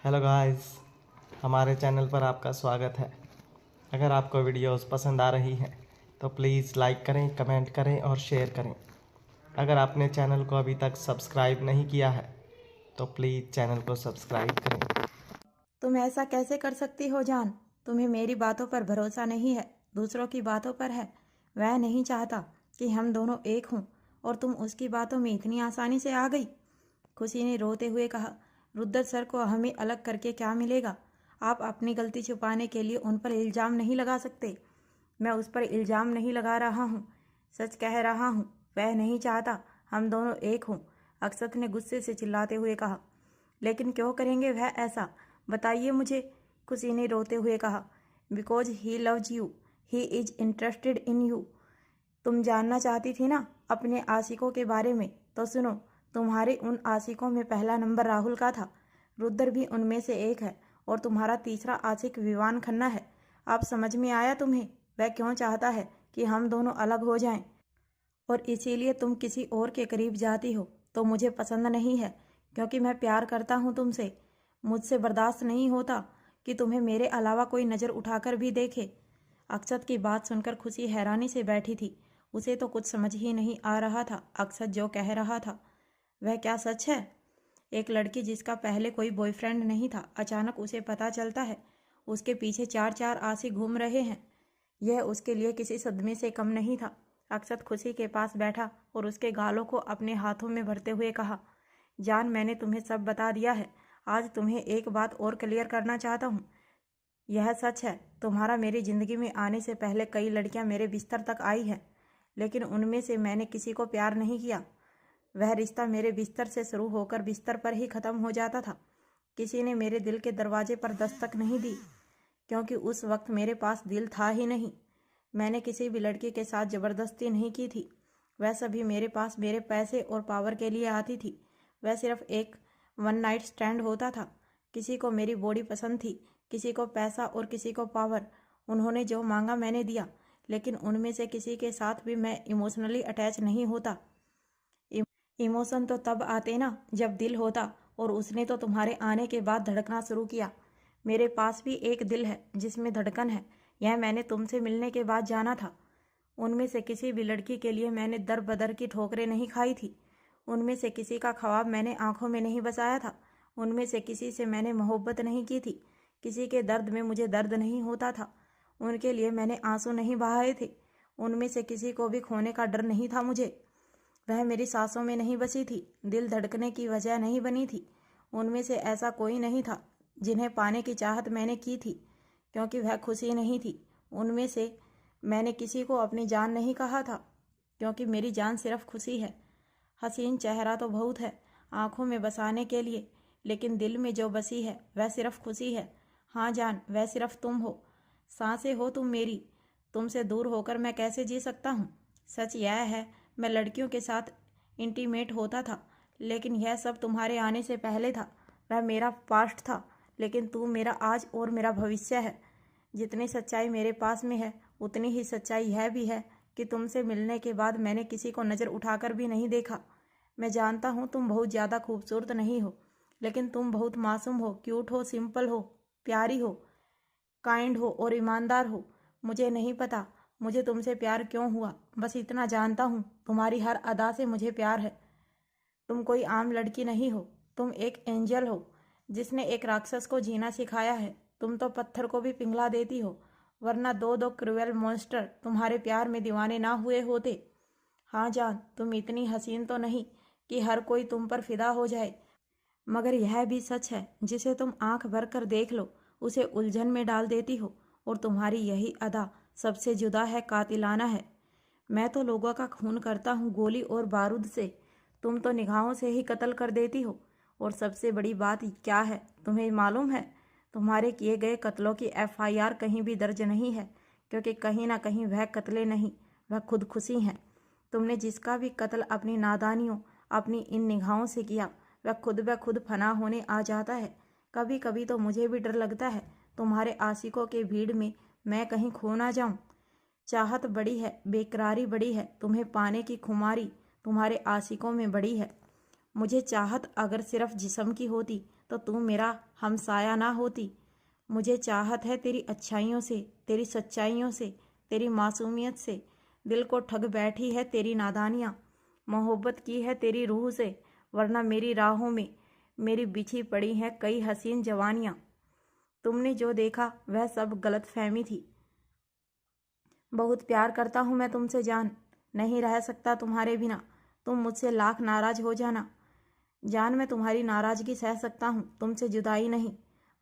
Hello guys, हमारे channel पर आपका स्वागत है। अगर आपको वीडियोस पसंद आ रही हैं तो प्लीज़ लाइक करें, कमेंट करें और शेयर करें। अगर आपने चैनल को अभी तक सब्सक्राइब नहीं किया है तो प्लीज़ चैनल को सब्सक्राइब करें। तुम ऐसा कैसे कर सकती हो जान? तुम्हें मेरी बातों पर भरोसा नहीं है, दूसरों की बातों पर है। वह नहीं चाहता कि हम दोनों एक हों और तुम उसकी बातों में इतनी आसानी से आ गई। खुशी ने रोते हुए कहा, रुद्र सर को हमें अलग करके क्या मिलेगा? आप अपनी गलती छुपाने के लिए उन पर इल्ज़ाम नहीं लगा सकते। मैं उस पर इल्ज़ाम नहीं लगा रहा हूँ, सच कह रहा हूँ। वह नहीं चाहता हम दोनों एक हों, अक्षत ने गुस्से से चिल्लाते हुए कहा। लेकिन क्यों करेंगे वह ऐसा? बताइए मुझे, खुशी ने रोते हुए कहा। Because he loves you, he is interested in you. तुम जानना चाहती थी ना अपने आशिकों के बारे में, तो सुनो। तुम्हारे उन आशिकों में पहला नंबर राहुल का था। रुद्र भी उनमें से एक है और तुम्हारा तीसरा आशिक विवान खन्ना है। अब समझ में आया तुम्हें वह क्यों चाहता है कि हम दोनों अलग हो जाएं, और इसीलिए तुम किसी और के करीब जाती हो। तो मुझे पसंद नहीं है, क्योंकि मैं प्यार करता हूँ तुमसे। मुझसे बर्दाश्त नहीं होता कि तुम्हें मेरे अलावा कोई नज़र उठाकर भी देखे। अक्षत की बात सुनकर खुशी हैरानी से बैठी थी। उसे तो कुछ समझ ही नहीं आ रहा था अक्षत जो कह रहा था वह क्या सच है। एक लड़की जिसका पहले कोई बॉयफ्रेंड नहीं था, अचानक उसे पता चलता है उसके पीछे चार चार आशिक घूम रहे हैं। यह उसके लिए किसी सदमे से कम नहीं था। अक्षत खुशी के पास बैठा और उसके गालों को अपने हाथों में भरते हुए कहा, जान, मैंने तुम्हें सब बता दिया है। आज तुम्हें एक बात और क्लियर करना चाहता हूँ। यह सच है, तुम्हारा मेरी ज़िंदगी में आने से पहले कई लड़कियां मेरे बिस्तर तक आई हैं, लेकिन उनमें से मैंने किसी को प्यार नहीं किया। वह रिश्ता मेरे बिस्तर से शुरू होकर बिस्तर पर ही ख़त्म हो जाता था। किसी ने मेरे दिल के दरवाजे पर दस्तक नहीं दी, क्योंकि उस वक्त मेरे पास दिल था ही नहीं। मैंने किसी भी लड़की के साथ ज़बरदस्ती नहीं की थी। वह सभी मेरे पास मेरे पैसे और पावर के लिए आती थी। वह सिर्फ एक वन नाइट स्टैंड होता था। किसी को मेरी बॉडी पसंद थी, किसी को पैसा और किसी को पावर। उन्होंने जो मांगा मैंने दिया, लेकिन उनमें से किसी के साथ भी मैं इमोशनली अटैच नहीं होता। इमोशन तो तब आते ना जब दिल होता, और उसने तो तुम्हारे आने के बाद धड़कना शुरू किया। मेरे पास भी एक दिल है जिसमें धड़कन है, यह मैंने तुमसे मिलने के बाद जाना था। उनमें से किसी भी लड़की के लिए मैंने दर बदर की ठोकरें नहीं खाई थी। उनमें से किसी का ख्वाब मैंने आंखों में नहीं बसाया था। उनमें से किसी से मैंने मोहब्बत नहीं की थी। किसी के दर्द में मुझे दर्द नहीं होता था। उनके लिए मैंने आंसू नहीं बहाए थे। उनमें से किसी को भी खोने का डर नहीं था मुझे। वह मेरी सांसों में नहीं बसी थी, दिल धड़कने की वजह नहीं बनी थी। उनमें से ऐसा कोई नहीं था जिन्हें पाने की चाहत मैंने की थी, क्योंकि वह खुशी नहीं थी। उनमें से मैंने किसी को अपनी जान नहीं कहा था, क्योंकि मेरी जान सिर्फ खुशी है। हसीन चेहरा तो बहुत है आंखों में बसाने के लिए, लेकिन दिल में जो बसी है वह सिर्फ खुशी है। हाँ जान, वह सिर्फ तुम हो। सांसें हो तुम मेरी। तुमसे दूर होकर मैं कैसे जी सकता हूँ। सच यह है, मैं लड़कियों के साथ इंटीमेट होता था, लेकिन यह सब तुम्हारे आने से पहले था। वह मेरा पास्ट था, लेकिन तू मेरा आज और मेरा भविष्य है। जितनी सच्चाई मेरे पास में है, उतनी ही सच्चाई यह भी है कि तुमसे मिलने के बाद मैंने किसी को नज़र उठाकर भी नहीं देखा। मैं जानता हूँ तुम बहुत ज़्यादा खूबसूरत नहीं हो, लेकिन तुम बहुत मासूम हो, क्यूट हो, सिंपल हो, प्यारी हो, काइंड हो और ईमानदार हो। मुझे नहीं पता मुझे तुमसे प्यार क्यों हुआ, बस इतना जानता हूँ तुम्हारी हर अदा से मुझे प्यार है। तुम कोई आम लड़की नहीं हो, तुम एक एंजल हो जिसने एक राक्षस को जीना सिखाया है। तुम तो पत्थर को भी पिघला देती हो, वरना दो दो क्रूएल मॉन्स्टर तुम्हारे प्यार में दीवाने ना हुए होते। हाँ जान, तुम इतनी हसीन तो नहीं कि हर कोई तुम पर फिदा हो जाए, मगर यह भी सच है जिसे तुम आंख भर कर देख लो उसे उलझन में डाल देती हो। और तुम्हारी यही अदा सबसे जुदा है, कातिलाना है। मैं तो लोगों का खून करता हूँ गोली और बारूद से, तुम तो निगाहों से ही कत्ल कर देती हो। और सबसे बड़ी बात क्या है तुम्हें मालूम है? तुम्हारे किए गए कत्लों की FIR कहीं भी दर्ज नहीं है, क्योंकि कहीं ना कहीं वह कत्ले नहीं, वह खुदकुशी हैं। तुमने जिसका भी कत्ल अपनी नादानियों, अपनी इन निगाहों से किया, वह खुद ब खुद फना होने आ जाता है। कभी कभी तो मुझे भी डर लगता है तुम्हारे आशिकों के भीड़ में मैं कहीं खो ना जाऊं। चाहत बड़ी है, बेकरारी बड़ी है, तुम्हें पाने की खुमारी तुम्हारे आशिकों में बड़ी है। मुझे चाहत अगर सिर्फ जिस्म की होती तो तू मेरा हमसाया ना होती। मुझे चाहत है तेरी अच्छाइयों से, तेरी सच्चाइयों से, तेरी मासूमियत से। दिल को ठग बैठी है तेरी नादानियाँ, मोहब्बत की है तेरी रूह से, वरना मेरी राहों में मेरी बिछी पड़ी हैं कई हसीन जवानियाँ। तुमने जो देखा वह सब गलत फहमी थी। बहुत प्यार करता हूँ मैं तुमसे जान, नहीं रह सकता तुम्हारे बिना। तुम मुझसे लाख नाराज हो जाना जान, मैं तुम्हारी नाराज़गी सह सकता हूँ, तुमसे जुदाई नहीं।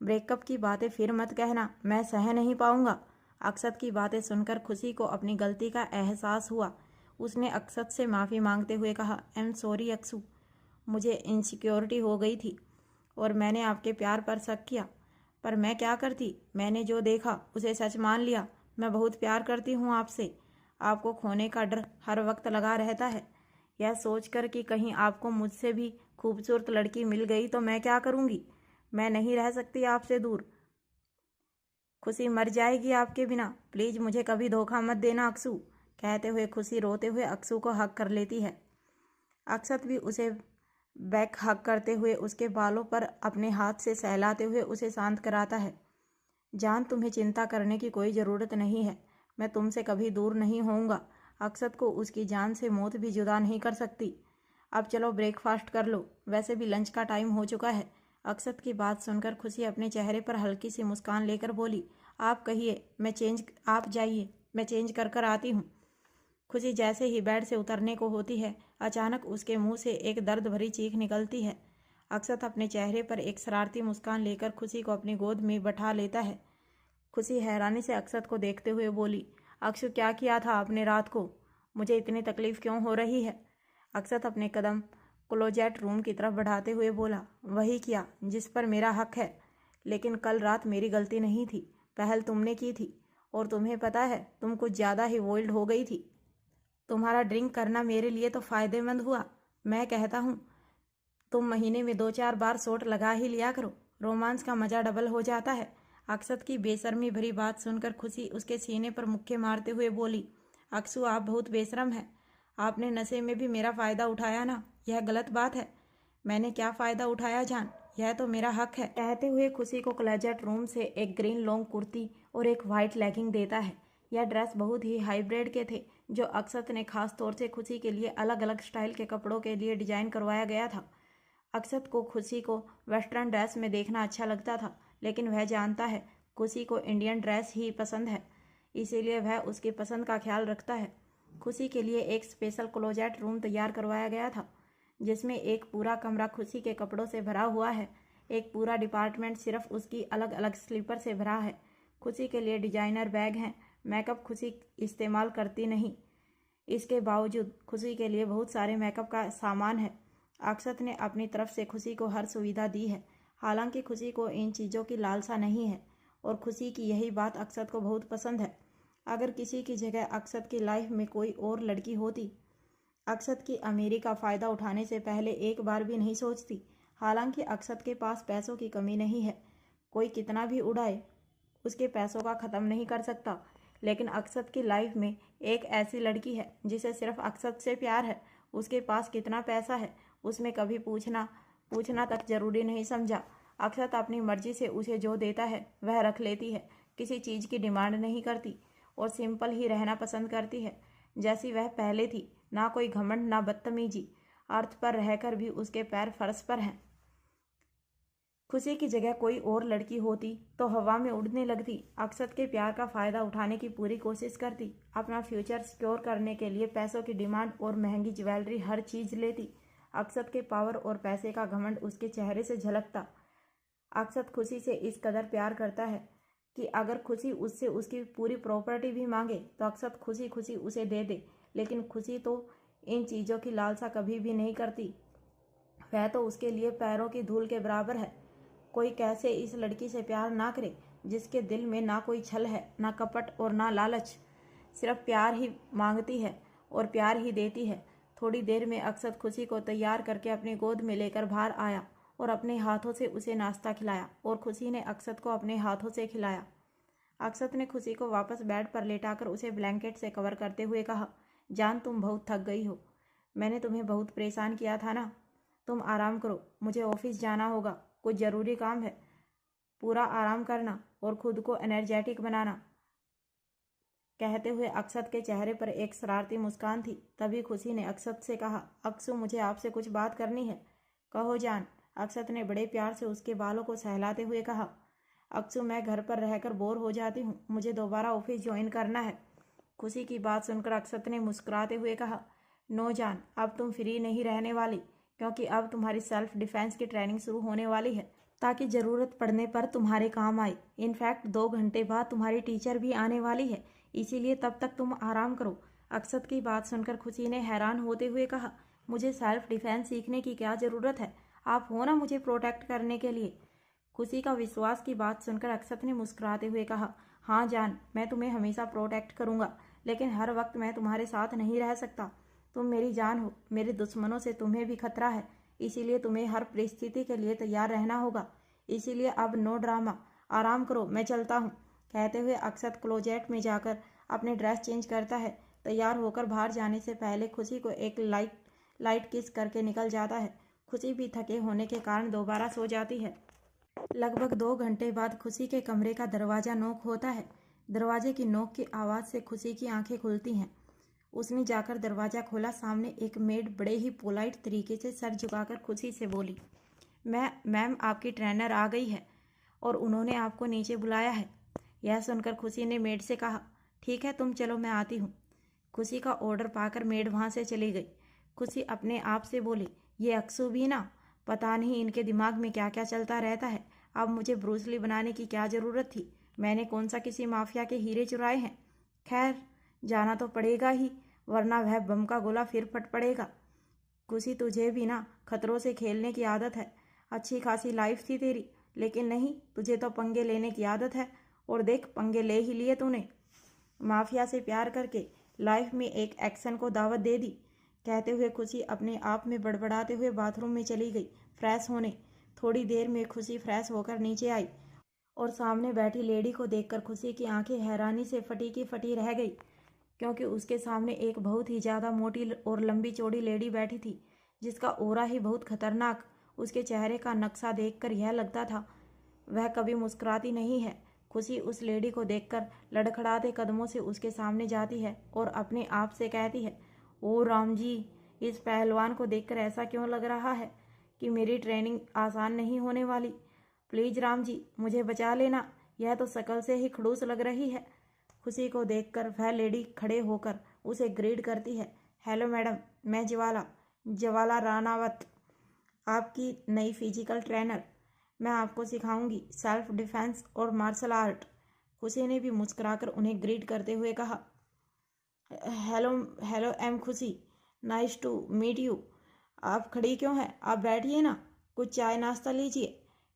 ब्रेकअप की बातें फिर मत कहना, मैं सह नहीं पाऊँगा। अक्षत की बातें सुनकर खुशी को अपनी गलती का एहसास हुआ। उसने अक्षत से माफ़ी मांगते हुए कहा, आई एम सॉरी अक्षु, मुझे इनसिक्योरिटी हो गई थी और मैंने आपके प्यार पर शक किया। पर मैं क्या करती, मैंने जो देखा उसे सच मान लिया। मैं बहुत प्यार करती हूँ आपसे। आपको खोने का डर हर वक्त लगा रहता है। यह सोचकर कि कहीं आपको मुझसे भी खूबसूरत लड़की मिल गई तो मैं क्या करूँगी। मैं नहीं रह सकती आपसे दूर। खुशी मर जाएगी आपके बिना। प्लीज़ मुझे कभी धोखा मत देना अक्षु। कहते हुए खुशी रोते हुए अक्षु को हक कर लेती है। अक्षत भी उसे बैक हक करते हुए उसके बालों पर अपने हाथ से सहलाते हुए उसे शांत कराता है। जान, तुम्हें चिंता करने की कोई ज़रूरत नहीं है। मैं तुमसे कभी दूर नहीं होऊंगा। अक्षत को उसकी जान से मौत भी जुदा नहीं कर सकती। अब चलो ब्रेकफास्ट कर लो, वैसे भी लंच का टाइम हो चुका है। अक्षत की बात सुनकर खुशी अपने चेहरे पर हल्की सी मुस्कान लेकर बोली, आप कहिए, आप जाइए, मैं चेंज कर कर आती हूँ। खुशी जैसे ही बेड से उतरने को होती है, अचानक उसके मुंह से एक दर्द भरी चीख निकलती है। अक्षत अपने चेहरे पर एक शरारती मुस्कान लेकर खुशी को अपनी गोद में बैठा लेता है। खुशी हैरानी से अक्षत को देखते हुए बोली, अक्षु क्या किया था आपने रात को? मुझे इतनी तकलीफ क्यों हो रही है? अक्षत अपने कदम क्लोजेट रूम की तरफ बढ़ाते हुए बोला, वही किया जिस पर मेरा हक है। लेकिन कल रात मेरी गलती नहीं थी, पहल तुमने की थी। और तुम्हें पता है, तुम कुछ ज़्यादा ही वोल्ड हो गई थी। तुम्हारा ड्रिंक करना मेरे लिए तो फ़ायदेमंद हुआ। मैं कहता हूँ तुम महीने में 2-4 बार शॉट लगा ही लिया करो, रोमांस का मज़ा डबल हो जाता है। अक्षत की बेशर्मी भरी बात सुनकर खुशी उसके सीने पर मुक्के मारते हुए बोली, अक्षु आप बहुत बेशरम हैं। आपने नशे में भी मेरा फ़ायदा उठाया ना, यह गलत बात है। मैंने क्या फ़ायदा उठाया जान, यह तो मेरा हक है। कहते हुए खुशी को क्लोजेट रूम से एक ग्रीन लॉन्ग कुर्ती और एक वाइट लेगिंग देता है। यह ड्रेस बहुत ही हाईब्रिड के थे, जो अक्षत ने खास तौर से खुशी के लिए अलग अलग स्टाइल के कपड़ों के लिए डिजाइन करवाया गया था। अक्षत को खुशी को वेस्टर्न ड्रेस में देखना अच्छा लगता था, लेकिन वह जानता है खुशी को इंडियन ड्रेस ही पसंद है, इसीलिए वह उसकी पसंद का ख्याल रखता है। खुशी के लिए एक स्पेशल क्लोजेट रूम तैयार करवाया गया था, जिसमें एक पूरा कमरा खुशी के कपड़ों से भरा हुआ है। एक पूरा डिपार्टमेंट सिर्फ उसकी अलग अलग स्लीपर से भरा है। खुशी के लिए डिजाइनर बैग हैं। मेकअप खुशी इस्तेमाल करती नहीं, इसके बावजूद खुशी के लिए बहुत सारे मेकअप का सामान है। अक्षत ने अपनी तरफ से खुशी को हर सुविधा दी है। हालांकि खुशी को इन चीज़ों की लालसा नहीं है और खुशी की यही बात अक्षत को बहुत पसंद है। अगर किसी की जगह अक्षत की लाइफ में कोई और लड़की होती, अक्षत की अमीरी का फ़ायदा उठाने से पहले एक बार भी नहीं सोचती। हालांकि अक्षत के पास पैसों की कमी नहीं है, कोई कितना भी उड़ाए उसके पैसों का ख़त्म नहीं कर सकता। लेकिन अक्षत की लाइफ में एक ऐसी लड़की है जिसे सिर्फ अक्षत से प्यार है। उसके पास कितना पैसा है उसमें कभी पूछना तक जरूरी नहीं समझा। अक्षत अपनी मर्जी से उसे जो देता है वह रख लेती है, किसी चीज़ की डिमांड नहीं करती और सिंपल ही रहना पसंद करती है, जैसी वह पहले थी। ना कोई घमंड, ना बदतमीजी। अर्थ पर रहकर भी उसके पैर फर्श पर हैं। खुशी की जगह कोई और लड़की होती तो हवा में उड़ने लगती, अक्षत के प्यार का फ़ायदा उठाने की पूरी कोशिश करती, अपना फ्यूचर सिक्योर करने के लिए पैसों की डिमांड और महंगी ज्वेलरी हर चीज़ लेती। अक्षत के पावर और पैसे का घमंड उसके चेहरे से झलकता। अक्षत खुशी से इस कदर प्यार करता है कि अगर खुशी उससे उसकी पूरी प्रॉपर्टी भी मांगे तो अक्षत खुशी खुशी उसे दे दे। लेकिन खुशी तो इन चीज़ों की लालसा कभी भी नहीं करती, वह तो उसके लिए पैरों की धूल के बराबर है। कोई कैसे इस लड़की से प्यार ना करे जिसके दिल में ना कोई छल है, ना कपट और ना लालच, सिर्फ प्यार ही मांगती है और प्यार ही देती है। थोड़ी देर में अक्षत खुशी को तैयार करके अपनी गोद में लेकर बाहर आया और अपने हाथों से उसे नाश्ता खिलाया और खुशी ने अक्षत को अपने हाथों से खिलाया। अक्षत ने खुशी को वापस बेड पर लेटाकर उसे ब्लैंकेट से कवर करते हुए कहा, जान तुम बहुत थक गई हो, मैंने तुम्हें बहुत परेशान किया था ना। तुम आराम करो, मुझे ऑफिस जाना होगा, कुछ ज़रूरी काम है। पूरा आराम करना और खुद को एनर्जेटिक बनाना। कहते हुए अक्षत के चेहरे पर एक शरारती मुस्कान थी। तभी खुशी ने अक्षत से कहा, अक्षु, मुझे आपसे कुछ बात करनी है। कहो जान। अक्षत ने बड़े प्यार से उसके बालों को सहलाते हुए कहा। अक्षु, मैं घर पर रहकर बोर हो जाती हूँ, मुझे दोबारा ऑफिस ज्वाइन करना है। खुशी की बात सुनकर अक्षत ने मुस्कुराते हुए कहा, नो जान, अब तुम फ्री नहीं रहने वाली, क्योंकि अब तुम्हारी सेल्फ डिफेंस की ट्रेनिंग शुरू होने वाली है, ताकि ज़रूरत पड़ने पर तुम्हारे काम आए। इनफैक्ट 2 घंटे बाद तुम्हारी टीचर भी आने वाली है, इसीलिए तब तक तुम आराम करो। अक्षत की बात सुनकर खुशी ने हैरान होते हुए कहा, मुझे सेल्फ डिफेंस सीखने की क्या ज़रूरत है? आप हो ना मुझे प्रोटेक्ट करने के लिए। खुशी का विश्वास की बात सुनकर अक्षत ने मुस्कुराते हुए कहा, हाँ जान, मैं तुम्हें हमेशा प्रोटेक्ट करूँगा, लेकिन हर वक्त मैं तुम्हारे साथ नहीं रह सकता। तुम मेरी जान हो, मेरे दुश्मनों से तुम्हें भी खतरा है, इसीलिए तुम्हें हर परिस्थिति के लिए तैयार रहना होगा। इसीलिए अब नो ड्रामा, आराम करो, मैं चलता हूँ। कहते हुए अक्षत क्लोजेट में जाकर अपने ड्रेस चेंज करता है। तैयार होकर बाहर जाने से पहले खुशी को एक लाइट किस करके निकल जाता है। खुशी भी थके होने के कारण दोबारा सो जाती है। लगभग 2 घंटे बाद खुशी के कमरे का दरवाज़ा नॉक होता है। दरवाजे की नॉक की आवाज़ से खुशी की आंखें खुलती हैं। उसने जाकर दरवाज़ा खोला। सामने एक मेड बड़े ही पोलाइट तरीके से सर झुकाकर खुशी से बोली, मैम, आपकी ट्रेनर आ गई है और उन्होंने आपको नीचे बुलाया है। यह सुनकर खुशी ने मेड से कहा, ठीक है, तुम चलो, मैं आती हूँ। खुशी का ऑर्डर पाकर मेड वहाँ से चली गई। खुशी अपने आप से बोली, ये अक्षु भी ना, पता नहीं इनके दिमाग में क्या क्या चलता रहता है। अब मुझे ब्रूस ली बनाने की क्या ज़रूरत थी? मैंने कौन सा किसी माफिया के हीरे चुराए हैं? खैर, जाना तो पड़ेगा ही, वरना वह बम का गोला फिर फट पड़ेगा। खुशी, तुझे भी ना खतरों से खेलने की आदत है। अच्छी खासी लाइफ थी तेरी, लेकिन नहीं, तुझे तो पंगे लेने की आदत है, और देख, पंगे ले ही लिए तूने। माफिया से प्यार करके लाइफ में एक एक्शन को दावत दे दी। कहते हुए खुशी अपने आप में बड़बड़ाते हुए बाथरूम में चली गई फ्रेश होने। थोड़ी देर में खुशी फ्रेश होकर नीचे आई और सामने बैठी लेडी को देखकर खुशी की आंखें हैरानी से फटी की फटी रह गई, क्योंकि उसके सामने एक बहुत ही ज़्यादा मोटी और लंबी चौड़ी लेडी बैठी थी, जिसका ओरा ही बहुत खतरनाक। उसके चेहरे का नक्शा देखकर यह लगता था वह कभी मुस्कुराती नहीं है। खुशी उस लेडी को देखकर लड़खड़ाते कदमों से उसके सामने जाती है और अपने आप से कहती है, ओ राम जी, इस पहलवान को देखकर ऐसा क्यों लग रहा है कि मेरी ट्रेनिंग आसान नहीं होने वाली। प्लीज़ राम जी, मुझे बचा लेना, यह तो शक्ल से ही खड़ूस लग रही है। खुशी को देखकर वह लेडी खड़े होकर उसे ग्रीट करती है, हेलो मैडम, मैं ज्वाला रानावत, आपकी नई फिजिकल ट्रेनर। मैं आपको सिखाऊंगी सेल्फ डिफेंस और मार्शल आर्ट। खुशी ने भी मुस्कुराकर उन्हें ग्रीट करते हुए कहा, हेलो हेलो एम खुशी, नाइस टू मीट यू। आप खड़ी क्यों हैं? आप बैठिए ना, कुछ चाय नाश्ता लीजिए।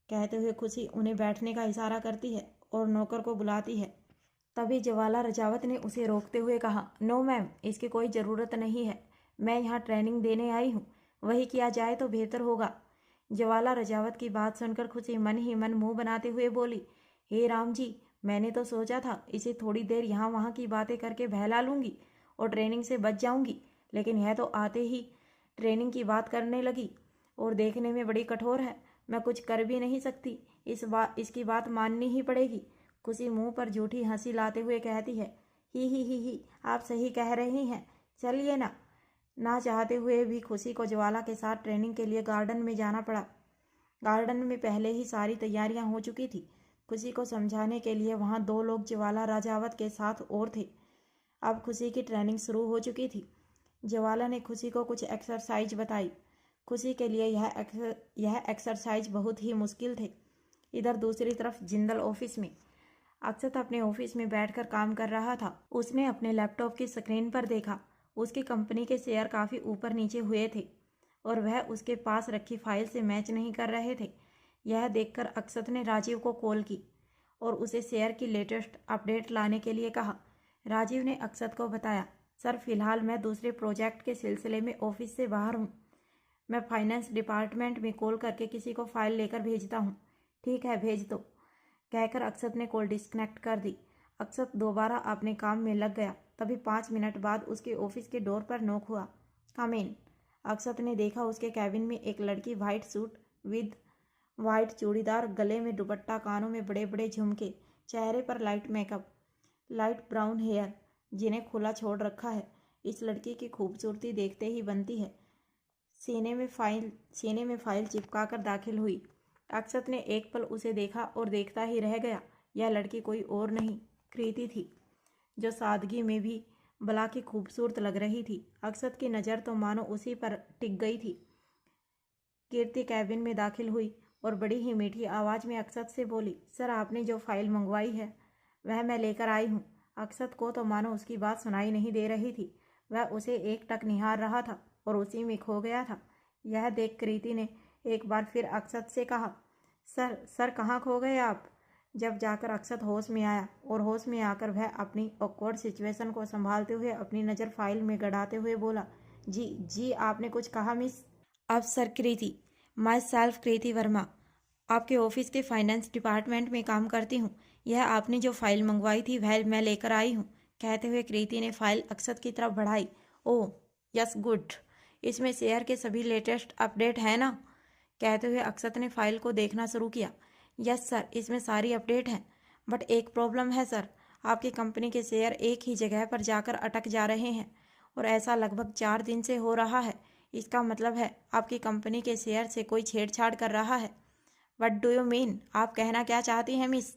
कहते हुए खुशी उन्हें बैठने का इशारा करती है और नौकर को बुलाती है। तभी ज्वाला रजावत ने उसे रोकते हुए कहा, नो मैम, इसकी कोई ज़रूरत नहीं है, मैं यहाँ ट्रेनिंग देने आई हूँ, वही किया जाए तो बेहतर होगा। ज्वाला रजावत की बात सुनकर खुशी मन ही मन मुंह बनाते हुए बोली, हे राम जी, मैंने तो सोचा था इसे थोड़ी देर यहाँ वहाँ की बातें करके बहला लूँगी और ट्रेनिंग से बच जाऊँगी, लेकिन यह तो आते ही ट्रेनिंग की बात करने लगी और देखने में बड़ी कठोर है। मैं कुछ कर भी नहीं सकती, इसकी बात माननी ही पड़ेगी। खुशी मुंह पर झूठी हंसी लाते हुए कहती है, ही, आप सही कह रही हैं, चलिए ना। ना चाहते हुए भी खुशी को ज्वाला के साथ ट्रेनिंग के लिए गार्डन में जाना पड़ा। गार्डन में पहले ही सारी तैयारियां हो चुकी थी। खुशी को समझाने के लिए वहां 2 लोग ज्वाला राजावत के साथ और थे। अब खुशी की ट्रेनिंग शुरू हो चुकी थी। ज्वाला ने खुशी को कुछ एक्सरसाइज बताई। खुशी के लिए यह एक्सरसाइज बहुत ही मुश्किल थे। इधर दूसरी तरफ जिंदल ऑफिस में अक्षत अपने ऑफिस में बैठकर काम कर रहा था। उसने अपने लैपटॉप की स्क्रीन पर देखा, उसकी कंपनी के शेयर काफ़ी ऊपर नीचे हुए थे और वह उसके पास रखी फाइल से मैच नहीं कर रहे थे। यह देखकर अक्षत ने राजीव को कॉल की और उसे शेयर की लेटेस्ट अपडेट लाने के लिए कहा। राजीव ने अक्षत को बताया, सर, फिलहाल मैं दूसरे प्रोजेक्ट के सिलसिले में ऑफिस से बाहर हूँ। मैं फाइनेंस डिपार्टमेंट में कॉल करके किसी को फाइल लेकर भेजता हूँ। ठीक है, भेज दो, कहकर अक्षत ने कॉल डिस्कनेक्ट कर दी। अक्षत दोबारा अपने काम में लग गया। तभी 5 मिनट बाद उसके ऑफिस के डोर पर नॉक हुआ। कम इन। अक्षत ने देखा उसके कैबिन में एक लड़की white suit with white churidar, गले में दुपट्टा, कानों में बड़े बड़े झुमके, चेहरे पर light makeup, light brown hair जिन्हें खुला छोड़ रखा है। इस लड़की की खूबसूरती देखते ही बनती है। सीने में फाइल चिपकाकर दाखिल हुई। अक्षत ने एक पल उसे देखा और देखता ही रह गया। यह लड़की कोई और नहीं, कृति थी, जो सादगी में भी भला की खूबसूरत लग रही थी। अक्षत की नज़र तो मानो उसी पर टिक गई थी। कीर्ति कैबिन में दाखिल हुई और बड़ी ही मीठी आवाज़ में अक्षत से बोली, सर आपने जो फाइल मंगवाई है वह मैं लेकर आई हूँ। अक्षत को तो मानो उसकी बात सुनाई नहीं दे रही थी। वह उसे एकटक निहार रहा था और उसी में खो गया था। यह देख कृति ने एक बार फिर अक्षत से कहा, सर कहाँ खो गए आप? जब जाकर अक्षत होश में आया और होश में आकर वह अपनी ऑकवर्ड सिचुएशन को संभालते हुए अपनी नज़र फाइल में गड़ाते हुए बोला, जी आपने कुछ कहा मिस? अफसर कृति, माई सेल्फ कृति वर्मा, आपके ऑफिस के फाइनेंस डिपार्टमेंट में काम करती हूँ। यह आपने जो फाइल मंगवाई थी वह मैं लेकर आई हूँ। कहते हुए कृति ने फाइल अक्षत की तरफ बढ़ाई। ओह यस गुड, इसमें शेयर के सभी लेटेस्ट अपडेट है ना? कहते हुए अक्षत ने फाइल को देखना शुरू किया। यस सर, इसमें सारी अपडेट हैं, बट एक प्रॉब्लम है सर, आपकी कंपनी के शेयर एक ही जगह पर जाकर अटक जा रहे हैं और ऐसा लगभग 4 दिन से हो रहा है। इसका मतलब है आपकी कंपनी के शेयर से कोई छेड़छाड़ कर रहा है। What do you mean? आप कहना क्या चाहती हैं मिस?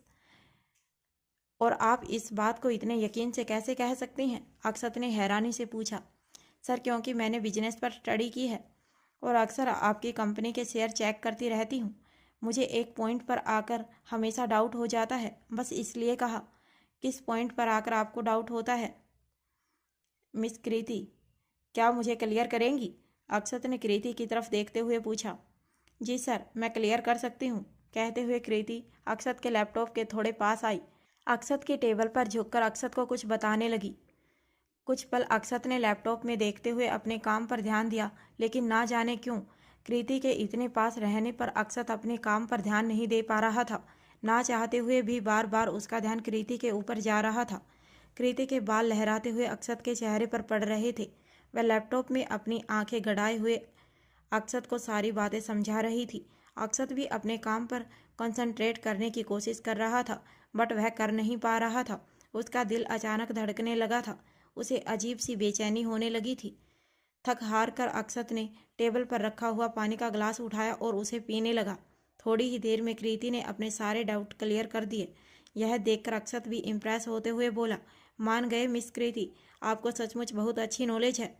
और आप इस बात को इतने यकीन से कैसे कह सकती हैं? अक्षत ने हैरानी से पूछा। सर क्योंकि मैंने बिजनेस पर स्टडी की है और अक्सर आपकी कंपनी के शेयर चेक करती रहती हूँ। मुझे एक पॉइंट पर आकर हमेशा डाउट हो जाता है, बस इसलिए कहा। किस पॉइंट पर आकर आपको डाउट होता है मिस कृति? क्या मुझे क्लियर करेंगी? अक्षत ने कृति की तरफ देखते हुए पूछा। जी सर, मैं क्लियर कर सकती हूँ। कहते हुए कृति अक्षत के लैपटॉप के थोड़े पास आई। अक्षत की टेबल पर झुककर अक्षत को कुछ बताने लगी। कुछ पल अक्षत ने लैपटॉप में देखते हुए अपने काम पर ध्यान दिया, लेकिन ना जाने क्यों कृति के इतने पास रहने पर अक्षत अपने काम पर ध्यान नहीं दे पा रहा था। ना चाहते हुए भी बार बार उसका ध्यान कृति के ऊपर जा रहा था। कृति के बाल लहराते हुए अक्षत के चेहरे पर पड़ रहे थे। वह लैपटॉप में अपनी आंखें गड़ाए हुए अक्षत को सारी बातें समझा रही थी। अक्षत भी अपने काम पर कंसंट्रेट करने की कोशिश कर रहा था, बट वह कर नहीं पा रहा था। उसका दिल अचानक धड़कने लगा था। उसे अजीब सी बेचैनी होने लगी थी। थक हार कर अक्षत ने टेबल पर रखा हुआ पानी का ग्लास उठाया और उसे पीने लगा। थोड़ी ही देर में कृति ने अपने सारे डाउट क्लियर कर दिए। यह देखकर अक्षत भी इम्प्रेस होते हुए बोला, मान गए मिस कृति, आपको सचमुच बहुत अच्छी नॉलेज है।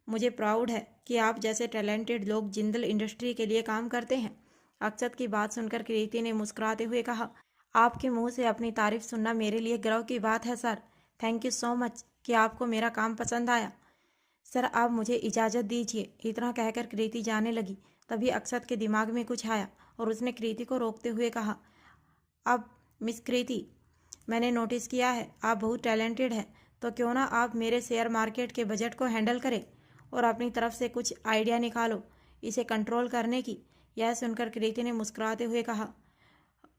मुझे प्राउड है कि आप जैसे टैलेंटेड लोग जिंदल इंडस्ट्री के लिए काम करते हैं। अक्षत की बात सुनकर कृति ने मुस्कुराते हुए कहा, आपके मुंह से अपनी तारीफ सुनना मेरे लिए गर्व की बात है sir. Thank you so much कि आपको मेरा काम पसंद आया। सर आप मुझे इजाज़त दीजिए। इतना कहकर कृति जाने लगी। तभी अक्षत के दिमाग में कुछ आया और उसने कृति को रोकते हुए कहा, अब मिस कृति, मैंने नोटिस किया है आप बहुत टैलेंटेड हैं, तो क्यों ना आप मेरे शेयर मार्केट के बजट को हैंडल करें और अपनी तरफ से कुछ आइडिया निकालो इसे कंट्रोल करने की। यह सुनकर कृति ने मुस्कुराते हुए कहा,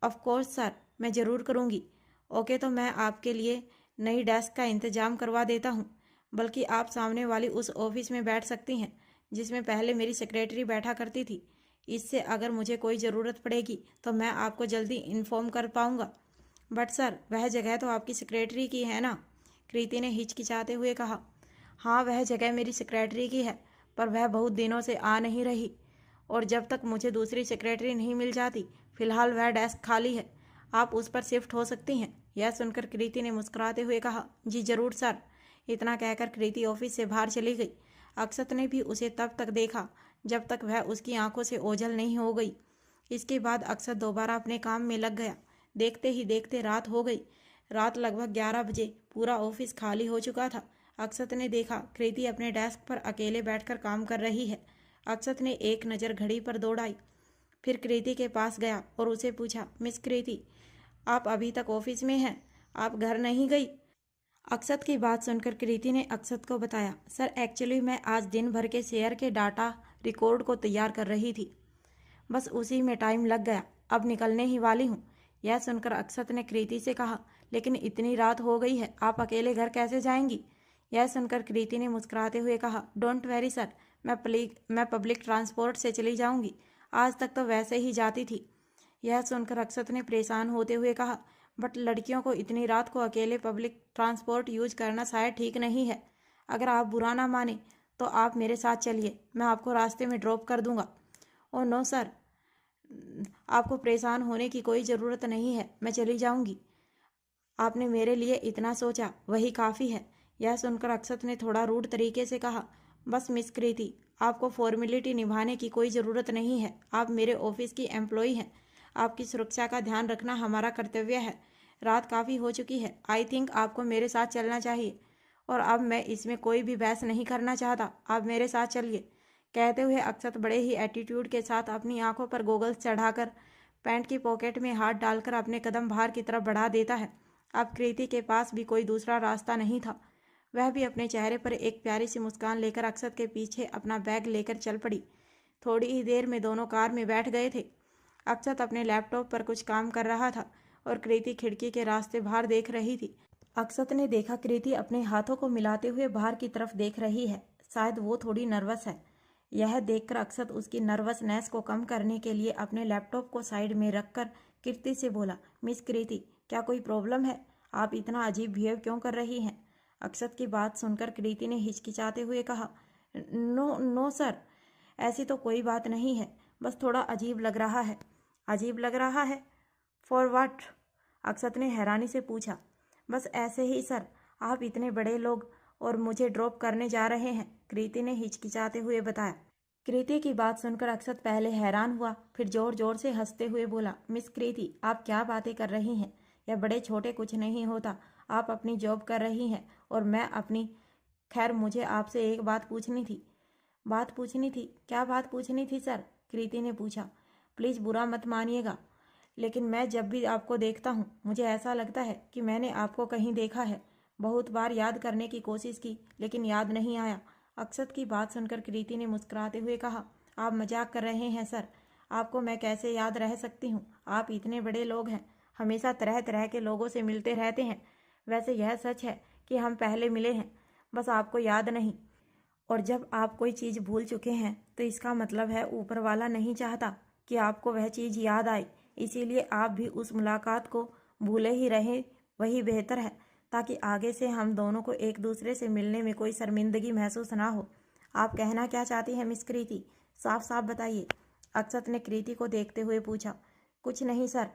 ऑफ कोर्स सर, मैं ज़रूर करूँगी। ओके, तो मैं आपके लिए नई डेस्क का इंतज़ाम करवा देता हूँ, बल्कि आप सामने वाली उस ऑफिस में बैठ सकती हैं जिसमें पहले मेरी सेक्रेटरी बैठा करती थी। इससे अगर मुझे कोई ज़रूरत पड़ेगी तो मैं आपको जल्दी इन्फॉर्म कर पाऊँगा। बट सर, वह जगह तो आपकी सेक्रेटरी की है ना? कृति ने हिचकिचाते हुए कहा। हाँ, वह जगह मेरी सेक्रेटरी की है, पर वह बहुत दिनों से आ नहीं रही और जब तक मुझे दूसरी सेक्रेटरी नहीं मिल जाती, फिलहाल वह डेस्क खाली है। आप उस पर शिफ्ट हो सकती हैं। यह सुनकर कृति ने मुस्कुराते हुए कहा, जी ज़रूर सर। इतना कहकर कृति ऑफिस से बाहर चली गई। अक्षत ने भी उसे तब तक देखा जब तक वह उसकी आंखों से ओझल नहीं हो गई। इसके बाद अक्षत दोबारा अपने काम में लग गया। देखते ही देखते रात हो गई। रात लगभग 11 बजे पूरा ऑफिस खाली हो चुका था। अक्षत ने देखा कृति अपने डेस्क पर अकेले बैठकर काम कर रही है। अक्षत ने एक नज़र घड़ी पर दौड़ाई, फिर कृति के पास गया और उसे पूछा, मिस कृति, आप अभी तक ऑफिस में हैं? आप घर नहीं गई? अक्षत की बात सुनकर कृति ने अक्षत को बताया, सर एक्चुअली मैं आज दिन भर के शेयर के डाटा रिकॉर्ड को तैयार कर रही थी, बस उसी में टाइम लग गया, अब निकलने ही वाली हूँ। यह सुनकर अक्षत ने कृति से कहा, लेकिन इतनी रात हो गई है, आप अकेले घर कैसे जाएंगी? यह सुनकर कृति ने मुस्कुराते हुए कहा, डोंट वरी सर, मैं पब्लिक ट्रांसपोर्ट से चली जाऊंगी। आज तक तो वैसे ही जाती थी। यह सुनकर अक्षत ने परेशान होते हुए कहा, बट लड़कियों को इतनी रात को अकेले पब्लिक ट्रांसपोर्ट यूज करना शायद ठीक नहीं है। अगर आप बुरा ना माने तो आप मेरे साथ चलिए, मैं आपको रास्ते में ड्रॉप कर दूंगा। ओह नो सर, आपको परेशान होने की कोई ज़रूरत नहीं है, मैं चली जाऊंगी। आपने मेरे लिए इतना सोचा, वही काफ़ी है। यह सुनकर अक्षत ने थोड़ा रूड तरीके से कहा, बस मिस कृति, आपको फॉर्मेलिटी निभाने की कोई ज़रूरत नहीं है। आप मेरे ऑफिस की एम्प्लॉई हैं। आपकी सुरक्षा का ध्यान रखना हमारा कर्तव्य है। रात काफ़ी हो चुकी है। आई थिंक आपको मेरे साथ चलना चाहिए, और अब मैं इसमें कोई भी बहस नहीं करना चाहता। आप मेरे साथ चलिए। कहते हुए अक्षत बड़े ही एटीट्यूड के साथ अपनी आंखों पर गोगल्स चढ़ाकर पैंट की पॉकेट में हाथ डालकर अपने कदम बाहर की तरफ बढ़ा देता है। अब कृति के पास भी कोई दूसरा रास्ता नहीं था। वह भी अपने चेहरे पर एक प्यारी सी मुस्कान लेकर अक्षत के पीछे अपना बैग लेकर चल पड़ी। थोड़ी ही देर में दोनों कार में बैठ गए थे। अक्षत अपने लैपटॉप पर कुछ काम कर रहा था और कृति खिड़की के रास्ते बाहर देख रही थी। अक्षत ने देखा कृति अपने हाथों को मिलाते हुए बाहर की तरफ देख रही है। शायद वो थोड़ी नर्वस है। यह देखकर अक्षत उसकी नर्वसनेस को कम करने के लिए अपने लैपटॉप को साइड में रखकर कृति से बोला, मिस कृति, क्या कोई प्रॉब्लम है? आप इतना अजीब बिहेव क्यों कर रही हैं? अक्षत की बात सुनकर कृति ने हिचकिचाते हुए कहा, नो सर, ऐसी तो कोई बात नहीं है, बस थोड़ा अजीब लग रहा है। अजीब लग रहा है? For what? अक्षत ने हैरानी से पूछा। बस ऐसे ही सर, आप इतने बड़े लोग और मुझे ड्रॉप करने जा रहे हैं, कृति ने हिचकिचाते हुए बताया। कृति की बात सुनकर अक्षत पहले हैरान हुआ, फिर जोर जोर से हंसते हुए बोला, मिस कृति, आप क्या बातें कर रही हैं? यह बड़े छोटे कुछ नहीं होता। आप अपनी जॉब कर रही हैं और मैं अपनी। खैर, मुझे आपसे एक बात पूछनी थी। बात पूछनी थी? क्या बात पूछनी थी सर? कृति ने पूछा। प्लीज़ बुरा मत मानिएगा, लेकिन मैं जब भी आपको देखता हूँ मुझे ऐसा लगता है कि मैंने आपको कहीं देखा है। बहुत बार याद करने की कोशिश की, लेकिन याद नहीं आया। अक्षत की बात सुनकर कृति ने मुस्कुराते हुए कहा, आप मजाक कर रहे हैं सर, आपको मैं कैसे याद रह सकती हूँ? आप इतने बड़े लोग हैं, हमेशा तरह तरह के लोगों से मिलते रहते हैं। वैसे यह सच है कि हम पहले मिले हैं, बस आपको याद नहीं। और जब आप कोई चीज़ भूल चुके हैं तो इसका मतलब है ऊपर वाला नहीं चाहता कि आपको वह चीज़ याद आए। इसीलिए आप भी उस मुलाकात को भूले ही रहें, वही बेहतर है, ताकि आगे से हम दोनों को एक दूसरे से मिलने में कोई शर्मिंदगी महसूस ना हो। आप कहना क्या चाहती हैं मिस कृति? साफ साफ बताइए। अक्षत ने कृति को देखते हुए पूछा। कुछ नहीं सर,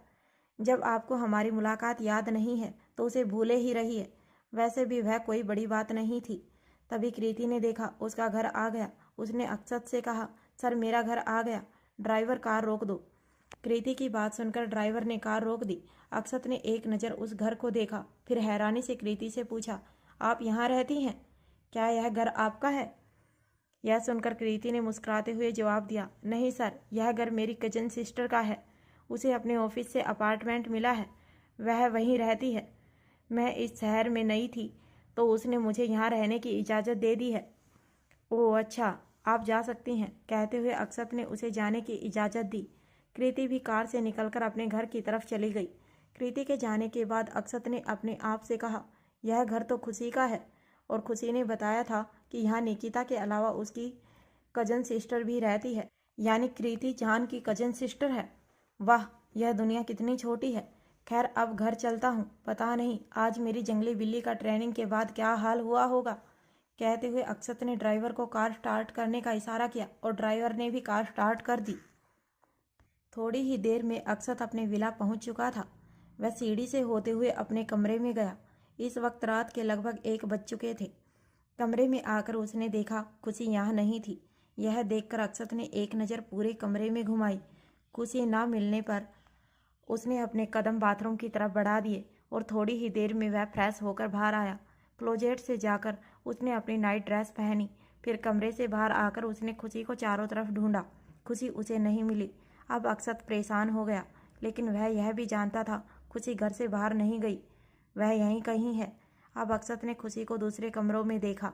जब आपको हमारी मुलाकात याद नहीं है तो उसे भूले ही रहिए। वैसे भी वह कोई बड़ी बात नहीं थी। तभी कृति ने देखा उसका घर आ गया। उसने अक्षत से कहा, सर मेरा घर आ गया, ड्राइवर कार रोक दो। कृति की बात सुनकर ड्राइवर ने कार रोक दी। अक्षत ने एक नज़र उस घर को देखा, फिर हैरानी से कृति से पूछा, आप यहाँ रहती हैं? क्या यह घर आपका है? यह सुनकर कृति ने मुस्कुराते हुए जवाब दिया, नहीं सर, यह घर मेरी कजन सिस्टर का है। उसे अपने ऑफिस से अपार्टमेंट मिला है, वह वहीं रहती है। मैं इस शहर में नई थी तो उसने मुझे यहाँ रहने की इजाज़त दे दी है। ओह अच्छा, आप जा सकती हैं। कहते हुए अक्षत ने उसे जाने की इजाज़त दी। कृति भी कार से निकलकर अपने घर की तरफ चली गई। कृति के जाने के बाद अक्षत ने अपने आप से कहा, यह घर तो खुशी का है, और खुशी ने बताया था कि यहाँ निकिता के अलावा उसकी कजन सिस्टर भी रहती है, यानी कृति जान की कजन सिस्टर है। वाह, यह दुनिया कितनी छोटी है। खैर, अब घर चलता हूँ। पता नहीं आज मेरी जंगली बिल्ली का ट्रेनिंग के बाद क्या हाल हुआ होगा। कहते हुए अक्षत ने ड्राइवर को कार स्टार्ट करने का इशारा किया और ड्राइवर ने भी कार स्टार्ट कर दी। थोड़ी ही देर में अक्षत अपने विला पहुंच चुका था। वह सीढ़ी से होते हुए अपने कमरे में गया। इस वक्त रात के लगभग 1 बज चुके थे। कमरे में आकर उसने देखा खुशी यहाँ नहीं थी। यह देखकर अक्षत ने एक नज़र पूरे कमरे में घुमाई। खुशी ना मिलने पर उसने अपने कदम बाथरूम की तरफ बढ़ा दिए और थोड़ी ही देर में वह फ्रेश होकर बाहर आया। क्लोजेट से जाकर उसने अपनी नाइट ड्रेस पहनी। फिर कमरे से बाहर आकर उसने खुशी को चारों तरफ ढूंढा। खुशी उसे नहीं मिली। अब अक्षत परेशान हो गया, लेकिन वह यह भी जानता था खुशी घर से बाहर नहीं गई, वह यहीं कहीं है। अब अक्षत ने खुशी को दूसरे कमरों में देखा।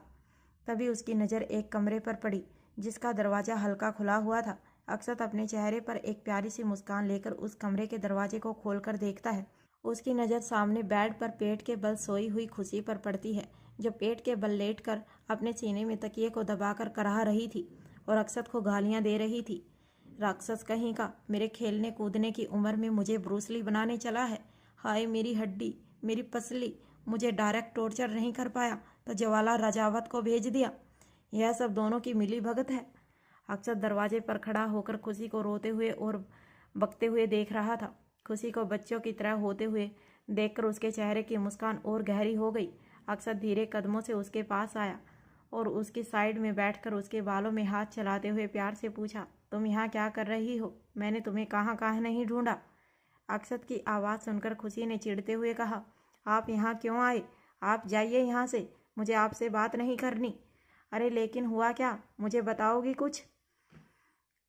तभी उसकी नज़र एक कमरे पर पड़ी जिसका दरवाज़ा हल्का खुला हुआ था। अक्षत अपने चेहरे पर एक प्यारी सी मुस्कान लेकर उस कमरे के दरवाजे को खोलकर देखता है। उसकी नज़र सामने बेड पर पेट के बल सोई हुई खुशी पर पड़ती है, जो पेट के बल लेटकर अपने सीने में तकिए को दबाकर कराह रही थी। और अक्षत को गालियां दे रही थी। राक्षस कहीं का, मेरे खेलने कूदने की उम्र में मुझे ब्रूसली बनाने चला है। हाय मेरी हड्डी, मेरी पसली, मुझे डायरेक्ट टॉर्चर नहीं कर पाया तो जवाला राजावत को भेज दिया। यह सब दोनों की मिली भगत है। अक्षत दरवाजे पर खड़ा होकर खुशी को रोते हुए और बकते हुए देख रहा था। खुशी को बच्चों की तरह होते हुए देखकर उसके चेहरे की मुस्कान और गहरी हो गई। अक्षत धीरे कदमों से उसके पास आया और उसकी साइड में बैठकर उसके बालों में हाथ चलाते हुए प्यार से पूछा, तुम यहाँ क्या कर रही हो? मैंने तुम्हें कहाँ कहाँ नहीं ढूंढा। अक्षत की आवाज़ सुनकर खुशी ने चिढ़ते हुए कहा, आप यहाँ क्यों आए? आप जाइए यहाँ से, मुझे आपसे बात नहीं करनी। अरे लेकिन हुआ क्या, मुझे बताओगी कुछ?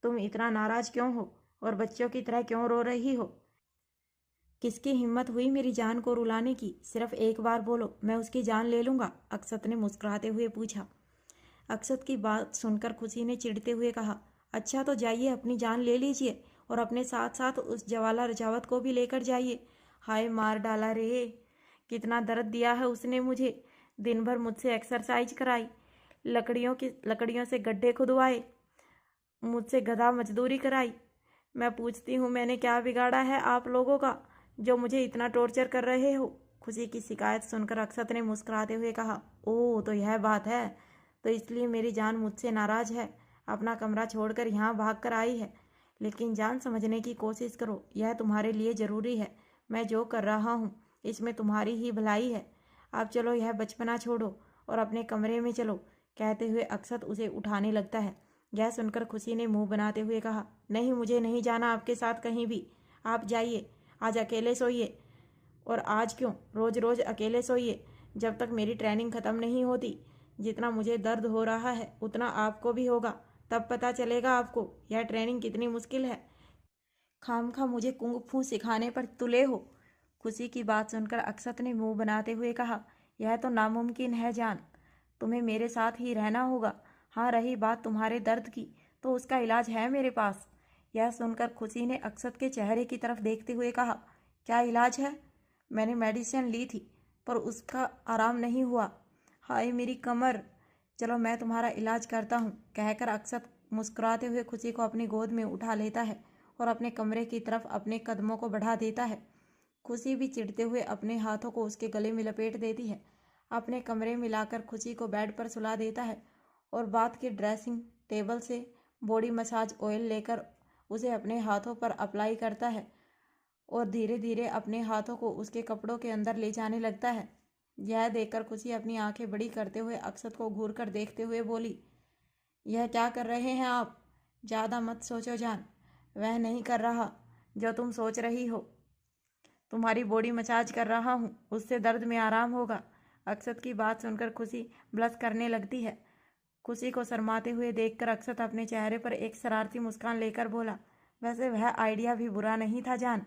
तुम इतना नाराज क्यों हो और बच्चों की तरह क्यों रो रही हो? किसकी हिम्मत हुई मेरी जान को रुलाने की? सिर्फ एक बार बोलो, मैं उसकी जान ले लूँगा। अक्षत ने मुस्कुराते हुए पूछा। अक्षत की बात सुनकर खुशी ने चिढ़ते हुए कहा, अच्छा तो जाइए अपनी जान ले लीजिए और अपने साथ साथ उस जवाला रजावत को भी लेकर जाइए। हाय मार डाला रे, कितना दर्द दिया है उसने मुझे। दिन भर मुझसे एक्सरसाइज कराई, लकड़ियों से गड्ढे खुदवाए, मुझसे गधा मजदूरी कराई। मैं पूछती हूँ मैंने क्या बिगाड़ा है आप लोगों का जो मुझे इतना टॉर्चर कर रहे हो? खुशी की शिकायत सुनकर अक्षत ने मुस्कुराते हुए कहा, ओह तो यह बात है, तो इसलिए मेरी जान मुझसे नाराज है, अपना कमरा छोड़कर यहाँ भाग कर आई है। लेकिन जान समझने की कोशिश करो, यह तुम्हारे लिए ज़रूरी है। मैं जो कर रहा हूँ इसमें तुम्हारी ही भलाई है। अब चलो यह बचपना छोड़ो और अपने कमरे में चलो। कहते हुए अक्षत उसे उठाने लगता है। यह सुनकर खुशी ने मुंह बनाते हुए कहा, नहीं मुझे नहीं जाना आपके साथ कहीं भी। आप जाइए, आज अकेले सोइए। और आज क्यों, रोज़ रोज़ अकेले सोइए जब तक मेरी ट्रेनिंग ख़त्म नहीं होती। जितना मुझे दर्द हो रहा है उतना आपको भी होगा, तब पता चलेगा आपको यह ट्रेनिंग कितनी मुश्किल है। खामखा मुझे कुंग फू सिखाने पर तुले हो। खुशी की बात सुनकर अक्षत ने मुंह बनाते हुए कहा, यह तो नामुमकिन है जान, तुम्हें मेरे साथ ही रहना होगा। हाँ रही बात तुम्हारे दर्द की, तो उसका इलाज है मेरे पास। यह सुनकर खुशी ने अक्षत के चेहरे की तरफ देखते हुए कहा, क्या इलाज है? मैंने मेडिसिन ली थी पर उसका आराम नहीं हुआ। हाय मेरी कमर, चलो मैं तुम्हारा इलाज करता हूँ। कहकर अक्षत मुस्कुराते हुए खुशी को अपनी गोद में उठा लेता है और अपने कमरे की तरफ अपने कदमों को बढ़ा देता है। खुशी भी चिढ़ते हुए अपने हाथों को उसके गले में लपेट देती है। अपने कमरे में लाकर खुशी को बेड पर सुला देता है और बाथ के ड्रेसिंग टेबल से बॉडी मसाज ऑयल लेकर उसे अपने हाथों पर अप्लाई करता है और धीरे धीरे अपने हाथों को उसके कपड़ों के अंदर ले जाने लगता है। यह देखकर खुशी अपनी आंखें बड़ी करते हुए अक्षत को घूर कर देखते हुए बोली, यह क्या कर रहे हैं आप? ज़्यादा मत सोचो जान, वह नहीं कर रहा जो तुम सोच रही हो। तुम्हारी बॉडी मसाज कर रहा हूँ, उससे दर्द में आराम होगा। अक्षत की बात सुनकर खुशी ब्लश करने लगती है। खुशी को शर्माते हुए देखकर अक्षत अपने चेहरे पर एक शरारती मुस्कान लेकर बोला, वैसे वह आइडिया भी बुरा नहीं था जान,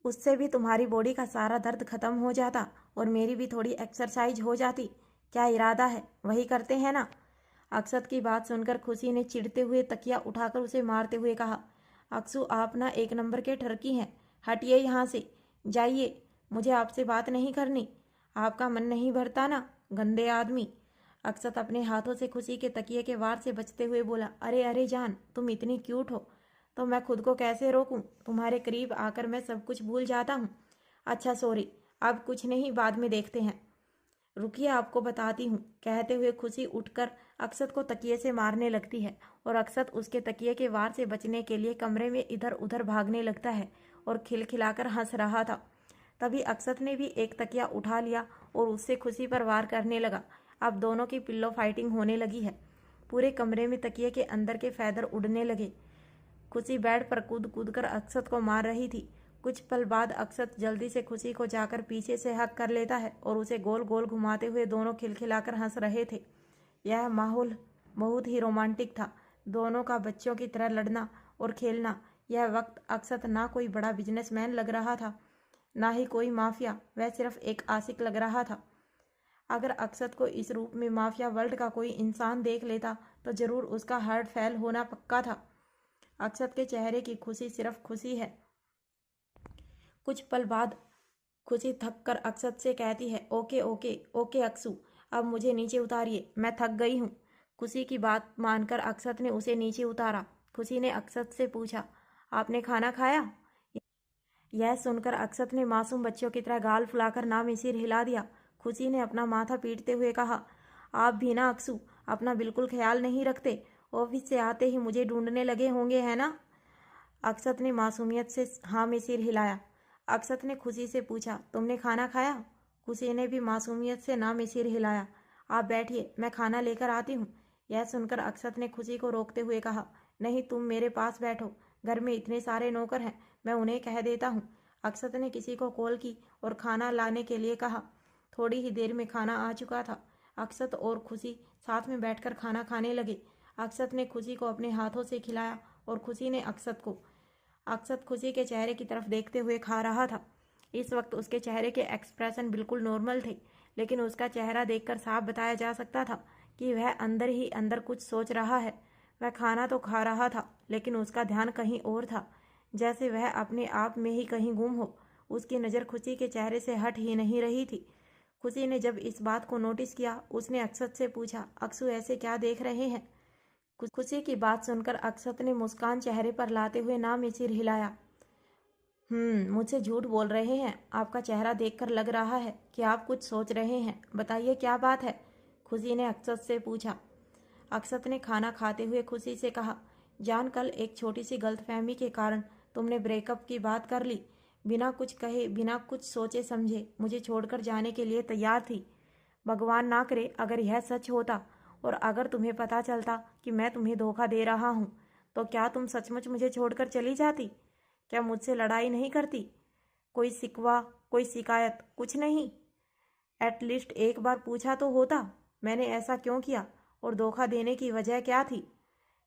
उससे भी तुम्हारी बॉडी का सारा दर्द खत्म हो जाता और मेरी भी थोड़ी एक्सरसाइज हो जाती। क्या इरादा है, वही करते हैं ना? अक्षत की बात सुनकर खुशी ने चिढ़ते हुए तकिया उठाकर उसे मारते हुए कहा, अक्षु आप ना एक नंबर के ठरकी हैं, हटिए यहाँ से, जाइए, मुझे आपसे बात नहीं करनी। आपका मन नहीं भरता ना, गंदे आदमी। अक्षत अपने हाथों से खुशी के तकिए के वार से बचते हुए बोला, अरे अरे जान, तुम इतनी क्यूट हो तो मैं खुद को कैसे रोकूं? तुम्हारे करीब आकर मैं सब कुछ भूल जाता हूँ। अच्छा सॉरी, अब कुछ नहीं, बाद में देखते हैं। रुकिए आपको बताती हूँ। कहते हुए खुशी उठकर अक्षत को तकिए से मारने लगती है और अक्षत उसके तकिए के वार से बचने के लिए कमरे में इधर उधर भागने लगता है और खिलखिलाकर हंस रहा था। तभी अक्षत ने भी एक तकिया उठा लिया और उससे खुशी पर वार करने लगा। अब दोनों की पिल्लो फाइटिंग होने लगी है। पूरे कमरे में तकिए के अंदर के फैदर उड़ने लगे। खुशी बेड पर कूद कूद कर अक्षत को मार रही थी। कुछ पल बाद अक्षत जल्दी से खुशी को जाकर पीछे से हक कर लेता है और उसे गोल गोल घुमाते हुए दोनों खिलखिलाकर हंस रहे थे। यह माहौल बहुत ही रोमांटिक था। दोनों का बच्चों की तरह लड़ना और खेलना। यह वक्त अक्षत ना कोई बड़ा बिजनेसमैन लग रहा था, ना ही कोई माफिया, वह सिर्फ एक आशिक लग रहा था। अगर अक्षत को इस रूप में माफिया वर्ल्ड का कोई इंसान देख लेता तो जरूर उसका हार्ट फेल होना पक्का था। अक्षत के चेहरे की खुशी सिर्फ खुशी है। कुछ पल बाद खुशी थक कर अक्षत से कहती है, ओके ओके ओके अक्षु, अब मुझे नीचे उतारिए, मैं थक गई हूँ। खुशी की बात मानकर अक्षत ने उसे नीचे उतारा। खुशी ने अक्षत से पूछा, आपने खाना खाया? यह सुनकर अक्षत ने मासूम बच्चों की तरह गाल फुलाकर नाम सिर हिला दिया। खुशी ने अपना माथा पीटते हुए कहा, आप भी ना अक्सू, अपना बिल्कुल ख्याल नहीं रखते। ऑफिस से आते ही मुझे ढूंढने लगे होंगे, है ना? अक्षत ने मासूमियत से हाँ में सिर हिलाया। अक्षत ने खुशी से पूछा, तुमने खाना खाया? खुशी ने भी मासूमियत से ना में सिर हिलाया। आप बैठिए, मैं खाना लेकर आती हूँ। यह सुनकर अक्षत ने खुशी को रोकते हुए कहा, नहीं, तुम मेरे पास बैठो, घर में इतने सारे नौकर हैं, मैं उन्हें कह देता हूँ। अक्षत ने किसी को कॉल की और खाना लाने के लिए कहा। थोड़ी ही देर में खाना आ चुका था। अक्षत और खुशी साथ में बैठकर खाना खाने लगे। अक्षत ने खुशी को अपने हाथों से खिलाया और खुशी ने अक्षत को। अक्षत खुशी के चेहरे की तरफ देखते हुए खा रहा था। इस वक्त उसके चेहरे के एक्सप्रेशन बिल्कुल नॉर्मल थे, लेकिन उसका चेहरा देखकर साफ बताया जा सकता था कि वह अंदर ही अंदर कुछ सोच रहा है। वह खाना तो खा रहा था, लेकिन उसका ध्यान कहीं और था, जैसे वह अपने आप में ही कहीं गुम हो। उसकी नज़र खुशी के चेहरे से हट ही नहीं रही थी। खुशी ने जब इस बात को नोटिस किया, उसने अक्षत से पूछा, अक्षु ऐसे क्या देख रहे हैं? खुशी की बात सुनकर अक्षत ने मुस्कान चेहरे पर लाते हुए ना में सिर हिलाया। मुझसे झूठ बोल रहे हैं। आपका चेहरा देखकर लग रहा है कि आप कुछ सोच रहे हैं। बताइए क्या बात है? खुशी ने अक्षत से पूछा। अक्षत ने खाना खाते हुए खुशी से कहा, जान, कल एक छोटी सी गलतफहमी के कारण तुमने ब्रेकअप की बात कर ली। बिना कुछ कहे, बिना कुछ सोचे समझे मुझे छोड़कर जाने के लिए तैयार थी। भगवान ना करे अगर यह सच होता और अगर तुम्हें पता चलता कि मैं तुम्हें धोखा दे रहा हूँ, तो क्या तुम सचमुच मुझे छोड़कर चली जाती? क्या मुझसे लड़ाई नहीं करती? कोई शिकवा, कोई शिकायत, कुछ नहीं? एटलीस्ट एक बार पूछा तो होता, मैंने ऐसा क्यों किया और धोखा देने की वजह क्या थी?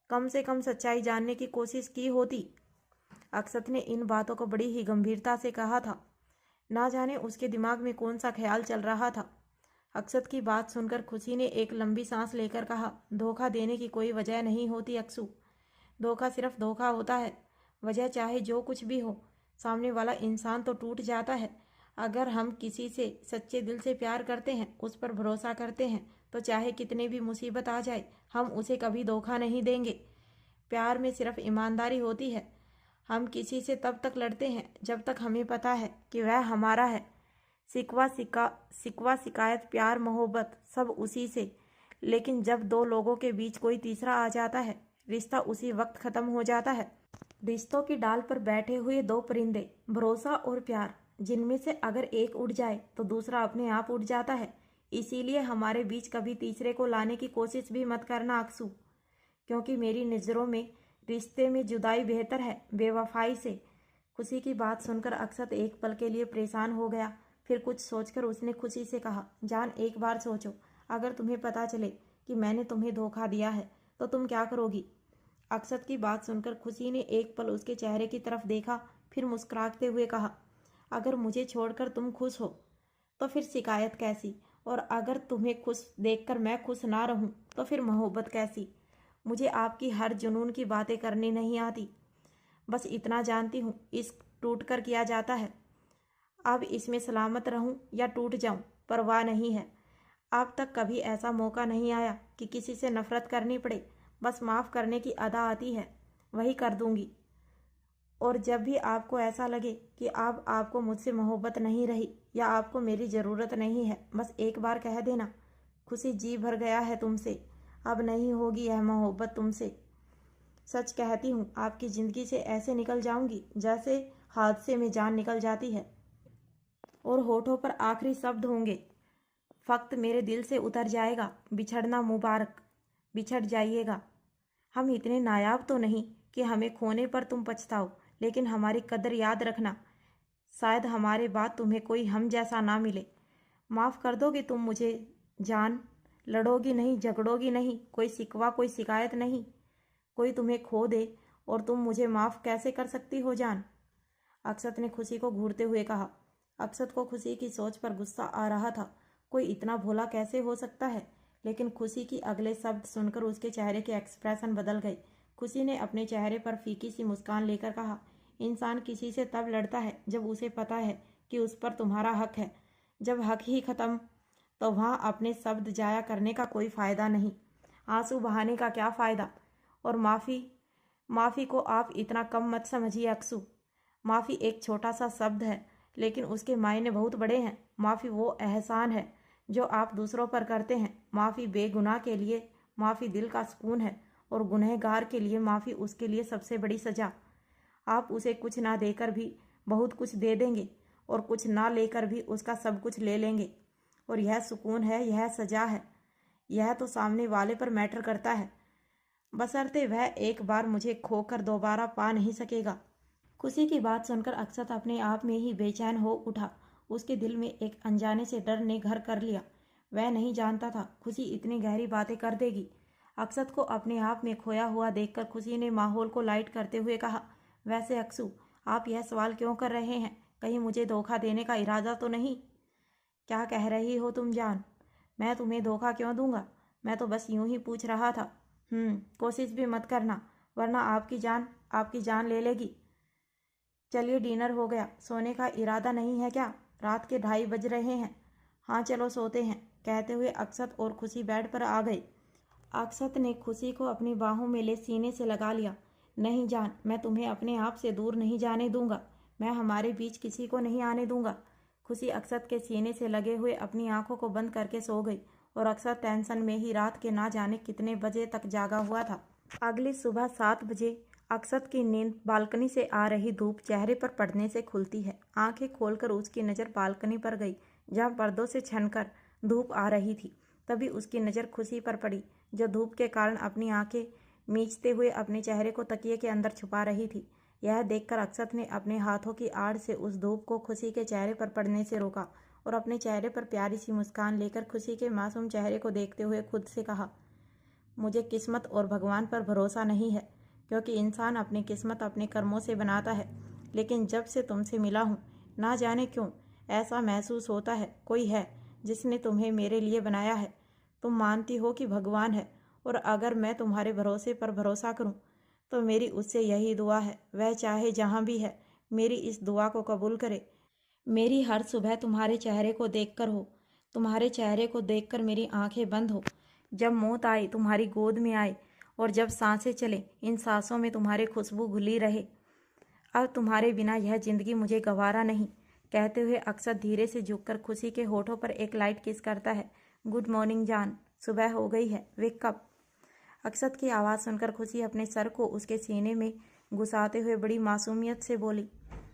कम से कम सच्चाई जानने की कोशिश की होती। अक्षत ने इन बातों को बड़ी ही गंभीरता से कहा था। ना जाने उसके दिमाग में कौन सा ख्याल चल रहा था। अक्षत की बात सुनकर खुशी ने एक लंबी सांस लेकर कहा, धोखा देने की कोई वजह नहीं होती अक्सू। धोखा सिर्फ धोखा होता है। वजह चाहे जो कुछ भी हो, सामने वाला इंसान तो टूट जाता है। अगर हम किसी से सच्चे दिल से प्यार करते हैं, उस पर भरोसा करते हैं, तो चाहे कितनी भी मुसीबत आ जाए, हम उसे कभी धोखा नहीं देंगे। प्यार में सिर्फ ईमानदारी होती है। हम किसी से तब तक लड़ते हैं जब तक हमें पता है कि वह हमारा है। शिकवा शिकायत, प्यार, मोहब्बत सब उसी से। लेकिन जब दो लोगों के बीच कोई तीसरा आ जाता है, रिश्ता उसी वक्त खत्म हो जाता है। रिश्तों की डाल पर बैठे हुए दो परिंदे, भरोसा और प्यार, जिनमें से अगर एक उड़ जाए तो दूसरा अपने आप उड़ जाता है। इसीलिए हमारे बीच कभी तीसरे को लाने की कोशिश भी मत करना अक्सू, क्योंकि मेरी नज़रों में रिश्ते में जुदाई बेहतर है बेवफाई से। खुशी की बात सुनकर अक्षत एक पल के लिए परेशान हो गया। फिर कुछ सोचकर उसने खुशी से कहा, जान, एक बार सोचो, अगर तुम्हें पता चले कि मैंने तुम्हें धोखा दिया है तो तुम क्या करोगी? अक्षत की बात सुनकर खुशी ने एक पल उसके चेहरे की तरफ देखा, फिर मुस्कुराते हुए कहा, अगर मुझे छोड़कर तुम खुश हो तो फिर शिकायत कैसी? और अगर तुम्हें खुश देखकर मैं खुश ना रहूं तो फिर मोहब्बत कैसी? मुझे आपकी हर जुनून की बातें करनी नहीं आती। बस इतना जानती हूँ, इश्क टूट कर किया जाता है। अब इसमें सलामत रहूं या टूट जाऊं, परवाह नहीं है। अब तक कभी ऐसा मौका नहीं आया कि किसी से नफरत करनी पड़े। बस माफ़ करने की अदा आती है, वही कर दूंगी। और जब भी आपको ऐसा लगे कि अब आपको मुझसे मोहब्बत नहीं रही या आपको मेरी ज़रूरत नहीं है, बस एक बार कह देना, खुशी जी भर गया है तुमसे, अब नहीं होगी यह मोहब्बत तुमसे। सच कहती हूँ, आपकी ज़िंदगी से ऐसे निकल जाऊंगी जैसे हादसे में जान निकल जाती है। और होठों पर आखिरी शब्द होंगे, फक्त मेरे दिल से उतर जाएगा, बिछड़ना मुबारक, बिछड़ जाइएगा। हम इतने नायाब तो नहीं कि हमें खोने पर तुम पछताओ, लेकिन हमारी कदर याद रखना। शायद हमारे बाद तुम्हें कोई हम जैसा ना मिले। माफ़ कर दोगे तुम मुझे जान? लड़ोगी नहीं, झगड़ोगी नहीं, कोई शिकवा, कोई शिकायत नहीं। कोई तुम्हें खो दे और तुम मुझे माफ़ कैसे कर सकती हो जान? अक्षत ने खुशी को घूरते हुए कहा। अक्षत को खुशी की सोच पर गुस्सा आ रहा था। कोई इतना भोला कैसे हो सकता है? लेकिन खुशी की अगले शब्द सुनकर उसके चेहरे के एक्सप्रेशन बदल गए। खुशी ने अपने चेहरे पर फीकी सी मुस्कान लेकर कहा, इंसान किसी से तब लड़ता है जब उसे पता है कि उस पर तुम्हारा हक है। जब हक ही खत्म तो वहाँ अपने शब्द जाया करने का कोई फ़ायदा नहीं। आंसू बहाने का क्या फ़ायदा। और माफ़ी को आप इतना कम मत समझिए अक्सू। माफ़ी एक छोटा सा शब्द है, लेकिन उसके मायने बहुत बड़े हैं। माफ़ी वो एहसान है जो आप दूसरों पर करते हैं। माफ़ी बेगुनाह के लिए माफ़ी दिल का सुकून है, और गुनहगार के लिए माफ़ी उसके लिए सबसे बड़ी सज़ा। आप उसे कुछ ना देकर भी बहुत कुछ दे देंगे, और कुछ ना लेकर भी उसका सब कुछ ले लेंगे। और यह सुकून है, यह सज़ा है, यह तो सामने वाले पर मैटर करता है, बशर्ते वह एक बार मुझे खोकर दोबारा पा नहीं सकेगा। खुशी की बात सुनकर अक्षत अपने आप में ही बेचैन हो उठा। उसके दिल में एक अनजाने से डर ने घर कर लिया। वह नहीं जानता था खुशी इतनी गहरी बातें कर देगी। अक्षत को अपने आप में खोया हुआ देखकर खुशी ने माहौल को लाइट करते हुए कहा, वैसे अक्सू, आप यह सवाल क्यों कर रहे हैं? कहीं मुझे धोखा देने का इरादा तो नहीं? क्या कह रही हो तुम जान? मैं तुम्हें धोखा क्यों दूंगा? मैं तो बस यूं ही पूछ रहा था। कोशिश भी मत करना, वरना आपकी जान ले लेगी। चलिए, डिनर हो गया, सोने का इरादा नहीं है क्या? रात के 2:30 बज रहे हैं। हाँ चलो सोते हैं, कहते हुए अक्षत और खुशी बेड पर आ गई। अक्षत ने खुशी को अपनी बाहों में ले सीने से लगा लिया। नहीं जान, मैं तुम्हें अपने आप से दूर नहीं जाने दूंगा। मैं हमारे बीच किसी को नहीं आने दूंगा। खुशी अक्षत के सीने से लगे हुए अपनी आंखों को बंद करके सो गई, और अक्षत टेंशन में ही रात के ना जाने कितने बजे तक जागा हुआ था। अगली सुबह 7 बजे अक्षत की नींद बालकनी से आ रही धूप चेहरे पर पड़ने से खुलती है। आंखें खोलकर उसकी नज़र बालकनी पर गई, जहां पर्दों से छनकर धूप आ रही थी। तभी उसकी नज़र खुशी पर पड़ी, जो धूप के कारण अपनी आंखें मीचते हुए अपने चेहरे को तकिए के अंदर छुपा रही थी। यह देखकर अक्षत ने अपने हाथों की आड़ से उस धूप को खुशी के चेहरे पर पड़ने से रोका, और अपने चेहरे पर प्यारी सी मुस्कान लेकर खुशी के मासूम चेहरे को देखते हुए खुद से कहा, मुझे किस्मत और भगवान पर भरोसा नहीं है, क्योंकि इंसान अपनी किस्मत अपने कर्मों से बनाता है। लेकिन जब से तुमसे मिला हूँ, ना जाने क्यों ऐसा महसूस होता है कोई है जिसने तुम्हें मेरे लिए बनाया है। तुम मानती हो कि भगवान है, और अगर मैं तुम्हारे भरोसे पर भरोसा करूं, तो मेरी उससे यही दुआ है, वह चाहे जहां भी है, मेरी इस दुआ को कबूल करे। मेरी हर सुबह तुम्हारे चेहरे को देखकर हो, तुम्हारे चेहरे को देखकर मेरी आंखें बंद हो। जब मौत आए तुम्हारी गोद में आए, और जब सांसें चले इन सांसों में तुम्हारी खुशबू घुली रहे। अब तुम्हारे बिना यह जिंदगी मुझे गवारा नहीं। कहते हुए अक्षत धीरे से झुककर खुशी के होठों पर एक लाइट किस करता है। गुड मॉर्निंग जान, सुबह हो गई है, वेक अप। अक्षत की आवाज़ सुनकर खुशी अपने सर को उसके सीने में घुसाते हुए बड़ी मासूमियत से बोली,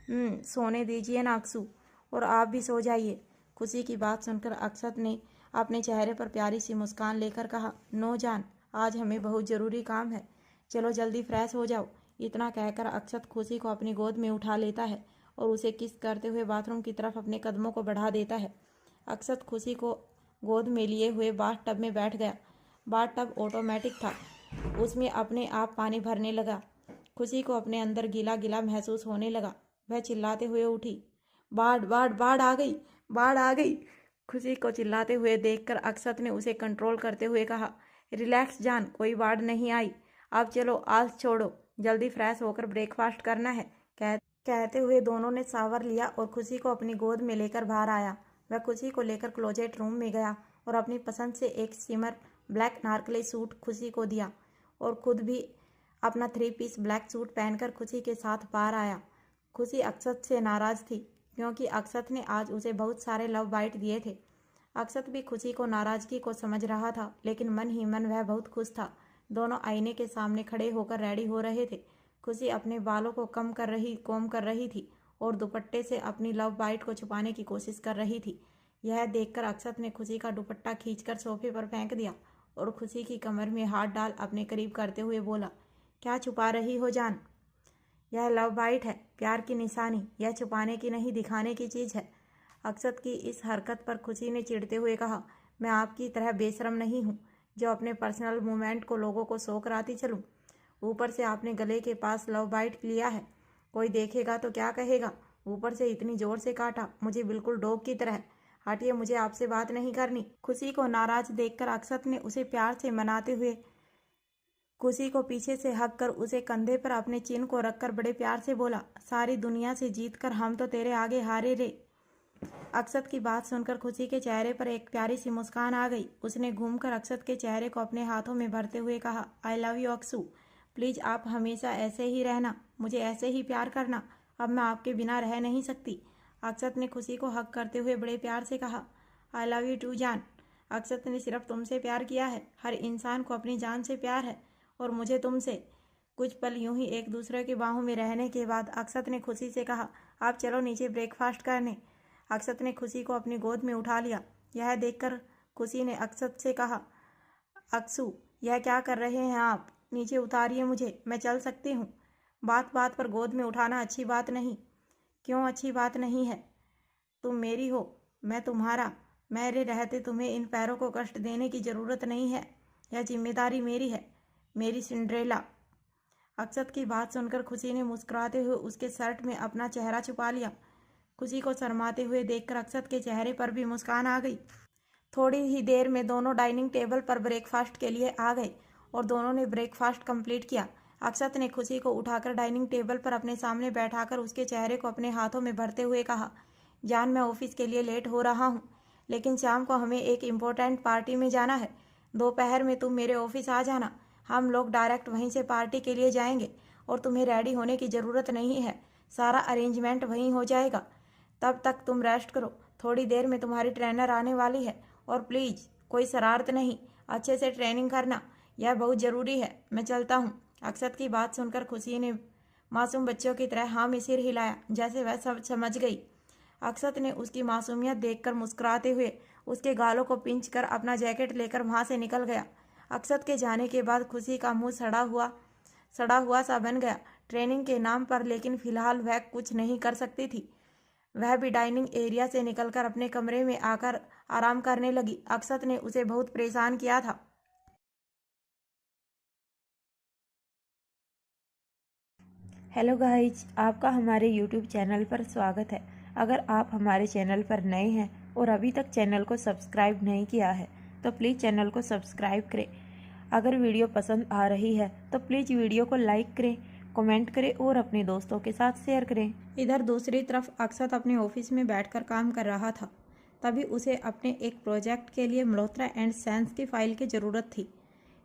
सोने दीजिए ना अक्सू, और आप भी सो जाइए। खुशी की बात सुनकर अक्षत ने अपने चेहरे पर प्यारी सी मुस्कान लेकर कहा, नो जान, आज हमें बहुत ज़रूरी काम है, चलो जल्दी फ्रेश हो जाओ। इतना कहकर अक्षत खुशी को अपनी गोद में उठा लेता है, और उसे किस करते हुए बाथरूम की तरफ अपने कदमों को बढ़ा देता है। अक्षत खुशी को गोद में लिए हुए बाथ टब में बैठ गया। बाथ टब ऑटोमेटिक था, उसमें अपने आप पानी भरने लगा। खुशी को अपने अंदर गीला गीला महसूस होने लगा। वह चिल्लाते हुए उठी, बाढ़ बाढ़ बाढ़ आ गई, बाढ़ आ गई। खुशी को चिल्लाते हुए देखकर अक्षत ने उसे कंट्रोल करते हुए कहा, रिलैक्स जान, कोई बाढ़ नहीं आई। अब चलो आलस छोड़ो, जल्दी फ्रेश होकर ब्रेकफास्ट करना है। कहते हुए दोनों ने शावर लिया और खुशी को अपनी गोद में लेकर बाहर आया। वह खुशी को लेकर क्लोजेट रूम में गया और अपनी पसंद से एक सिमर ब्लैक नारकली सूट खुशी को दिया, और खुद भी अपना 3 पीस ब्लैक सूट पहनकर खुशी के साथ बाहर आया। खुशी अक्षत से नाराज़ थी, क्योंकि अक्षत ने आज उसे बहुत सारे लव बाइट दिए थे। अक्षत भी खुशी को नाराज़गी को समझ रहा था, लेकिन मन ही मन वह बहुत खुश था। दोनों आईने के सामने खड़े होकर रेडी हो रहे थे। खुशी अपने बालों को कोम कर रही थी, और दुपट्टे से अपनी लव बाइट को छुपाने की कोशिश कर रही थी। यह देखकर अक्षत ने खुशी का दुपट्टा खींचकर सोफे पर फेंक दिया, और खुशी की कमर में हाथ डाल अपने करीब करते हुए बोला, क्या छुपा रही हो जान? यह लव बाइट है, प्यार की निशानी। यह छुपाने की नहीं, दिखाने की चीज़ है। अक्षत की इस हरकत पर खुशी ने चिढ़ते हुए कहा, मैं आपकी तरह बेशरम नहीं हूँ, जो अपने पर्सनल मोमेंट को लोगों को शो कराती चलूँ। ऊपर से आपने गले के पास लव बाइट लिया है, कोई देखेगा तो क्या कहेगा? ऊपर से इतनी जोर से काटा, मुझे बिल्कुल डॉग की तरह। हटिए, मुझे आपसे बात नहीं करनी। खुशी को नाराज देखकर अक्षत ने उसे प्यार से मनाते हुए खुशी को पीछे से हक कर उसे कंधे पर अपने चिन को रखकर बड़े प्यार से बोला, सारी दुनिया से जीतकर हम तो तेरे आगे हारे रे। अक्षत की बात सुनकर खुशी के चेहरे पर एक प्यारी सी मुस्कान आ गई। उसने घूमकर अक्षत के चेहरे को अपने हाथों में भरते हुए कहा, I love you Akshu. Please आप हमेशा ऐसे ही रहना, मुझे ऐसे ही प्यार करना। अब मैं आपके बिना रह नहीं सकती। अक्षत ने खुशी को हक करते हुए बड़े प्यार से कहा, आई लव यू टू जान। अक्षत ने सिर्फ तुमसे प्यार किया है। हर इंसान को अपनी जान से प्यार है और मुझे तुमसे। कुछ पल यूं ही एक दूसरे की बाहों में रहने के बाद अक्षत ने खुशी से कहा, आप चलो नीचे ब्रेकफास्ट करने। अक्षत ने खुशी को अपनी गोद में उठा लिया। यह देखकर खुशी ने अक्षत से कहा, अक्षु यह क्या कर रहे हैं आप? नीचे उतारिए मुझे, मैं चल सकती हूँ। बात बात पर गोद में उठाना अच्छी बात नहीं। क्यों अच्छी बात नहीं है? तुम मेरी हो, मैं तुम्हारा। मेरे रहते तुम्हें इन पैरों को कष्ट देने की ज़रूरत नहीं है। यह जिम्मेदारी मेरी है, मेरी सिंड्रेला। अक्षत की बात सुनकर खुशी ने मुस्कुराते हुए उसके शर्ट में अपना चेहरा छुपा लिया। खुशी को शर्माते हुए देखकर अक्षत के चेहरे पर भी मुस्कान आ गई। थोड़ी ही देर में दोनों डाइनिंग टेबल पर ब्रेकफास्ट के लिए आ गए और दोनों ने ब्रेकफास्ट कंप्लीट किया। अक्षत ने खुशी को उठाकर डाइनिंग टेबल पर अपने सामने बैठाकर उसके चेहरे को अपने हाथों में भरते हुए कहा, जान मैं ऑफिस के लिए लेट हो रहा हूँ, लेकिन शाम को हमें एक इम्पोर्टेंट पार्टी में जाना है। दोपहर में तुम मेरे ऑफिस आ जाना। हम लोग डायरेक्ट वहीं से पार्टी के लिए जाएंगे और तुम्हें रेडी होने की ज़रूरत नहीं है। सारा अरेंजमेंट वहीं हो जाएगा। तब तक तुम रेस्ट करो। थोड़ी देर में तुम्हारी ट्रेनर आने वाली है और प्लीज़ कोई शरारत नहीं, अच्छे से ट्रेनिंग करना, यह बहुत ज़रूरी है। मैं चलता हूँ। अक्षत की बात सुनकर खुशी ने मासूम बच्चों की तरह हाँ में सिर हिलाया, जैसे वह सब समझ गई। अक्षत ने उसकी मासूमियत देखकर मुस्कुराते हुए उसके गालों को पिंच कर अपना जैकेट लेकर वहाँ से निकल गया। अक्षत के जाने के बाद खुशी का मुंह सड़ा हुआ सा बन गया ट्रेनिंग के नाम पर, लेकिन फिलहाल वह कुछ नहीं कर सकती थी। वह भी डाइनिंग एरिया से निकलकर अपने कमरे में आकर आराम करने लगी। अक्षत ने उसे बहुत परेशान किया था। हेलो गाइज, आपका हमारे यूट्यूब चैनल पर स्वागत है। अगर आप हमारे चैनल पर नए हैं और अभी तक चैनल को सब्सक्राइब नहीं किया है तो प्लीज़ चैनल को सब्सक्राइब करें। अगर वीडियो पसंद आ रही है तो प्लीज़ वीडियो को लाइक करें, कमेंट करें और अपने दोस्तों के साथ शेयर करें। इधर दूसरी तरफ अक्षत अपने ऑफिस में बैठकर काम कर रहा था। तभी उसे अपने एक प्रोजेक्ट के लिए मल्होत्रा एंड सेंस की फाइल की ज़रूरत थी।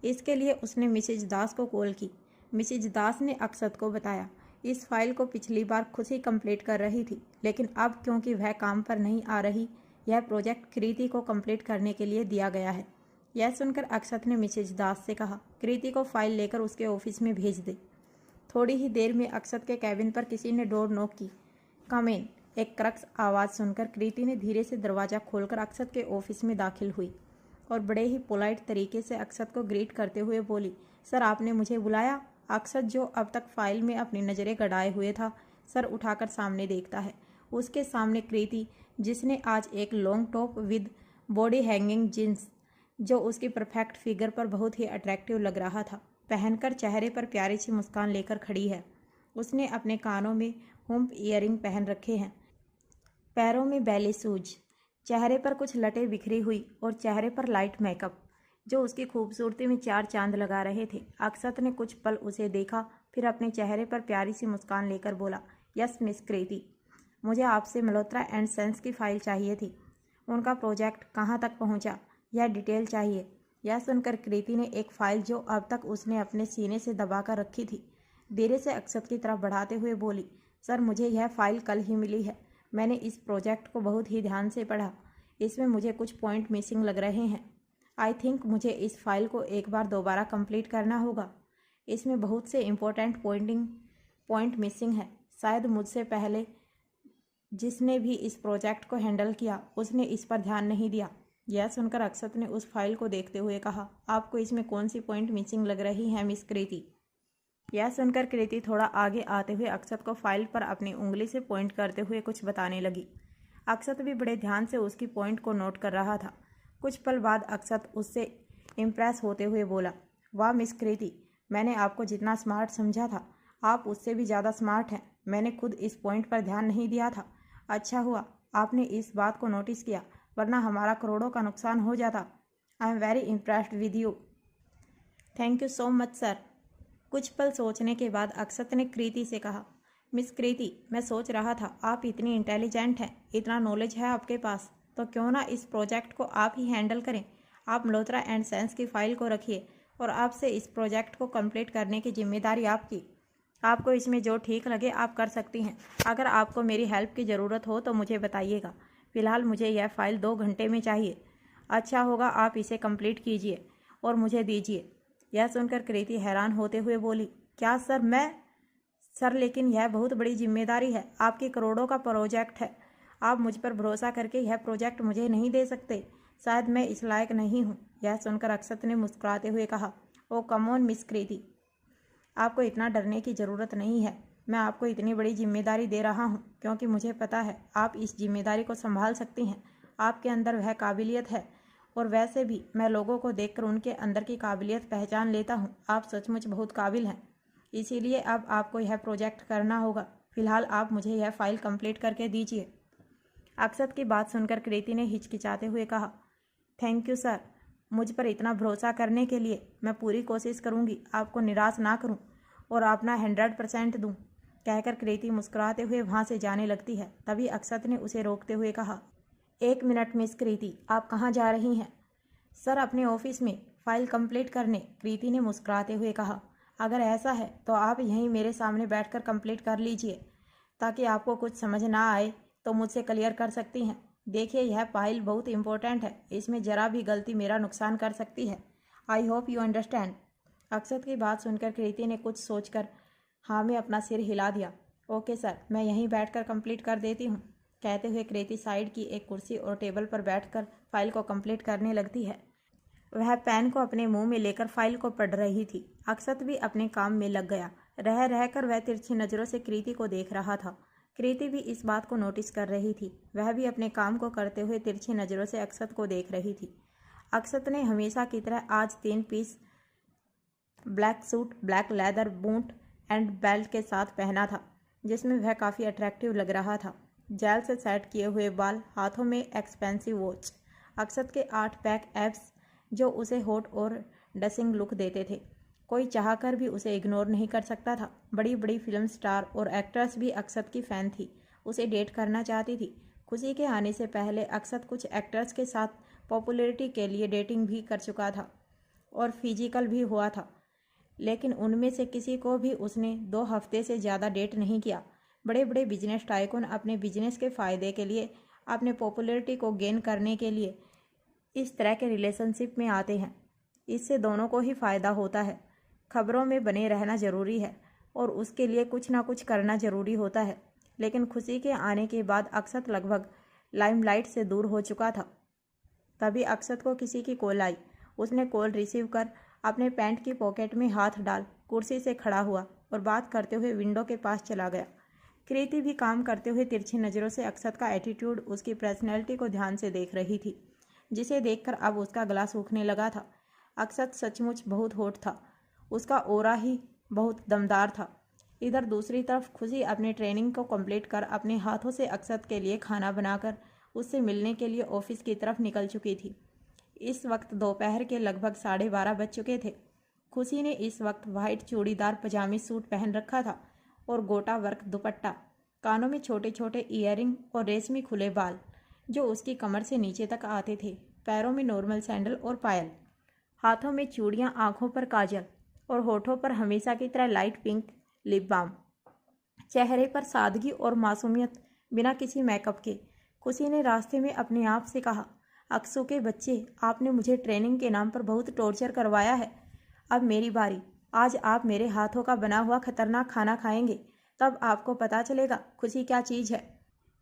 इसके लिए उसने मिसेज दास को कॉल की। मिसेज दास ने अक्षत को बताया, इस फाइल को पिछली बार खुशी कंप्लीट कर रही थी, लेकिन अब क्योंकि वह काम पर नहीं आ रही, यह प्रोजेक्ट कृति को कंप्लीट करने के लिए दिया गया है। यह सुनकर अक्षत ने मिसेज दास से कहा, कृति को फाइल लेकर उसके ऑफिस में भेज दे। थोड़ी ही देर में अक्षत के कैबिन पर किसी ने डोर नॉक की। कम इन। एक क्रक्स आवाज़ सुनकर कृति ने धीरे से दरवाज़ा खोलकर अक्षत के ऑफिस में दाखिल हुई और बड़े ही पोलाइट तरीके से अक्षत को ग्रीट करते हुए बोली, सर आपने मुझे बुलाया? अक्षत जो अब तक फाइल में अपनी नज़रें गड़ाए हुए था, सर उठाकर सामने देखता है। उसके सामने कृति, जिसने आज एक long top with body hanging jeans, जो उसकी परफेक्ट फिगर पर बहुत ही अट्रैक्टिव लग रहा था, पहनकर चेहरे पर प्यारी सी मुस्कान लेकर खड़ी है। उसने अपने कानों में हुम्प ईयरिंग पहन रखे हैं, पैरों में बैले शूज, चेहरे पर कुछ लटें बिखरी हुई और चेहरे पर लाइट मेकअप जो उसकी खूबसूरती में चार चांद लगा रहे थे। अक्षत ने कुछ पल उसे देखा, फिर अपने चेहरे पर प्यारी सी मुस्कान लेकर बोला, यस मिस कृति, मुझे आपसे मल्होत्रा एंड सेंस की फ़ाइल चाहिए थी। उनका प्रोजेक्ट कहाँ तक पहुँचा, यह डिटेल चाहिए। यह सुनकर कृति ने एक फ़ाइल जो अब तक उसने अपने सीने से दबाकर रखी थी, धीरे से अक्षत की तरफ बढ़ाते हुए बोली, सर मुझे यह फ़ाइल कल ही मिली है। मैंने इस प्रोजेक्ट को बहुत ही ध्यान से पढ़ा। इसमें मुझे कुछ पॉइंट मिसिंग लग रहे हैं। आई थिंक मुझे इस फाइल को एक बार दोबारा कंप्लीट करना होगा। इसमें बहुत से इम्पोर्टेंट पॉइंट मिसिंग है। शायद मुझसे पहले जिसने भी इस प्रोजेक्ट को हैंडल किया उसने इस पर ध्यान नहीं दिया। यह सुनकर अक्षत ने उस फाइल को देखते हुए कहा, आपको इसमें कौन सी पॉइंट मिसिंग लग रही है मिस कृति? यह सुनकर कृति थोड़ा आगे आते हुए अक्षत को फाइल पर अपनी उंगली से पॉइंट करते हुए कुछ बताने लगी। अक्षत भी बड़े ध्यान से उसकी पॉइंट को नोट कर रहा था। कुछ पल बाद अक्षत उससे इम्प्रेस होते हुए बोला, वाह मिस कृति, मैंने आपको जितना स्मार्ट समझा था आप उससे भी ज़्यादा स्मार्ट हैं। मैंने खुद इस पॉइंट पर ध्यान नहीं दिया था। अच्छा हुआ आपने इस बात को नोटिस किया, वरना हमारा करोड़ों का नुकसान हो जाता। I am very impressed with you. Thank you so much sir. कुछ पल सोचने के बाद अक्षत ने कृति से कहा, मिस कृति, मैं सोच रहा था आप इतनी इंटेलिजेंट हैं, इतना नॉलेज है आपके पास, तो क्यों ना इस प्रोजेक्ट को आप ही हैंडल करें। आप मल्होत्रा एंड सेंस की फाइल को रखिए और आपसे इस प्रोजेक्ट को कंप्लीट करने की जिम्मेदारी आपकी। आपको इसमें जो ठीक लगे आप कर सकती हैं। अगर आपको मेरी हेल्प की ज़रूरत हो तो मुझे बताइएगा। फ़िलहाल मुझे यह फ़ाइल 2 घंटे में चाहिए। अच्छा होगा आप इसे कंप्लीट कीजिए और मुझे दीजिए। यह सुनकर कृति हैरान होते हुए बोली, क्या सर? मैं सर, लेकिन यह बहुत बड़ी जिम्मेदारी है, आपकी करोड़ों का प्रोजेक्ट है। आप मुझ पर भरोसा करके यह प्रोजेक्ट मुझे नहीं दे सकते। शायद मैं इस लायक नहीं हूँ। यह सुनकर अक्षत ने मुस्कुराते हुए कहा, ओ कम ऑन मिस कृति, आपको इतना डरने की ज़रूरत नहीं है। मैं आपको इतनी बड़ी जिम्मेदारी दे रहा हूँ क्योंकि मुझे पता है आप इस जिम्मेदारी को संभाल सकती हैं। आपके अंदर वह काबिलियत है और वैसे भी मैं लोगों को देखकर उनके अंदर की काबिलियत पहचान लेता हूँ। आप सचमुच बहुत काबिल हैं। इसीलिए अब आपको यह प्रोजेक्ट करना होगा। फिलहाल आप मुझे यह फाइल कंप्लीट करके दीजिए। अक्षत की बात सुनकर कृति ने हिचकिचाते हुए कहा, थैंक यू सर, मुझ पर इतना भरोसा करने के लिए। मैं पूरी कोशिश करूंगी आपको निराश ना करूं और अपना 100% दूं। कहकर कृति मुस्कुराते हुए वहां से जाने लगती है। तभी अक्षत ने उसे रोकते हुए कहा, 1 मिनट मिस कृति, आप कहाँ जा रही हैं? सर, अपने ऑफिस में फाइल कंप्लीट करने। कृति ने मुस्कुराते हुए कहा, अगर ऐसा है तो आप यहीं मेरे सामने बैठकर कंप्लीट कर लीजिए, ताकि आपको कुछ समझ ना आए तो मुझसे क्लियर कर सकती हैं। देखिए, यह फाइल बहुत इंपॉर्टेंट है, इसमें ज़रा भी गलती मेरा नुकसान कर सकती है। I hope you understand. Akshat की बात सुनकर कृति ने कुछ सोचकर हाँ में अपना सिर हिला दिया। ओके सर, मैं यहीं बैठकर कंप्लीट कर देती हूँ। कहते हुए कृति साइड की एक कुर्सी और टेबल पर बैठकर फाइल को कंप्लीट करने लगती है। वह पेन को अपने मुंह में लेकर फाइल को पढ़ रही थी। अक्षत भी अपने काम में लग गया। रह रहकर वह तिरछी नज़रों से कृति को देख रहा था। कृति भी इस बात को नोटिस कर रही थी। वह भी अपने काम को करते हुए तिरछी नज़रों से अक्षत को देख रही थी। अक्षत ने हमेशा की तरह आज 3 piece black suit, black leather boot and belt के साथ पहना था, जिसमें वह काफ़ी अट्रैक्टिव लग रहा था। जेल से सेट किए हुए बाल, हाथों में एक्सपेंसिव वॉच, अक्षत के 8 पैक एब्स जो उसे हॉट और डसिंग लुक देते थे। कोई चाहकर भी उसे इग्नोर नहीं कर सकता था। बड़ी बड़ी फिल्म स्टार और एक्ट्रेस भी अक्षत की फ़ैन थी, उसे डेट करना चाहती थी। खुशी के आने से पहले अक्षत कुछ एक्टर्स के साथ पॉपुलैरिटी के लिए डेटिंग भी कर चुका था और फिजिकल भी हुआ था, लेकिन उनमें से किसी को भी उसने 2 हफ्ते से ज़्यादा डेट नहीं किया। बड़े बड़े बिजनेस टाइकून अपने बिजनेस के फ़ायदे के लिए, अपने पॉपुलैरिटी को गेन करने के लिए इस तरह के रिलेशनशिप में आते हैं। इससे दोनों को ही फ़ायदा होता है। खबरों में बने रहना ज़रूरी है और उसके लिए कुछ ना कुछ करना ज़रूरी होता है। लेकिन खुशी के आने के बाद अक्षत लगभग लाइमलाइट से दूर हो चुका था। तभी अक्षत को किसी की कॉल आई। उसने कॉल रिसीव कर अपने पैंट की पॉकेट में हाथ डाल कुर्सी से खड़ा हुआ और बात करते हुए विंडो के पास चला गया। कृति भी काम करते हुए तिरछी नज़रों से अक्षत का एटीट्यूड, उसकी पर्सनैलिटी को ध्यान से देख रही थी, जिसे देखकर अब उसका गला सूखने लगा था। अक्षत सचमुच बहुत हॉट था, उसका ऑरा ही बहुत दमदार था। इधर दूसरी तरफ खुशी अपने ट्रेनिंग को कंप्लीट कर अपने हाथों से अक्षत के लिए खाना बनाकर उससे मिलने के लिए ऑफिस की तरफ निकल चुकी थी। इस वक्त दोपहर के लगभग 12:30 बज चुके थे। खुशी ने इस वक्त वाइट चूड़ीदार पजामी सूट पहन रखा था और गोटा वर्क दुपट्टा, कानों में छोटे छोटे ईयरिंग और रेशमी खुले बाल जो उसकी कमर से नीचे तक आते थे, पैरों में नॉर्मल सैंडल और पायल, हाथों में चूड़ियाँ, आंखों पर काजल और होठों पर हमेशा की तरह लाइट पिंक लिप बाम, चेहरे पर सादगी और मासूमियत बिना किसी मेकअप के। खुशी ने रास्ते में अपने आप से कहा, अक्सू के बच्चे, आपने मुझे ट्रेनिंग के नाम पर बहुत टॉर्चर करवाया है। अब मेरी बारी। आज आप मेरे हाथों का बना हुआ खतरनाक खाना खाएंगे, तब आपको पता चलेगा खुशी क्या चीज़ है।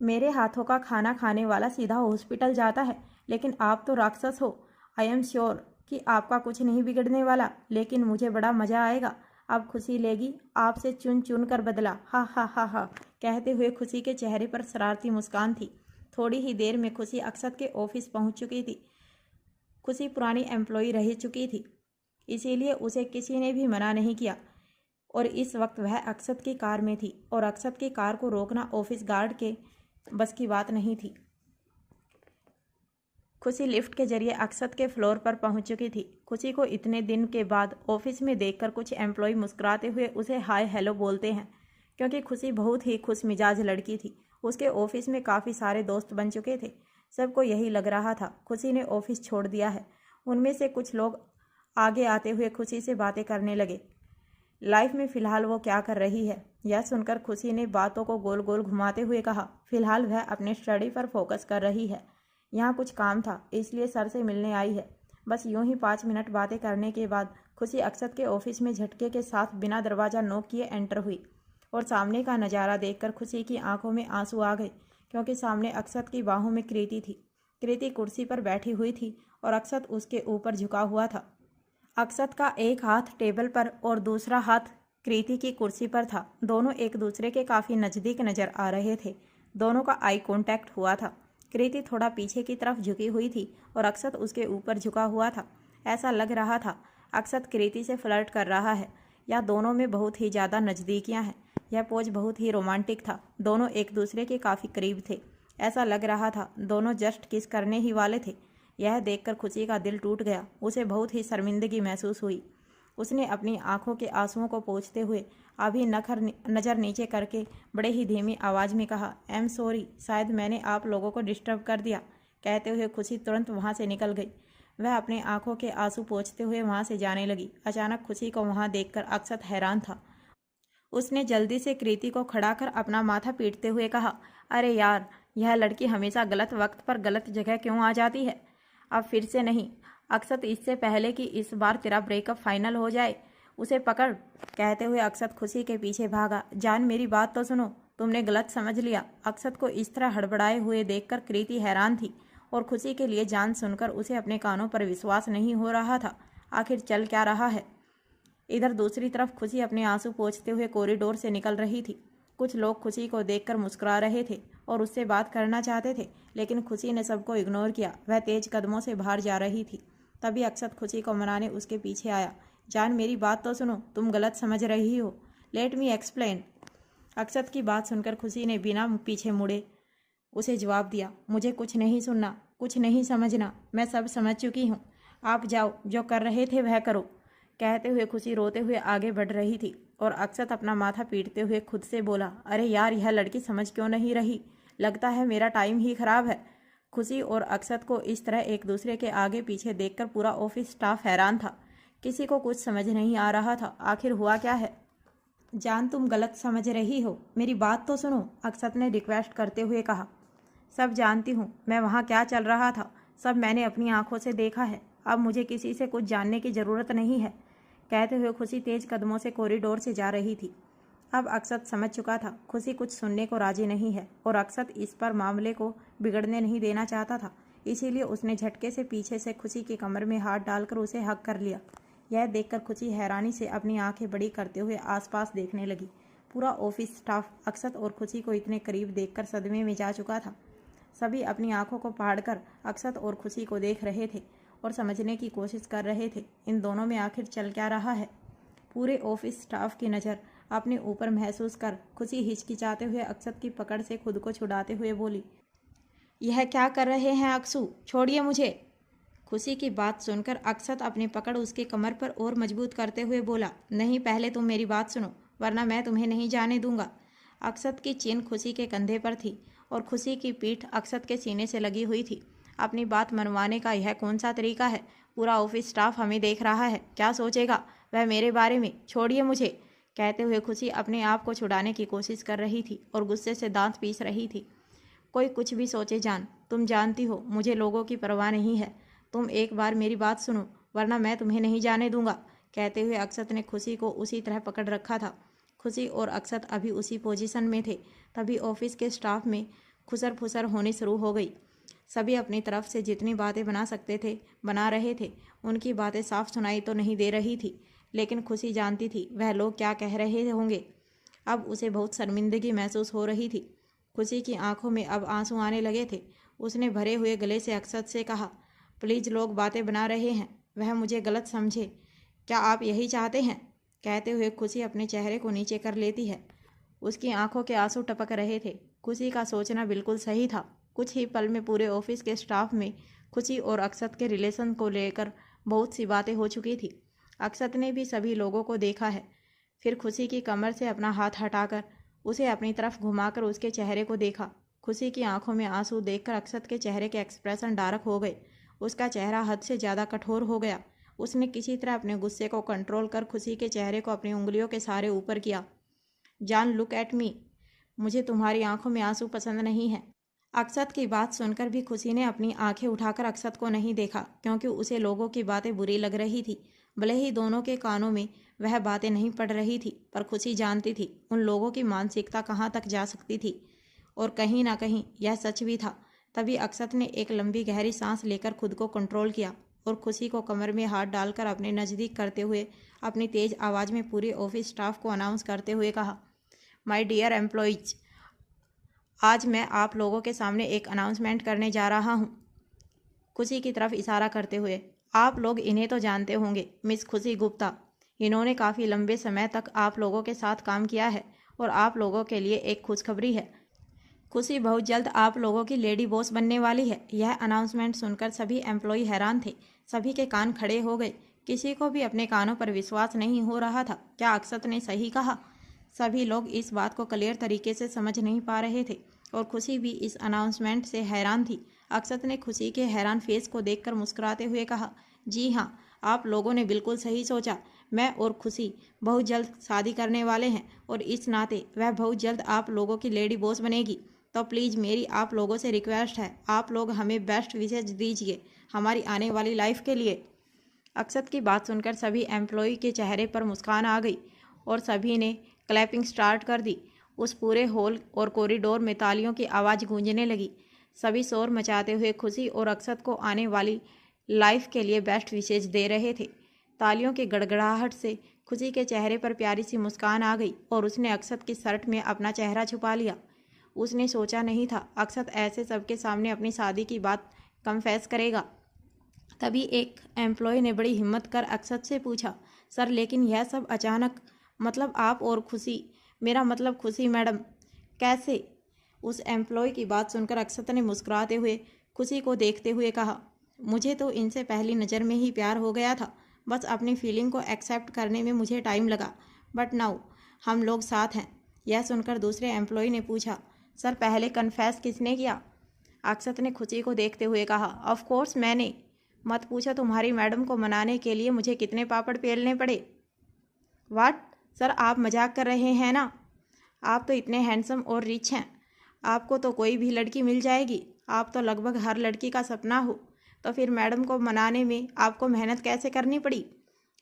मेरे हाथों का खाना खाने वाला सीधा हॉस्पिटल जाता है, लेकिन आप तो राक्षस हो। आई एम श्योर कि आपका कुछ नहीं बिगड़ने वाला, लेकिन मुझे बड़ा मज़ा आएगा। अब खुशी लेगी आपसे चुन चुन कर बदला। हा हा हा हा। कहते हुए खुशी के चेहरे पर शरारती मुस्कान थी। थोड़ी ही देर में खुशी अक्षत के ऑफिस पहुंच चुकी थी। खुशी पुरानी एम्प्लॉय रह चुकी थी, इसीलिए उसे किसी ने भी मना नहीं किया और इस वक्त वह अक्षत की कार में थी और अक्षत की कार को रोकना ऑफिस गार्ड के बस की बात नहीं थी। खुशी लिफ्ट के जरिए अक्षत के फ्लोर पर पहुंच चुकी थी। खुशी को इतने दिन के बाद ऑफिस में देखकर कुछ एम्प्लॉय मुस्कुराते हुए उसे हाय हेलो बोलते हैं। क्योंकि खुशी बहुत ही खुश मिजाज लड़की थी। उसके ऑफिस में काफ़ी सारे दोस्त बन चुके थे। सबको यही लग रहा था खुशी ने ऑफिस छोड़ दिया है। उनमें से कुछ लोग आगे आते हुए खुशी से बातें करने लगे। लाइफ में फ़िलहाल वो क्या कर रही है, यह सुनकर खुशी ने बातों को गोल गोल घुमाते हुए कहा, फ़िलहाल वह अपने स्टडी पर फोकस कर रही है। यहाँ कुछ काम था इसलिए सर से मिलने आई है। बस यूं ही 5 मिनट बातें करने के बाद खुशी अक्षत के ऑफिस में झटके के साथ बिना दरवाज़ा नॉक किए एंटर हुई और सामने का नज़ारा देखकर खुशी की आंखों में आंसू आ गए, क्योंकि सामने अक्षत की बाहों में कृति थी। कृति कुर्सी पर बैठी हुई थी और अक्षत उसके ऊपर झुका हुआ था। अक्षत का एक हाथ टेबल पर और दूसरा हाथ कृति की कुर्सी पर था। दोनों एक दूसरे के काफ़ी नज़दीक नज़र आ रहे थे। दोनों का आई कांटेक्ट हुआ था। कृति थोड़ा पीछे की तरफ झुकी हुई थी और अक्षत उसके ऊपर झुका हुआ था। ऐसा लग रहा था अक्षत कृति से फ्लर्ट कर रहा है या दोनों में बहुत ही ज़्यादा नज़दीकियाँ हैं। यह पोज बहुत ही रोमांटिक था। दोनों एक दूसरे के काफ़ी करीब थे। ऐसा लग रहा था दोनों जस्ट किस करने ही वाले थे। यह देखकर खुशी का दिल टूट गया। उसे बहुत ही शर्मिंदगी महसूस हुई। उसने अपनी आंखों के आंसुओं को पोंछते हुए अभी नज़र नीचे करके बड़े ही धीमी आवाज़ में कहा, आई एम सॉरी, शायद मैंने आप लोगों को डिस्टर्ब कर दिया। कहते हुए खुशी तुरंत वहाँ से निकल गई। वह अपने आंखों के आंसू पोंछते हुए वहाँ से जाने लगी। अचानक खुशी को वहाँ देखकर अक्षत हैरान था। उसने जल्दी से कृति को खड़ा कर अपना माथा पीटते हुए कहा, अरे यार, यह लड़की हमेशा गलत वक्त पर गलत जगह क्यों आ जाती है। अब फिर से नहीं अक्षत, इससे पहले कि इस बार तेरा ब्रेकअप फाइनल हो जाए उसे पकड़। कहते हुए अक्षत खुशी के पीछे भागा। जान, मेरी बात तो सुनो, तुमने गलत समझ लिया। अक्षत को इस तरह हड़बड़ाए हुए देखकर कृति हैरान थी और खुशी के लिए जान सुनकर उसे अपने कानों पर विश्वास नहीं हो रहा था। आखिर चल क्या रहा है। इधर दूसरी तरफ खुशी अपने आंसू पोंछते हुए कॉरिडोर से निकल रही थी। कुछ लोग खुशी को देखकर मुस्कुरा रहे थे और उससे बात करना चाहते थे, लेकिन खुशी ने सबको इग्नोर किया। वह तेज कदमों से बाहर जा रही थी। तभी अक्षत खुशी को मनाने उसके पीछे आया। जान, मेरी बात तो सुनो, तुम गलत समझ रही हो। Let me explain. अक्षत की बात सुनकर खुशी ने बिना पीछे मुड़े उसे जवाब दिया, मुझे कुछ नहीं सुनना, कुछ नहीं समझना, मैं सब समझ चुकी हूँ। आप जाओ, जो कर रहे थे वह करो। कहते हुए खुशी रोते हुए आगे बढ़ रही थी और अक्षत अपना माथा पीटते हुए खुद से बोला, अरे यार, यह लड़की समझ क्यों नहीं रही। लगता है मेरा टाइम ही खराब है। खुशी और अक्षत को इस तरह एक दूसरे के आगे पीछे देखकर पूरा ऑफिस स्टाफ हैरान था। किसी को कुछ समझ नहीं आ रहा था आखिर हुआ क्या है। जान, तुम गलत समझ रही हो, मेरी बात तो सुनो, अक्षत ने रिक्वेस्ट करते हुए कहा। सब जानती हूँ मैं वहाँ क्या चल रहा था, सब मैंने अपनी आंखों से देखा है। अब मुझे किसी से कुछ जानने की ज़रूरत नहीं है। कहते हुए खुशी तेज कदमों से कॉरिडोर से जा रही थी। अब अक्षत समझ चुका था खुशी कुछ सुनने को राजी नहीं है और अक्षत इस पर मामले को बिगड़ने नहीं देना चाहता था। इसीलिए उसने झटके से पीछे से खुशी की कमर में हाथ डालकर उसे हक कर लिया। यह देखकर खुशी हैरानी से अपनी आंखें बड़ी करते हुए आसपास देखने लगी। पूरा ऑफिस स्टाफ अक्षत और खुशी को इतने करीब देखकर सदमे में जा चुका था। सभी अपनी आंखों को फाड़कर अक्षत और खुशी को देख रहे थे और समझने की कोशिश कर रहे थे इन दोनों में आखिर चल क्या रहा है। पूरे ऑफिस स्टाफ की नज़र अपने ऊपर महसूस कर खुशी हिचकिचाते हुए अक्षत की पकड़ से खुद को छुड़ाते हुए बोली, यह क्या कर रहे हैं अक्षु, छोड़िए मुझे। खुशी की बात सुनकर अक्षत अपनी पकड़ उसके कमर पर और मजबूत करते हुए बोला, नहीं, पहले तुम मेरी बात सुनो, वरना मैं तुम्हें नहीं जाने दूंगा। अक्षत की चिन खुशी के कंधे पर थी और खुशी की पीठ अक्षत के सीने से लगी हुई थी। अपनी बात मनवाने का यह कौन सा तरीका है। पूरा ऑफिस स्टाफ हमें देख रहा है, क्या सोचेगा वह मेरे बारे में, छोड़िए मुझे। कहते हुए खुशी अपने आप को छुड़ाने की कोशिश कर रही थी और गुस्से से दांत पीस रही थी। कोई कुछ भी सोचे जान, तुम जानती हो मुझे लोगों की परवाह नहीं है। तुम एक बार मेरी बात सुनो, वरना मैं तुम्हें नहीं जाने दूंगा। कहते हुए अक्षत ने खुशी को उसी तरह पकड़ रखा था। खुशी और अक्षत अभी उसी पोजीशन में थे। तभी ऑफिस के स्टाफ में खुसर फुसर होनी शुरू हो गई। सभी अपनी तरफ से जितनी बातें बना सकते थे बना रहे थे। उनकी बातें साफ सुनाई तो नहीं दे रही थी, लेकिन खुशी जानती थी वह लोग क्या कह रहे होंगे। अब उसे बहुत शर्मिंदगी महसूस हो रही थी। खुशी की आंखों में अब आंसू आने लगे थे। उसने भरे हुए गले से अक्षत से कहा, प्लीज़, लोग बातें बना रहे हैं, वह मुझे गलत समझे, क्या आप यही चाहते हैं। कहते हुए खुशी अपने चेहरे को नीचे कर लेती है। उसकी आंखों के आंसू टपक रहे थे। खुशी का सोचना बिल्कुल सही था। कुछ ही पल में पूरे ऑफिस के स्टाफ में खुशी और अक्षत के रिलेशन को लेकर बहुत सी बातें हो चुकी थी। अक्षत ने भी सभी लोगों को देखा है। फिर खुशी की कमर से अपना हाथ हटाकर उसे अपनी तरफ घुमाकर उसके चेहरे को देखा। खुशी की आंखों में आंसू देखकर अक्षत के चेहरे के एक्सप्रेशन डार्क हो गए। उसका चेहरा हद से ज़्यादा कठोर हो गया। उसने किसी तरह अपने गुस्से को कंट्रोल कर खुशी के चेहरे को अपनी उंगलियों के सहारे ऊपर किया। जान, लुक एट मी। मुझे तुम्हारी आंखों में आंसू पसंद नहीं है। अक्षत की बात सुनकर भी खुशी ने अपनी आंखें उठाकर अक्षत को नहीं देखा, क्योंकि उसे लोगों की बातें बुरी लग रही थी। भले ही दोनों के कानों में वह बातें नहीं पड़ रही थी, पर खुशी जानती थी उन लोगों की मानसिकता कहाँ तक जा सकती थी, और कहीं ना कहीं यह सच भी था। तभी अक्षत ने एक लंबी गहरी सांस लेकर खुद को कंट्रोल किया और खुशी को कमर में हाथ डालकर अपने नज़दीक करते हुए अपनी तेज आवाज़ में पूरे ऑफिस स्टाफ को अनाउंस करते हुए कहा, माय डियर एम्प्लॉइज, आज मैं आप लोगों के सामने एक अनाउंसमेंट करने जा रहा हूँ। खुशी की तरफ इशारा करते हुए, आप लोग इन्हें तो जानते होंगे, मिस खुशी गुप्ता। इन्होंने काफ़ी लंबे समय तक आप लोगों के साथ काम किया है और आप लोगों के लिए एक खुशखबरी है। खुशी बहुत जल्द आप लोगों की लेडी बॉस बनने वाली है। यह अनाउंसमेंट सुनकर सभी एम्प्लॉय हैरान थे। सभी के कान खड़े हो गए। किसी को भी अपने कानों पर विश्वास नहीं हो रहा था। क्या अक्षत ने सही कहा? सभी लोग इस बात को क्लियर तरीके से समझ नहीं पा रहे थे और खुशी भी इस अनाउंसमेंट से हैरान थी। अक्षत ने खुशी के हैरान फेस को देखकर मुस्कुराते हुए कहा, जी हाँ, आप लोगों ने बिल्कुल सही सोचा। मैं और खुशी बहुत जल्द शादी करने वाले हैं और इस नाते वह बहुत जल्द आप लोगों की लेडी बॉस बनेगी। तो प्लीज़ मेरी आप लोगों से रिक्वेस्ट है, आप लोग हमें बेस्ट विशेष दीजिए हमारी आने वाली लाइफ के लिए। अक्षत की बात सुनकर सभी एम्प्लॉय के चेहरे पर मुस्कान आ गई और सभी ने क्लैपिंग स्टार्ट कर दी। उस पूरे हॉल और कॉरिडोर में तालियों की आवाज़ गूंजने लगी। सभी शोर मचाते हुए खुशी और अक्षत को आने वाली लाइफ के लिए बेस्ट विशेष दे रहे थे। तालियों की गड़गड़ाहट से खुशी के चेहरे पर प्यारी सी मुस्कान आ गई और उसने अक्षत की शर्ट में अपना चेहरा छुपा लिया। उसने सोचा नहीं था अक्षत ऐसे सबके सामने अपनी शादी की बात कन्फेस करेगा। तभी एक एम्प्लॉय ने बड़ी हिम्मत कर अक्षत से पूछा, सर लेकिन यह सब अचानक, मतलब आप और खुशी, मेरा मतलब खुशी मैडम, कैसे? उस एम्प्लॉय की बात सुनकर अक्षत ने मुस्कुराते हुए खुशी को देखते हुए कहा, मुझे तो इनसे पहली नज़र में ही प्यार हो गया था। बस अपनी फीलिंग को एक्सेप्ट करने में मुझे टाइम लगा, बट नाउ हम लोग साथ हैं। यह सुनकर दूसरे एम्प्लॉय ने पूछा, सर पहले कन्फेस किसने किया? अक्षत ने खुशी को देखते हुए कहा, ऑफ कोर्स मैंने। मत पूछो तुम्हारी मैडम को मनाने के लिए मुझे कितने पापड़ बेलने पड़े। वाट सर, आप मजाक कर रहे हैं ना? आप तो इतने हैंडसम और रिच हैं, आपको तो कोई भी लड़की मिल जाएगी। आप तो लगभग हर लड़की का सपना हो, तो फिर मैडम को मनाने में आपको मेहनत कैसे करनी पड़ी?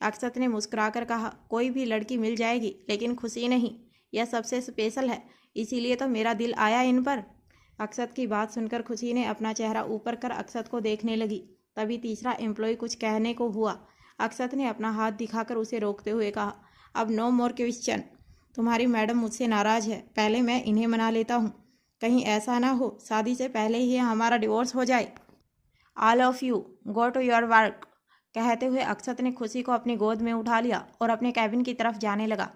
अक्षत ने मुस्कुराकर कहा, कोई भी लड़की मिल जाएगी लेकिन खुशी नहीं, यह सबसे स्पेशल है, इसीलिए तो मेरा दिल आया इन पर। अक्षत की बात सुनकर खुशी ने अपना चेहरा ऊपर कर अक्षत को देखने लगी। तभी तीसरा एम्प्लॉय कुछ कहने को हुआ। अक्षत ने अपना हाथ दिखाकर उसे रोकते हुए कहा, अब नो मोर क्वेश्चन। तुम्हारी मैडम मुझसे नाराज़ है, पहले मैं इन्हें मना लेता हूँ। कहीं ऐसा ना हो शादी से पहले ही हमारा डिवोर्स हो जाए। All of you go to your work. कहते हुए अक्षत ने खुशी को अपनी गोद में उठा लिया और अपने कैबिन की तरफ जाने लगा।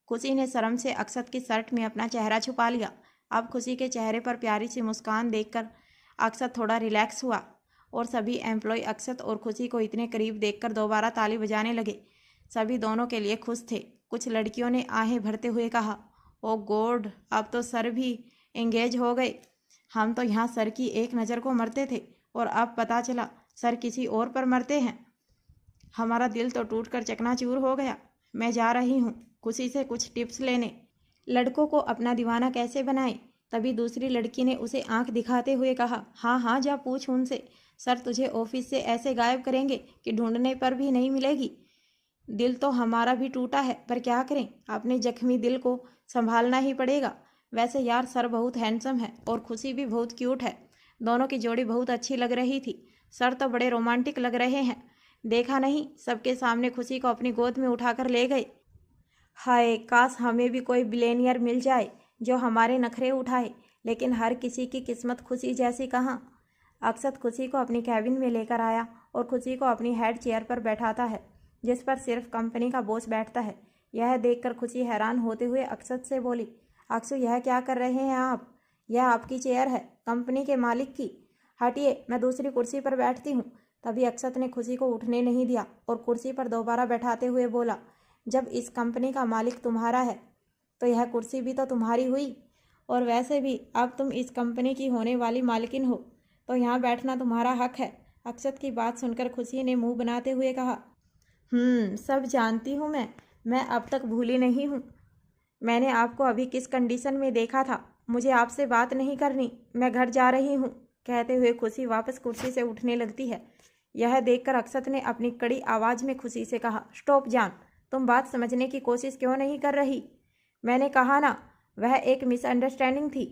खुशी ने शर्म से अक्षत की शर्ट में अपना चेहरा छुपा लिया। अब खुशी के चेहरे पर प्यारी सी मुस्कान देखकर अक्षत थोड़ा रिलैक्स हुआ और सभी एम्प्लॉय अक्षत और खुशी को इतने करीब देखकर दोबारा ताली बजाने लगे। सभी दोनों के लिए खुश थे। कुछ लड़कियों ने आहें भरते हुए कहा, ओ गॉड, अब तो सर भी एंगेज हो गए। हम तो यहाँ सर की एक नज़र को मरते थे और अब पता चला सर किसी और पर मरते हैं। हमारा दिल तो टूटकर चकनाचूर हो गया। मैं जा रही हूँ खुशी से कुछ टिप्स लेने, लड़कों को अपना दीवाना कैसे बनाएं। तभी दूसरी लड़की ने उसे आंख दिखाते हुए कहा, हाँ हाँ जा पूछ उनसे, सर तुझे ऑफिस से ऐसे गायब करेंगे कि ढूंढने पर भी नहीं मिलेगी। दिल तो हमारा भी टूटा है, पर क्या करें, अपने जख्मी दिल को संभालना ही पड़ेगा। वैसे यार सर बहुत हैंडसम है और खुशी भी बहुत क्यूट है। दोनों की जोड़ी बहुत अच्छी लग रही थी। सर तो बड़े रोमांटिक लग रहे हैं। देखा नहीं, सबके सामने खुशी को अपनी गोद में उठाकर ले गए। हाय, काश हमें भी कोई बिलेनियर मिल जाए जो हमारे नखरे उठाए, लेकिन हर किसी की किस्मत खुशी जैसी कहाँ। अक्षत खुशी को अपनी कैबिन में लेकर आया और खुशी को अपनी हेड चेयर पर बैठाता है, जिस पर सिर्फ कंपनी का बॉस बैठता है। यह देखकर खुशी हैरान होते हुए अक्षत से बोली, अक्षु यह क्या कर रहे हैं आप? यह आपकी चेयर है, कंपनी के मालिक की। हटिए, मैं दूसरी कुर्सी पर बैठती हूँ। तभी अक्षत ने खुशी को उठने नहीं दिया और कुर्सी पर दोबारा बैठाते हुए बोला, जब इस कंपनी का मालिक तुम्हारा है तो यह कुर्सी भी तो तुम्हारी हुई। और वैसे भी अब तुम इस कंपनी की होने वाली मालकिन हो, तो यहाँ बैठना तुम्हारा हक है। अक्षत की बात सुनकर खुशी ने मुंह बनाते हुए कहा, सब जानती हूँ मैं अब तक भूली नहीं हूँ। मैंने आपको अभी किस कंडीशन में देखा था। मुझे आपसे बात नहीं करनी, मैं घर जा रही हूँ। कहते हुए खुशी वापस कुर्सी से उठने लगती है। यह देखकर अक्षत ने अपनी कड़ी आवाज़ में खुशी से कहा, स्टॉप जान, तुम बात समझने की कोशिश क्यों नहीं कर रही? मैंने कहा ना, वह एक मिसअंडरस्टैंडिंग थी।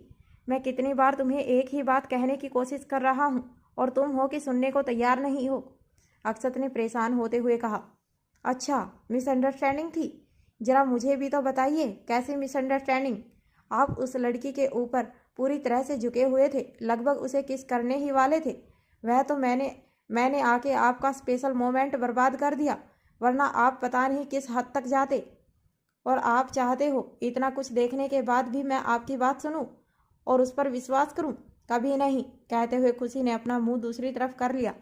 मैं कितनी बार तुम्हें एक ही बात कहने की कोशिश कर रहा हूँ और तुम हो कि सुनने को तैयार नहीं हो। अक्षत ने परेशान होते हुए कहा, अच्छा मिसअंडरस्टैंडिंग थी? जरा मुझे भी तो बताइए, कैसी मिसअंडरस्टैंडिंग? आप उस लड़की के ऊपर पूरी तरह से झुके हुए थे, लगभग उसे किस करने ही वाले थे। वह तो मैंने आके आपका स्पेशल मोमेंट बर्बाद कर दिया, वरना आप पता नहीं किस हद तक जाते। और आप चाहते हो इतना कुछ देखने के बाद भी मैं आपकी बात सुनूं और उस पर विश्वास करूं? कभी नहीं। कहते हुए खुशी ने अपना मुंह दूसरी तरफ कर लिया।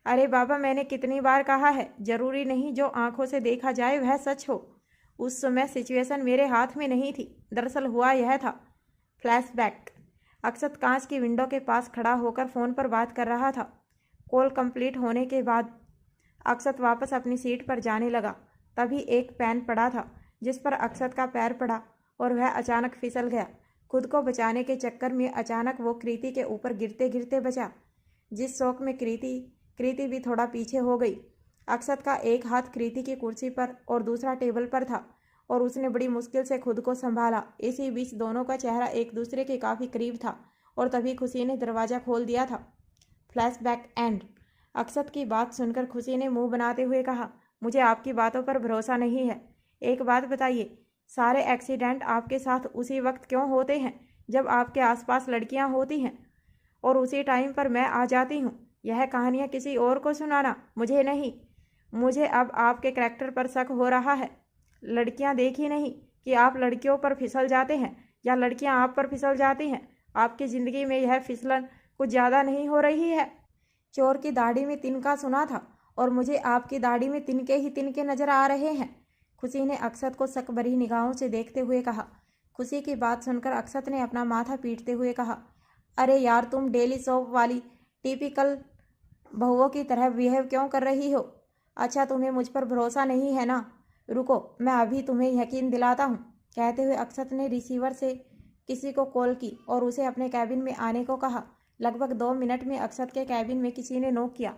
अरे बाबा, मैंने कितनी बार कहा है, जरूरी नहीं जो आंखों से देखा जाए वह सच हो। उस समय सिचुएशन मेरे हाथ में नहीं थी। दरअसल हुआ यह था। फ्लैशबैक। अक्षत कांच की विंडो के पास खड़ा होकर फ़ोन पर बात कर रहा था। कॉल कंप्लीट होने के बाद अक्षत वापस अपनी सीट पर जाने लगा। तभी एक पैन पड़ा था जिस पर अक्षत का पैर पड़ा और वह अचानक फिसल गया। खुद को बचाने के चक्कर में अचानक वो कृति के ऊपर गिरते गिरते बचा, जिस शौक में कृति भी थोड़ा पीछे हो गई। अक्षत का एक हाथ कृति की कुर्सी पर और दूसरा टेबल पर था और उसने बड़ी मुश्किल से खुद को संभाला। इसी बीच दोनों का चेहरा एक दूसरे के काफ़ी करीब था और तभी खुशी ने दरवाज़ा खोल दिया था। Flashback and. अक्षत की बात सुनकर खुशी ने मुंह बनाते हुए कहा, मुझे आपकी बातों पर भरोसा नहीं है। एक बात बताइए, सारे एक्सीडेंट आपके साथ उसी वक्त क्यों होते हैं जब आपके आसपास लड़कियां होती हैं और उसी टाइम पर मैं आ जाती हूँ? यह कहानियाँ किसी और को सुनाना, मुझे नहीं। मुझे अब आपके करैक्टर पर शक हो रहा है। लड़कियां देखी नहीं कि आप लड़कियों पर फिसल जाते हैं या लड़कियां आप पर फिसल जाती हैं। आपकी ज़िंदगी में यह फिसलन कुछ ज़्यादा नहीं हो रही है? चोर की दाढ़ी में तिनका सुना था और मुझे आपकी दाढ़ी में तिनके ही तिनके नजर आ रहे हैं। खुशी ने अक्षत को शक भरी निगाहों से देखते हुए कहा। खुशी की बात सुनकर अक्षत ने अपना माथा पीटते हुए कहा, अरे यार, तुम डेली सोप वाली टिपिकल बहुओं की तरह बिहेव क्यों कर रही हो? अच्छा, तुम्हें मुझ पर भरोसा नहीं है ना? रुको, मैं अभी तुम्हें यकीन दिलाता हूँ। कहते हुए अक्षत ने रिसीवर से किसी को कॉल की और उसे अपने कैबिन में आने को कहा। लगभग 2 मिनट में अक्षत के कैबिन में किसी ने नॉक किया।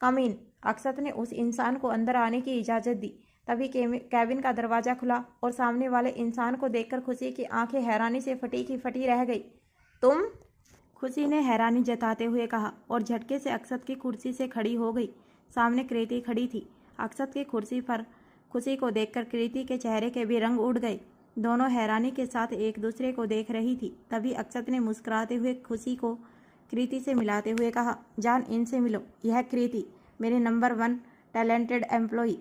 कम इन। अक्षत ने उस इंसान को अंदर आने की इजाज़त दी। तभी कैबिन का दरवाज़ा खुला और सामने वाले इंसान को देखकर खुशी की आंखें हैरानी से फटी की फटी रह गई। तुम? खुशी ने हैरानी जताते हुए कहा और झटके से अक्षत की कुर्सी से खड़ी हो गई। सामने कृति खड़ी थी। अक्षत की कुर्सी पर खुशी को देखकर कृति के चेहरे के भी रंग उड़ गए। दोनों हैरानी के साथ एक दूसरे को देख रही थी। तभी अक्षत ने मुस्कुराते हुए खुशी को कृति से मिलाते हुए कहा, जान, इनसे मिलो। यह कृति, मेरे नंबर 1 टैलेंटेड एम्प्लॉई।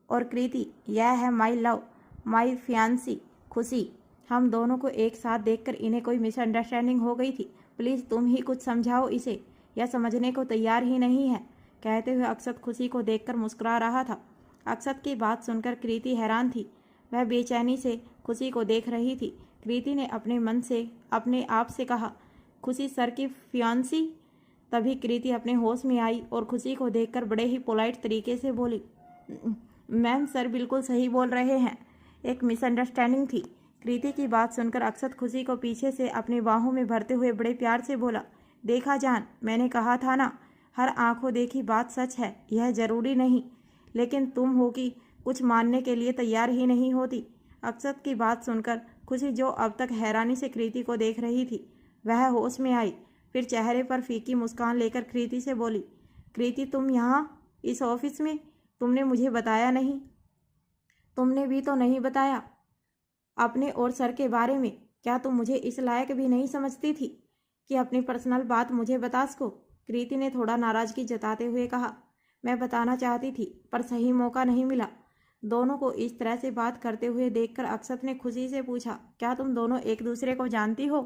और कृति, यह है माई लव, माई फियांसी खुशी। हम दोनों को एक साथ देखकर इन्हें कोई मिसअंडरस्टैंडिंग हो गई थी। प्लीज़ तुम ही कुछ समझाओ इसे, यह समझने को तैयार ही नहीं है। कहते हुए अक्षत खुशी को देखकर मुस्कुरा रहा था। अक्षत की बात सुनकर कृति हैरान थी। वह बेचैनी से खुशी को देख रही थी। कृति ने अपने मन से अपने आप से कहा, खुशी सर की फियांसी? तभी कृति अपने होश में आई और खुशी को देखकर बड़े ही पोलाइट तरीके से बोली, मैम सर बिल्कुल सही बोल रहे हैं, एक मिसअंडरस्टैंडिंग थी। कृति की बात सुनकर अक्षत खुशी को पीछे से अपनी बाहों में भरते हुए बड़े प्यार से बोला, देखा जान, मैंने कहा था ना, हर आंखों देखी बात सच है। यह जरूरी नहीं, लेकिन तुम हो कि कुछ मानने के लिए तैयार ही नहीं होती। अक्षत की बात सुनकर खुशी, जो अब तक हैरानी से कृति को देख रही थी, वह होश में आई। फिर चेहरे पर फीकी मुस्कान लेकर कृति से बोली, कृति तुम यहाँ इस ऑफिस में? तुमने मुझे बताया नहीं। तुमने भी तो नहीं बताया अपने और सर के बारे में। क्या तुम मुझे इस लायक भी नहीं समझती थी कि अपनी पर्सनल बात मुझे बता सको? कृति ने थोड़ा नाराजगी जताते हुए कहा, मैं बताना चाहती थी पर सही मौका नहीं मिला। दोनों को इस तरह से बात करते हुए देखकर अक्षत ने खुशी से पूछा, क्या तुम दोनों एक दूसरे को जानती हो?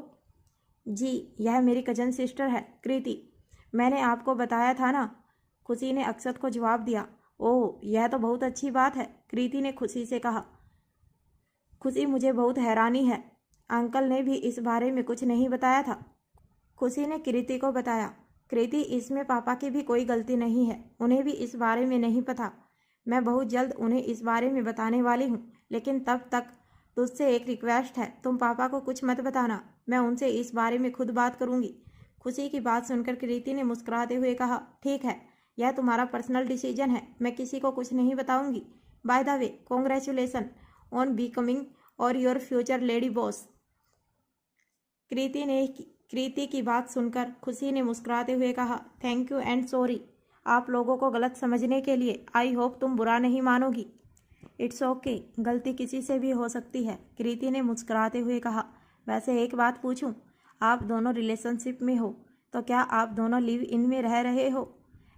जी, यह मेरी कजन सिस्टर है कृति, मैंने आपको बताया था ना, खुशी ने अक्षत को जवाब दिया। ओह, यह तो बहुत अच्छी बात है, कृति ने खुशी से कहा। खुशी, मुझे बहुत हैरानी है, अंकल ने भी इस बारे में कुछ नहीं बताया था। खुशी ने कृति को बताया। कृति, इसमें पापा की भी कोई गलती नहीं है, उन्हें भी इस बारे में नहीं पता। मैं बहुत जल्द उन्हें इस बारे में बताने वाली हूँ, लेकिन तब तक तुझसे एक रिक्वेस्ट है, तुम पापा को कुछ मत बताना, मैं उनसे इस बारे में खुद बात करूँगी। खुशी की बात सुनकर कृति ने मुस्कुराते हुए कहा, ठीक है, यह तुम्हारा पर्सनल डिसीजन है, मैं किसी को कुछ नहीं बताऊँगी। By the way, congratulation on becoming और your future lady boss. Kriti की बात सुनकर खुशी ने मुस्कुराते हुए कहा, थैंक यू एंड सॉरी आप लोगों को गलत समझने के लिए। आई होप तुम बुरा नहीं मानोगी। इट्स ओके, गलती किसी से भी हो सकती है, कृति ने मुस्कुराते हुए कहा। वैसे एक बात पूछूं, आप दोनों रिलेशनशिप में हो तो क्या आप दोनों लिव इन में रह रहे हो?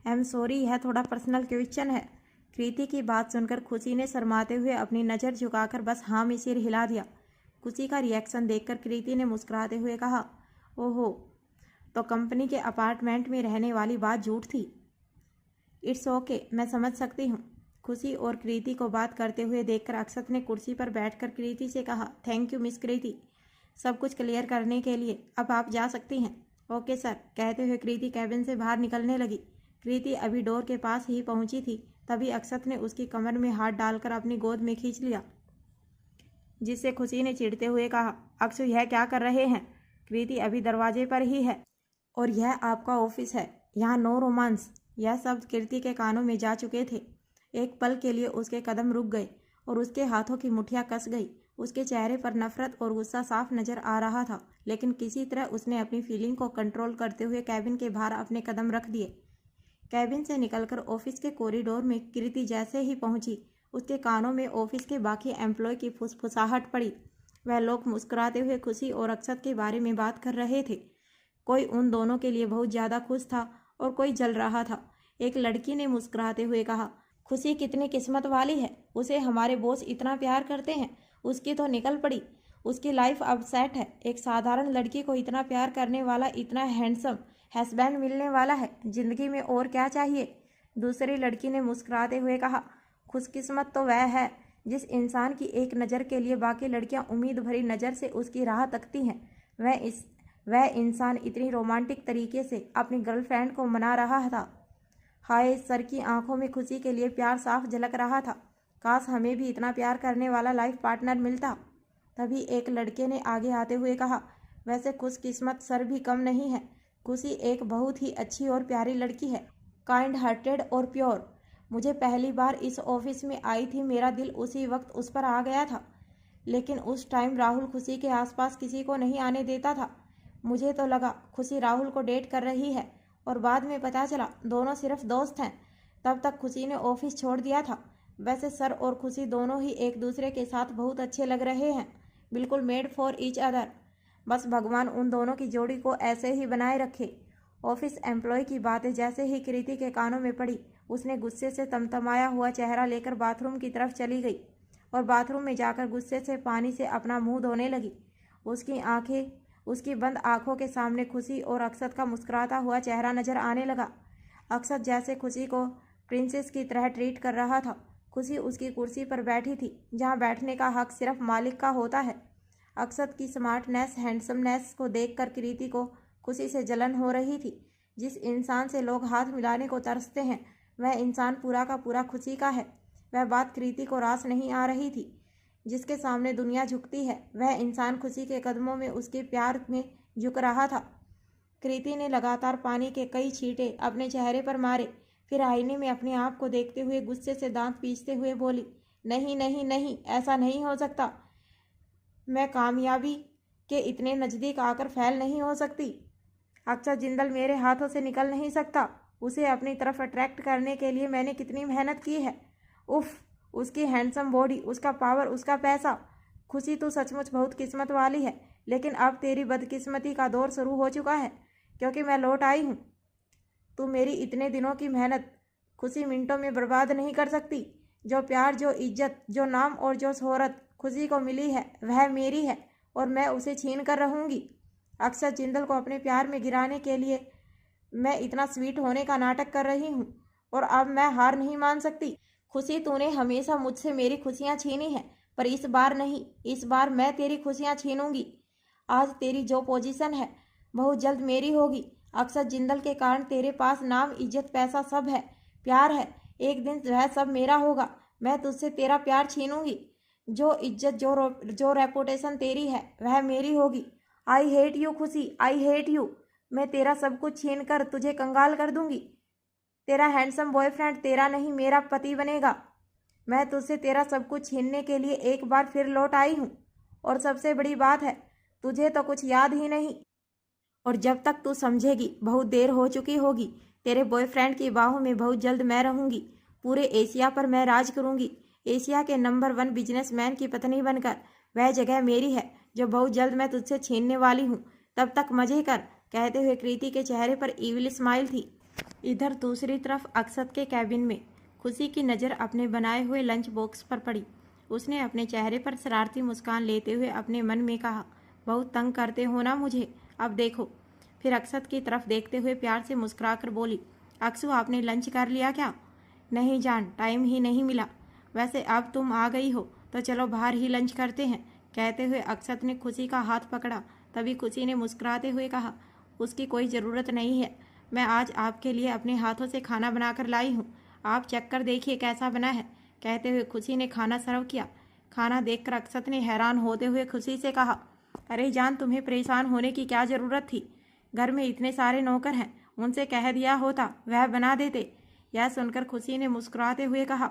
आई एम सॉरी, यह थोड़ा पर्सनल क्वेश्चन है। कृति की बात सुनकर खुशी ने शर्माते हुए अपनी नज़र झुकाकर बस हाँ में सिर हिला दिया। खुशी का रिएक्शन देखकर कृति ने मुस्कुराते हुए कहा, ओहो, तो कंपनी के अपार्टमेंट में रहने वाली बात झूठ थी। इट्स ओके, मैं समझ सकती हूँ। खुशी और कृति को बात करते हुए देखकर अक्षत ने कुर्सी पर बैठकर कृति से कहा, थैंक यू मिस कृति, सब कुछ क्लियर करने के लिए। अब आप जा सकती हैं। ओके सर, कहते हुए कृति कैबिन से बाहर निकलने लगी। कृति अभी डोर के पास ही पहुंची थी, तभी अक्षत ने उसकी कमर में हाथ डालकर अपनी गोद में खींच लिया, जिससे खुशी ने चिढ़ते हुए कहा, अक्षु यह क्या कर रहे हैं? कृति अभी दरवाजे पर ही है और यह आपका ऑफिस है, यहाँ नो रोमांस। यह शब्द कृति के कानों में जा चुके थे। एक पल के लिए उसके कदम रुक गए और उसके हाथों की मुठ्ठियाँ कस गई। उसके चेहरे पर नफरत और गुस्सा साफ नजर आ रहा था, लेकिन किसी तरह उसने अपनी फीलिंग को कंट्रोल करते हुए कैबिन के बाहर अपने कदम रख दिए। कैबिन से निकलकर ऑफिस के कॉरिडोर में कृति जैसे ही पहुंची, उसके कानों में ऑफिस के बाकी एम्प्लॉय की फुसफुसाहट पड़ी। वह लोग मुस्कुराते हुए खुशी और अक्षत के बारे में बात कर रहे थे। कोई उन दोनों के लिए बहुत ज़्यादा खुश था और कोई जल रहा था। एक लड़की ने मुस्कुराते हुए कहा, खुशी कितनी किस्मत वाली है, उसे हमारे बॉस इतना प्यार करते हैं, उसकी तो निकल पड़ी, उसकी लाइफ अब सेट है। एक साधारण लड़की को इतना प्यार करने वाला, इतना हैंडसम हस्बैंड मिलने वाला है, जिंदगी में और क्या चाहिए? दूसरी लड़की ने मुस्कुराते हुए कहा, खुशकिस्मत तो वह है जिस इंसान की एक नज़र के लिए बाकी लड़कियां उम्मीद भरी नज़र से उसकी राह तकती हैं। वह इंसान इतनी रोमांटिक तरीके से अपनी गर्लफ्रेंड को मना रहा था। हाय, सर की आंखों में खुशी के लिए प्यार साफ झलक रहा था। काश हमें भी इतना प्यार करने वाला लाइफ पार्टनर मिलता। तभी एक लड़के ने आगे आते हुए कहा, वैसे खुशकिस्मत सर भी कम नहीं है। खुशी एक बहुत ही अच्छी और प्यारी लड़की है, काइंड हार्टेड और प्योर। मुझे पहली बार इस ऑफिस में आई थी, मेरा दिल उसी वक्त उस पर आ गया था, लेकिन उस टाइम राहुल खुशी के आसपास किसी को नहीं आने देता था। मुझे तो लगा खुशी राहुल को डेट कर रही है और बाद में पता चला दोनों सिर्फ दोस्त हैं। तब तक खुशी ने ऑफिस छोड़ दिया था। वैसे सर और खुशी दोनों ही एक दूसरे के साथ बहुत अच्छे लग रहे हैं, बिल्कुल मेड फॉर ईच अदर। बस भगवान उन दोनों की जोड़ी को ऐसे ही बनाए रखे। ऑफिस एम्प्लॉय की बातें जैसे ही कृति के कानों में पड़ी, उसने गुस्से से तमतमाया हुआ चेहरा लेकर बाथरूम की तरफ चली गई और बाथरूम में जाकर गुस्से से पानी से अपना मुंह धोने लगी। उसकी बंद आंखों के सामने खुशी और अक्षत का मुस्कुराता हुआ चेहरा नजर आने लगा। अक्षत जैसे खुशी को प्रिंसेस की तरह ट्रीट कर रहा था। खुशी उसकी कुर्सी पर बैठी थी, जहां बैठने का हक सिर्फ मालिक का होता है। अक्षत की स्मार्टनेस, हैंडसमनेस को देखकर कृति को खुशी से जलन हो रही थी। जिस इंसान से लोग हाथ मिलाने को तरसते हैं, वह इंसान पूरा का पूरा खुशी का है। वह बात कृति को रास नहीं आ रही थी। जिसके सामने दुनिया झुकती है, वह इंसान खुशी के कदमों में उसके प्यार में झुक रहा था। कृति ने लगातार पानी के कई छींटे अपने चेहरे पर मारे, फिर आईने में अपने आप को देखते हुए गुस्से से दांत पीसते हुए बोली, नहीं नहीं नहीं, ऐसा नहीं हो सकता। मैं कामयाबी के इतने नज़दीक आकर फेल नहीं हो सकती। अक्षत जिंदल मेरे हाथों से निकल नहीं सकता। उसे अपनी तरफ अट्रैक्ट करने के लिए मैंने कितनी मेहनत की है। उफ, उसकी हैंडसम बॉडी, उसका पावर, उसका पैसा। खुशी तो सचमुच बहुत किस्मत वाली है, लेकिन अब तेरी बदकिस्मती का दौर शुरू हो चुका है, क्योंकि मैं लौट आई हूँ। तू मेरी इतने दिनों की मेहनत खुशी मिनटों में बर्बाद नहीं कर सकती। जो प्यार, जो इज्जत, जो नाम और जो शोहरत खुशी को मिली है, वह मेरी है और मैं उसे छीन कर रहूँगी। अक्षत जिंदल को अपने प्यार में गिराने के लिए मैं इतना स्वीट होने का नाटक कर रही हूँ और अब मैं हार नहीं मान सकती। खुशी, तूने हमेशा मुझसे मेरी खुशियाँ छीनी हैं, पर इस बार नहीं, इस बार मैं तेरी खुशियाँ छीनूंगी। आज तेरी जो पोजीशन है बहुत जल्द मेरी होगी। अक्षत जिंदल के कारण तेरे पास नाम, इज्जत, पैसा सब है, प्यार है। एक दिन वह सब मेरा होगा। मैं तुझसे तेरा प्यार छीनूंगी। जो इज्जत, जो रेपुटेशन तेरी है वह मेरी होगी। आई हेट यू खुशी, आई हेट यू। मैं तेरा सब कुछ छीन कर तुझे कंगाल कर दूंगी। तेरा हैंडसम बॉयफ्रेंड तेरा नहीं मेरा पति बनेगा। मैं तुझसे तेरा सब कुछ छीनने के लिए एक बार फिर लौट आई हूँ। और सबसे बड़ी बात है, तुझे तो कुछ याद ही नहीं। और जब तक तू समझेगी बहुत देर हो चुकी होगी। तेरे बॉयफ्रेंड की बाहों में बहुत जल्द मैं रहूंगी। पूरे एशिया पर मैं राज करूंगी। एशिया के नंबर 1 बिजनेसमैन की पत्नी बनकर। वह जगह मेरी है जो बहुत जल्द मैं तुझसे छीनने वाली हूँ। तब तक मजे कर, कहते हुए कृति के चेहरे पर ईविल स्माइल थी। इधर दूसरी तरफ अक्षत के कैबिन में खुशी की नज़र अपने बनाए हुए लंच बॉक्स पर पड़ी। उसने अपने चेहरे पर शरारती मुस्कान लेते हुए अपने मन में कहा, बहुत तंग करते हो ना मुझे, अब देखो। फिर अक्षत की तरफ देखते हुए प्यार से मुस्कुराकर बोली, अक्षु आपने लंच कर लिया क्या? नहीं जान, टाइम ही नहीं मिला। वैसे अब तुम आ गई हो तो चलो बाहर ही लंच करते हैं। कहते हुए अक्षत ने खुशी का हाथ पकड़ा। तभी खुशी ने मुस्कुराते हुए कहा, उसकी कोई ज़रूरत नहीं है। मैं आज आपके लिए अपने हाथों से खाना बनाकर लाई हूँ। आप चेक कर देखिए कैसा बना है। कहते हुए खुशी ने खाना सर्व किया। खाना देखकर अक्षत ने हैरान होते हुए खुशी से कहा, अरे जान, तुम्हें परेशान होने की क्या ज़रूरत थी? घर में इतने सारे नौकर हैं, उनसे कह दिया होता वह बना देते। यह सुनकर खुशी ने मुस्कुराते हुए कहा,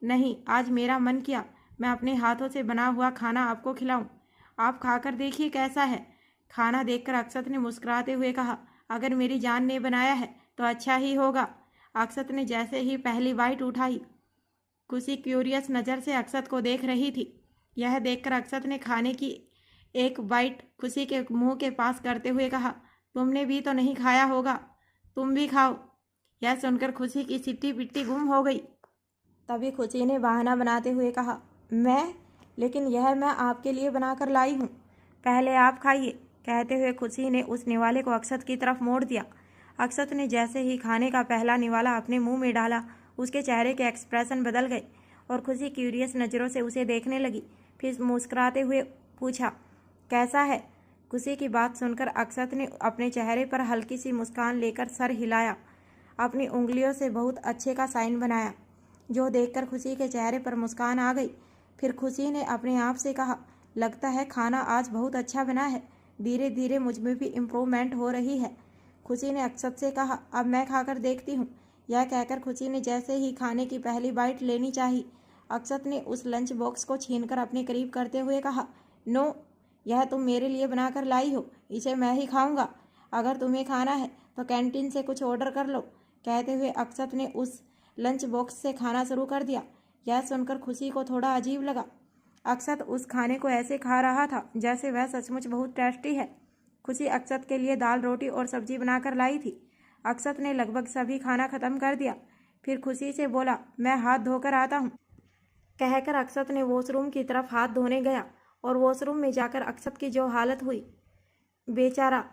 नहीं, आज मेरा मन किया मैं अपने हाथों से बना हुआ खाना आपको खिलाऊं। आप खाकर देखिए कैसा है। खाना देखकर अक्षत ने मुस्कुराते हुए कहा, अगर मेरी जान ने बनाया है तो अच्छा ही होगा। अक्षत ने जैसे ही पहली बाइट उठाई, खुशी क्यूरियस नज़र से अक्षत को देख रही थी। यह देखकर अक्षत ने खाने की एक बाइट खुशी के मुंह के पास करते हुए कहा, तुमने भी तो नहीं खाया होगा, तुम भी खाओ। यह सुनकर खुशी की सिट्टी पिट्टी गुम हो गई। तभी खुशी ने बहाना बनाते हुए कहा, लेकिन यह मैं आपके लिए बनाकर लाई हूँ, पहले आप खाइए। कहते हुए खुशी ने उस निवाले को अक्षत की तरफ मोड़ दिया। अक्षत ने जैसे ही खाने का पहला निवाला अपने मुंह में डाला, उसके चेहरे के एक्सप्रेशन बदल गए और खुशी क्यूरियस नज़रों से उसे देखने लगी। फिर मुस्कुराते हुए पूछा, कैसा है? खुशी की बात सुनकर अक्षत ने अपने चेहरे पर हल्की सी मुस्कान लेकर सर हिलाया, अपनी उंगलियों से बहुत अच्छे का साइन बनाया, जो देखकर खुशी के चेहरे पर मुस्कान आ गई। फिर खुशी ने अपने आप से कहा, लगता है खाना आज बहुत अच्छा बना है, धीरे धीरे मुझ में भी इम्प्रूवमेंट हो रही है। खुशी ने अक्षत से कहा, अब मैं खाकर देखती हूँ। यह कहकर खुशी ने जैसे ही खाने की पहली बाइट लेनी चाही, अक्षत ने उस लंच बॉक्स को छीनकर अपने करीब करते हुए कहा, नो, यह तुम मेरे लिए बनाकर लाई हो, इसे मैं ही खाऊंगा। अगर तुम्हें खाना है तो कैंटीन से कुछ ऑर्डर कर लो। कहते हुए अक्षत ने उस लंच बॉक्स से खाना शुरू कर दिया। यह सुनकर खुशी को थोड़ा अजीब लगा। अक्षत उस खाने को ऐसे खा रहा था जैसे वह सचमुच बहुत टेस्टी है। खुशी अक्षत के लिए दाल, रोटी और सब्जी बनाकर लाई थी। अक्षत ने लगभग सभी खाना खत्म कर दिया। फिर खुशी से बोला, मैं हाथ धोकर आता हूँ। कहकर अक्षत ने वॉशरूम की तरफ हाथ धोने गया और वॉशरूम में जाकर अक्षत की जो हालत हुई, बेचारा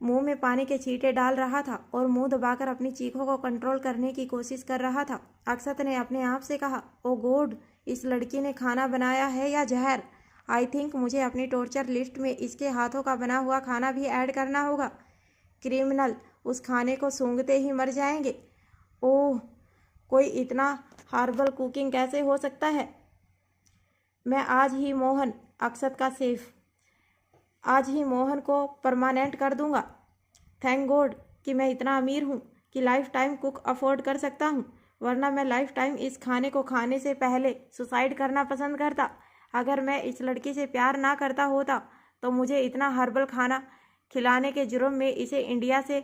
मुंह में पानी के छींटे डाल रहा था और मुंह दबाकर अपनी चीखों को कंट्रोल करने की कोशिश कर रहा था। अक्षत ने अपने आप से कहा, ओ गॉड, इस लड़की ने खाना बनाया है या जहर? आई थिंक मुझे अपनी टॉर्चर लिस्ट में इसके हाथों का बना हुआ खाना भी ऐड करना होगा। क्रिमिनल उस खाने को सूंघते ही मर जाएंगे। ओह, कोई इतना हार्बल कुकिंग कैसे हो सकता है? मैं आज ही मोहन, अक्षत का सेफ, आज ही मोहन को परमानेंट कर दूंगा। थैंक गॉड कि मैं इतना अमीर हूँ कि लाइफ टाइम कुक अफोर्ड कर सकता हूँ, वरना मैं लाइफ टाइम इस खाने को खाने से पहले सुसाइड करना पसंद करता। अगर मैं इस लड़की से प्यार ना करता होता तो मुझे इतना हर्बल खाना खिलाने के जुर्म में इसे इंडिया से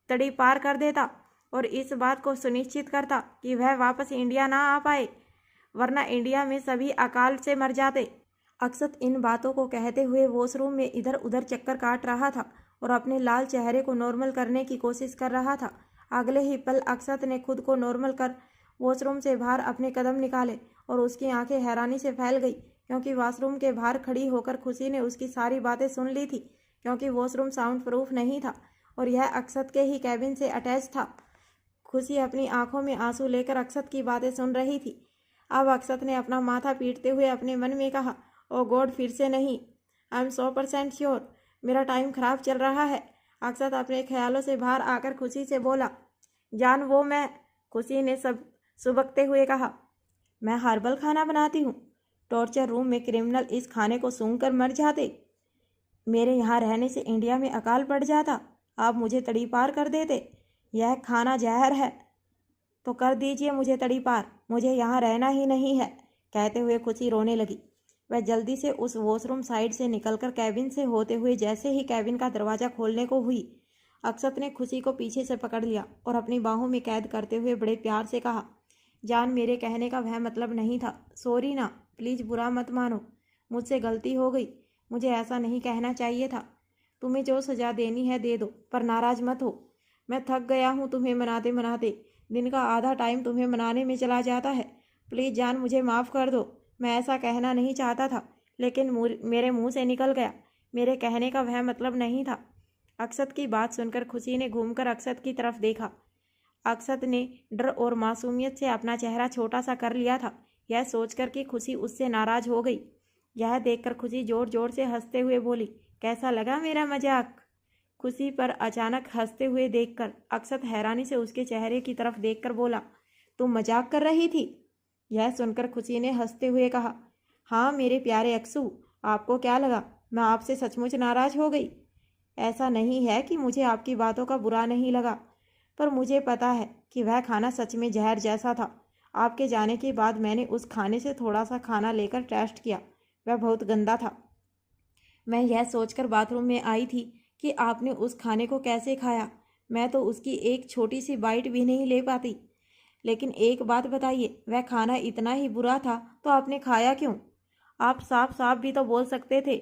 तड़ी पार कर देता और इस बात को सुनिश्चित करता कि वह वापस इंडिया ना आ पाए, वरना इंडिया में सभी अकाल से मर जाते। अक्षत इन बातों को कहते हुए वॉशरूम में इधर उधर चक्कर काट रहा था और अपने लाल चेहरे को नॉर्मल करने की कोशिश कर रहा था। अगले ही पल अक्षत ने खुद को नॉर्मल कर वॉशरूम से बाहर अपने कदम निकाले और उसकी आंखें हैरानी से फैल गई, क्योंकि वॉशरूम के बाहर खड़ी होकर खुशी ने उसकी सारी बातें सुन ली थी, क्योंकि वॉशरूम साउंड प्रूफ नहीं था और यह अक्षत के ही कैबिन से अटैच था। खुशी अपनी आंखों में आंसू लेकर अक्षत की बातें सुन रही थी। अब अक्षत ने अपना माथा पीटते हुए अपने मन में कहा, ओ गॉड, फिर से नहीं। आई एम 100% श्योर मेरा टाइम खराब चल रहा है। अक्षत अपने ख्यालों से बाहर आकर खुशी से बोला, जान वो मैं। खुशी ने सब सुबकते हुए कहा, मैं हर्बल खाना बनाती हूँ। टॉर्चर रूम में क्रिमिनल इस खाने को सूंघकर मर जाते। मेरे यहाँ रहने से इंडिया में अकाल पड़ जाता। आप मुझे तड़ी पार कर देते। यह खाना जहर है तो कर दीजिए मुझे तड़ी पार, मुझे यहाँ रहना ही नहीं है। कहते हुए खुशी रोने लगी। वह जल्दी से उस वॉशरूम साइड से निकलकर कैबिन से होते हुए जैसे ही कैबिन का दरवाज़ा खोलने को हुई, अक्षत ने खुशी को पीछे से पकड़ लिया और अपनी बाहों में कैद करते हुए बड़े प्यार से कहा, जान, मेरे कहने का वह मतलब नहीं था। सॉरी ना, प्लीज़ बुरा मत मानो, मुझसे गलती हो गई। मुझे ऐसा नहीं कहना चाहिए था। तुम्हें जो सज़ा देनी है दे दो, पर नाराज़ मत हो। मैं थक गया हूँ तुम्हें मनाते मनाते। दिन का आधा टाइम तुम्हें मनाने में चला जाता है। प्लीज़ जान, मुझे माफ़ कर दो। मैं ऐसा कहना नहीं चाहता था, लेकिन मेरे मुंह से निकल गया। मेरे कहने का वह मतलब नहीं था। अक्षत की बात सुनकर खुशी ने घूमकर अक्षत की तरफ देखा। अक्षत ने डर और मासूमियत से अपना चेहरा छोटा सा कर लिया था, यह सोचकर कि खुशी उससे नाराज़ हो गई। यह देखकर खुशी जोर जोर से हंसते हुए बोली, कैसा लगा मेरा मजाक? खुशी पर अचानक हंसते हुए देखकर अक्षत हैरानी से उसके चेहरे की तरफ देखकर बोला, तुम मजाक कर रही थी? यह सुनकर खुशी ने हंसते हुए कहा, हाँ मेरे प्यारे अक्सू, आपको क्या लगा मैं आपसे सचमुच नाराज़ हो गई? ऐसा नहीं है कि मुझे आपकी बातों का बुरा नहीं लगा, पर मुझे पता है कि वह खाना सच में जहर जैसा था। आपके जाने के बाद मैंने उस खाने से थोड़ा सा खाना लेकर टेस्ट किया, वह बहुत गंदा था। मैं यह सोचकर बाथरूम में आई थी कि आपने उस खाने को कैसे खाया। मैं तो उसकी एक छोटी सी बाइट भी नहीं ले पाती। लेकिन एक बात बताइए, वह खाना इतना ही बुरा था तो आपने खाया क्यों? आप साफ साफ भी तो बोल सकते थे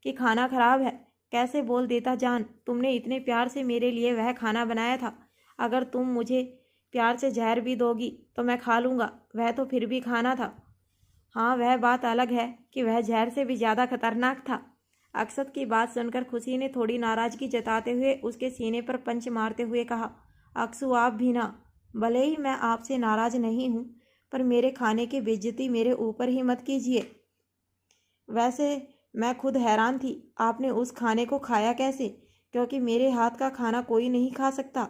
कि खाना खराब है। कैसे बोल देता जान, तुमने इतने प्यार से मेरे लिए वह खाना बनाया था। अगर तुम मुझे प्यार से जहर भी दोगी तो मैं खा लूँगा, वह तो फिर भी खाना था। हाँ, वह बात अलग है कि वह जहर से भी ज़्यादा खतरनाक था। अक्षत की बात सुनकर खुशी ने थोड़ी नाराज़गी जताते हुए उसके सीने पर पंच मारते हुए कहा, अक्सू आप भी ना। भले ही मैं आपसे नाराज़ नहीं हूँ, पर मेरे खाने की बेइज्जती मेरे ऊपर ही मत कीजिए। वैसे मैं खुद हैरान थी आपने उस खाने को खाया कैसे, क्योंकि मेरे हाथ का खाना कोई नहीं खा सकता।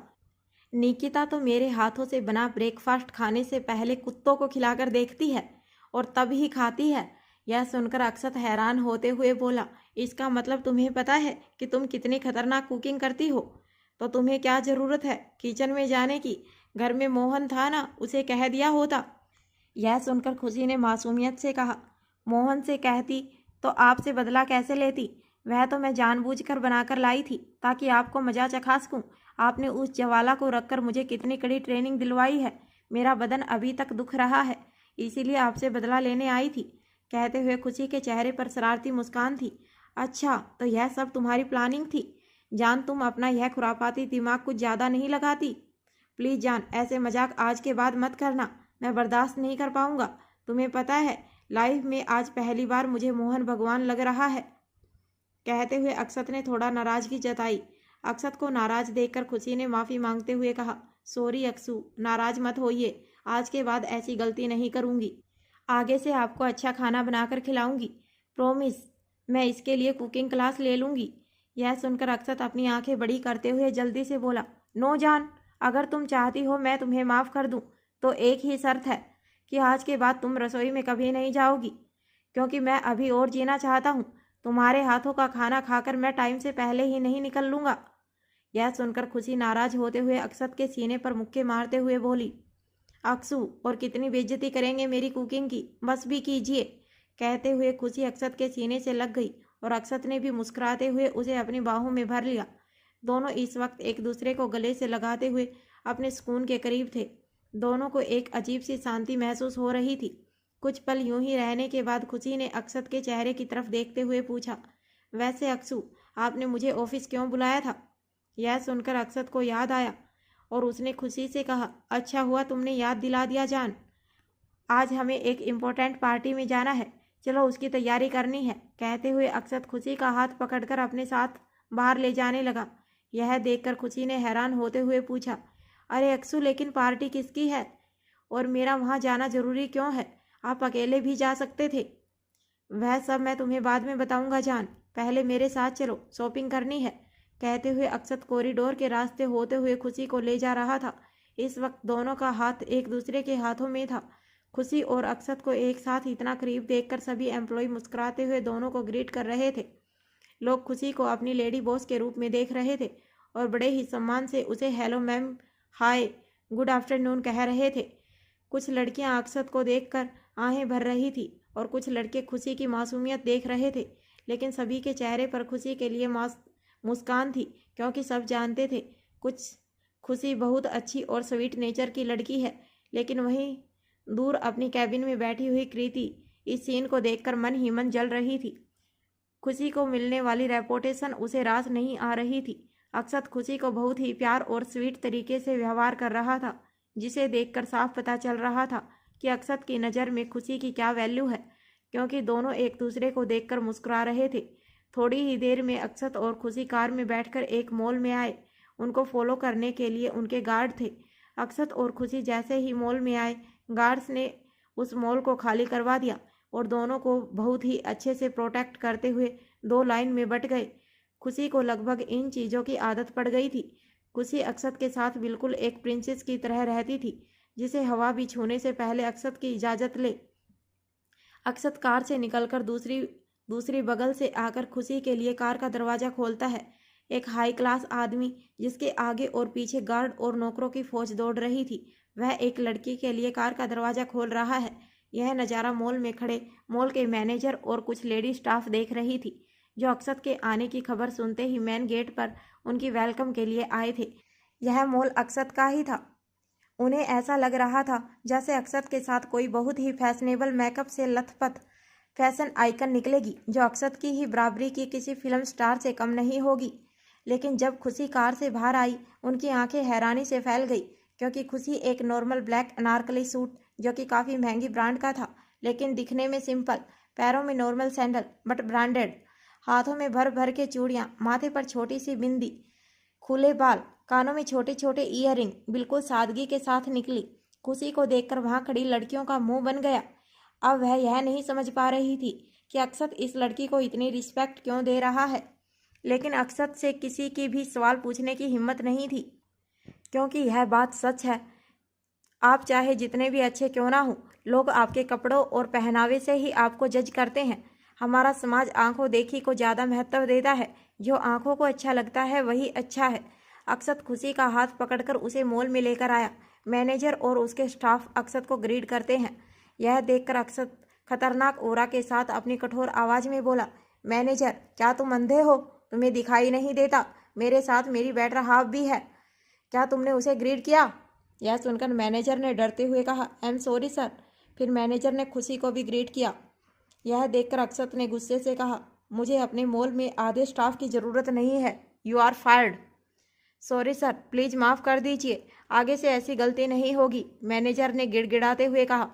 निकिता तो मेरे हाथों से बना ब्रेकफास्ट खाने से पहले कुत्तों को खिलाकर देखती है और तब ही खाती है। यह सुनकर अक्षत हैरान होते हुए बोला, इसका मतलब तुम्हें पता है कि तुम कितनी खतरनाक कुकिंग करती हो? तो तुम्हें क्या ज़रूरत है किचन में जाने की? घर में मोहन था ना, उसे कह दिया होता। यह सुनकर खुशी ने मासूमियत से कहा, मोहन से कहती तो आपसे बदला कैसे लेती? वह तो मैं जानबूझकर बनाकर लाई थी ताकि आपको मजा चखा सकूं। आपने उस जवाला को रखकर मुझे कितनी कड़ी ट्रेनिंग दिलवाई है। मेरा बदन अभी तक दुख रहा है, इसीलिए आपसे बदला लेने आई थी। कहते हुए खुशी के चेहरे पर शरारती मुस्कान थी। अच्छा, तो यह सब तुम्हारी प्लानिंग थी? जान, तुम अपना यह खुरापाती दिमाग कुछ ज़्यादा नहीं लगाती? प्लीज़ जान, ऐसे मजाक आज के बाद मत करना, मैं बर्दाश्त नहीं कर पाऊंगा। तुम्हें पता है, लाइफ में आज पहली बार मुझे मोहन भगवान लग रहा है। कहते हुए अक्षत ने थोड़ा नाराज़गी जताई। अक्षत को नाराज़ देखकर खुशी ने माफ़ी मांगते हुए कहा, सॉरी अक्सू, नाराज़ मत होइए, आज के बाद ऐसी गलती नहीं करूँगी। आगे से आपको अच्छा खाना बनाकर खिलाऊंगी, प्रॉमिस। मैं इसके लिए कुकिंग क्लास ले लूँगी। यह सुनकर अक्षत अपनी आंखें बड़ी करते हुए जल्दी से बोला, नो जान, अगर तुम चाहती हो मैं तुम्हें माफ़ कर दूँ, तो एक ही शर्त है कि आज के बाद तुम रसोई में कभी नहीं जाओगी, क्योंकि मैं अभी और जीना चाहता हूँ। तुम्हारे हाथों का खाना खाकर मैं टाइम से पहले ही नहीं निकल लूँगा। यह सुनकर खुशी नाराज़ होते हुए अक्षत के सीने पर मुक्के मारते हुए बोली, अक्सू, और कितनी बेइज्जती करेंगे मेरी कुकिंग की, बस भी कीजिए। कहते हुए खुशी अक्षत के सीने से लग गई और अक्षत ने भी मुस्कुराते हुए उसे अपनी बाहों में भर लिया। दोनों इस वक्त एक दूसरे को गले से लगाते हुए अपने सुकून के करीब थे। दोनों को एक अजीब सी शांति महसूस हो रही थी। कुछ पल यूं ही रहने के बाद खुशी ने अक्षत के चेहरे की तरफ देखते हुए पूछा, वैसे अक्सू, आपने मुझे ऑफिस क्यों बुलाया था? यह सुनकर अक्षत को याद आया और उसने खुशी से कहा, अच्छा हुआ तुमने याद दिला दिया जान, आज हमें एक इम्पोर्टेंट पार्टी में जाना है, चलो उसकी तैयारी करनी है। कहते हुए अक्षत खुशी का हाथ पकड़कर अपने साथ बाहर ले जाने लगा। यह देखकर खुशी ने हैरान होते हुए पूछा, अरे अक्सू, लेकिन पार्टी किसकी है और मेरा वहाँ जाना ज़रूरी क्यों है? आप अकेले भी जा सकते थे। वह सब मैं तुम्हें बाद में बताऊंगा जान, पहले मेरे साथ चलो, शॉपिंग करनी है। कहते हुए अक्षत कॉरिडोर के रास्ते होते हुए खुशी को ले जा रहा था। इस वक्त दोनों का हाथ एक दूसरे के हाथों में था। खुशी और अक्षत को एक साथ इतना करीब देखकर सभी एम्प्लॉय मुस्कुराते हुए दोनों को ग्रीट कर रहे थे। लोग खुशी को अपनी लेडी बॉस के रूप में देख रहे थे और बड़े ही सम्मान से उसे हेलो मैम, हाय, गुड आफ्टरनून कह रहे थे। कुछ लड़कियां अक्षत को देखकर आहें भर रही थी और कुछ लड़के खुशी की मासूमियत देख रहे थे, लेकिन सभी के चेहरे पर खुशी के लिए मुस्कान थी, क्योंकि सब जानते थे कुछ खुशी बहुत अच्छी और स्वीट नेचर की लड़की है। लेकिन वहीं दूर अपनी कैबिन में बैठी हुई कृति इस सीन को देखकर मन ही मन जल रही थी। खुशी को मिलने वाली रेपुटेशन उसे रास नहीं आ रही थी। अक्षत खुशी को बहुत ही प्यार और स्वीट तरीके से व्यवहार कर रहा था, जिसे देखकर साफ पता चल रहा था कि अक्षत की नज़र में खुशी की क्या वैल्यू है, क्योंकि दोनों एक दूसरे को देखकर मुस्कुरा रहे थे। थोड़ी ही देर में अक्षत और खुशी कार में बैठकर एक मॉल में आए। उनको फॉलो करने के लिए उनके गार्ड थे। अक्षत और खुशी जैसे ही मॉल में आए, गार्ड्स ने उस मॉल को खाली करवा दिया और दोनों को बहुत ही अच्छे से प्रोटेक्ट करते हुए दो लाइन में बट गए। खुशी को लगभग इन चीज़ों की आदत पड़ गई थी। खुशी अक्षत के साथ बिल्कुल एक प्रिंसेस की तरह रहती थी, जिसे हवा भी छूने से पहले अक्षत की इजाज़त ले। अक्षत कार से निकलकर दूसरी बगल से आकर खुशी के लिए कार का दरवाज़ा खोलता है। एक हाई क्लास आदमी, जिसके आगे और पीछे गार्ड और नौकरों की फौज दौड़ रही थी, वह एक लड़की के लिए कार का दरवाज़ा खोल रहा है। यह नज़ारा मॉल में खड़े मॉल के मैनेजर और कुछ लेडी स्टाफ देख रही थी, जो अक्षत के आने की खबर सुनते ही मेन गेट पर उनकी वेलकम के लिए आए थे। यह मॉल अक्षत का ही था। उन्हें ऐसा लग रहा था जैसे अक्षत के साथ कोई बहुत ही फैशनेबल मेकअप से लथपथ फैशन आइकन निकलेगी, जो अक्षत की ही बराबरी की किसी फिल्म स्टार से कम नहीं होगी। लेकिन जब खुशी कार से बाहर आई, उनकी आंखें हैरानी से फैल गई, क्योंकि खुशी एक नॉर्मल ब्लैक अनारकली सूट, जो कि काफ़ी महंगी ब्रांड का था, लेकिन दिखने में सिंपल, पैरों में नॉर्मल सैंडल बट ब्रांडेड, हाथों में भर भर के चूड़ियाँ, माथे पर छोटी सी बिंदी, खुले बाल, कानों में छोटे छोटे ईयरिंग, बिल्कुल सादगी के साथ निकली। खुशी को देखकर वहाँ खड़ी लड़कियों का मुंह बन गया। अब वह यह नहीं समझ पा रही थी कि अक्षत इस लड़की को इतनी रिस्पेक्ट क्यों दे रहा है, लेकिन अक्षत से किसी की भी सवाल पूछने की हिम्मत नहीं थी, क्योंकि यह बात सच है। आप चाहे जितने भी अच्छे क्यों ना हो, लोग आपके कपड़ों और पहनावे से ही आपको जज करते हैं। हमारा समाज आंखों देखी को ज़्यादा महत्व देता है। जो आंखों को अच्छा लगता है वही अच्छा है। अक्षत खुशी का हाथ पकड़कर उसे मॉल में लेकर आया। मैनेजर और उसके स्टाफ अक्षत को ग्रीट करते हैं। यह देखकर अक्षत खतरनाक ओरा के साथ अपनी कठोर आवाज़ में बोला, मैनेजर, क्या तुम अंधे हो? तुम्हें दिखाई नहीं देता मेरे साथ मेरी बेटर हाफ भी है? क्या तुमने उसे ग्रीट किया? यह सुनकर मैनेजर ने डरते हुए कहा, आई एम सॉरी सर। फिर मैनेजर ने खुशी को भी ग्रीट किया। यह देखकर अक्षत ने गुस्से से कहा, मुझे अपने मॉल में आधे स्टाफ की ज़रूरत नहीं है। You are fired. Sorry sir, please माफ़ कर दीजिए, आगे से ऐसी गलती नहीं होगी, मैनेजर ने गिड़गिड़ाते हुए कहा।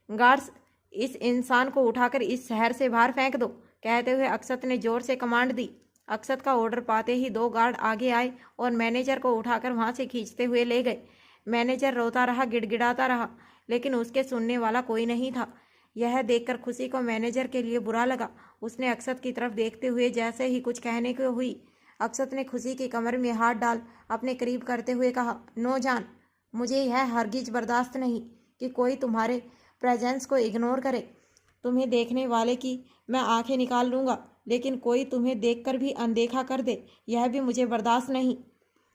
गार्ड्स, इस इंसान को उठाकर इस शहर से बाहर फेंक दो, कहते हुए अक्षत ने जोर से कमांड दी। अक्षत का ऑर्डर पाते ही दो गार्ड आगे आए और मैनेजर को उठाकर वहां से खींचते हुए ले गए। मैनेजर रोता रहा, गिड़गिड़ाता रहा, लेकिन उसके सुनने वाला कोई नहीं था। यह देखकर खुशी को मैनेजर के लिए बुरा लगा। उसने अक्षत की तरफ देखते हुए जैसे ही कुछ कहने को हुई, अक्षत ने खुशी की कमर में हाथ डाल अपने करीब करते हुए कहा, नो जान, मुझे यह हरगिज बर्दाश्त नहीं कि कोई तुम्हारे प्रेजेंस को इग्नोर करे। तुम्हें देखने वाले की मैं आंखें निकाल लूँगा, लेकिन कोई तुम्हें देखकर भी अनदेखा कर दे, यह भी मुझे बर्दाश्त नहीं।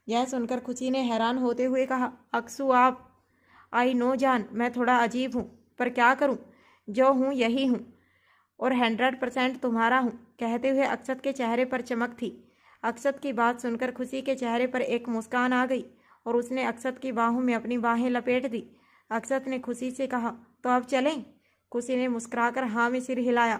यह सुनकर खुशी ने हैरान होते हुए कहा, अक्सू आप? आई नो जान, मैं थोड़ा अजीब हूँ, पर क्या करूँ, जो हूँ यही हूँ और 100% तुम्हारा हूँ, कहते हुए अक्षत के चेहरे पर चमक थी। अक्षत की बात सुनकर खुशी के चेहरे पर एक मुस्कान आ गई और उसने अक्षत की बाहों में अपनी बाहें लपेट दी। अक्षत ने खुशी से कहा, तो अब चलें? खुशी ने मुस्कुराकर हाँ में सिर हिलाया।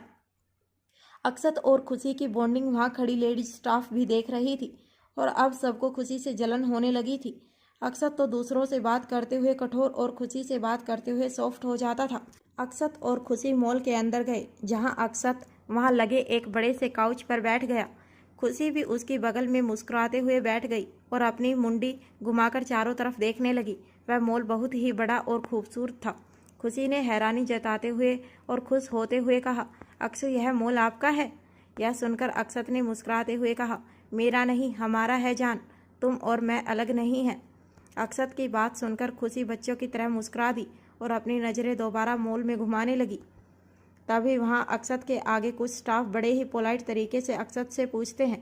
अक्षत और खुशी की बॉन्डिंग वहाँ खड़ी लेडीज स्टाफ भी देख रही थी और अब सबको खुशी से जलन होने लगी थी। अक्षत तो दूसरों से बात करते हुए कठोर और खुशी से बात करते हुए सॉफ्ट हो जाता था। अक्षत और खुशी मॉल के अंदर गए, जहाँ अक्षत वहाँ लगे एक बड़े से काउच पर बैठ गया। खुशी भी उसकी बगल में मुस्कुराते हुए बैठ गई और अपनी मुंडी घुमाकर चारों तरफ देखने लगी। वह मॉल बहुत ही बड़ा और खूबसूरत था। खुशी ने हैरानी जताते हुए और खुश होते हुए कहा, अक्षु यह मॉल आपका है? यह सुनकर अक्षत ने मुस्कुराते हुए कहा, मेरा नहीं हमारा है जान, तुम और मैं अलग नहीं हैं। अक्षत की बात सुनकर खुशी बच्चों की तरह मुस्कुरा दी और अपनी नज़रें दोबारा मॉल में घुमाने लगी। तभी वहाँ अक्षत के आगे कुछ स्टाफ बड़े ही पोलाइट तरीके से अक्षत से पूछते हैं,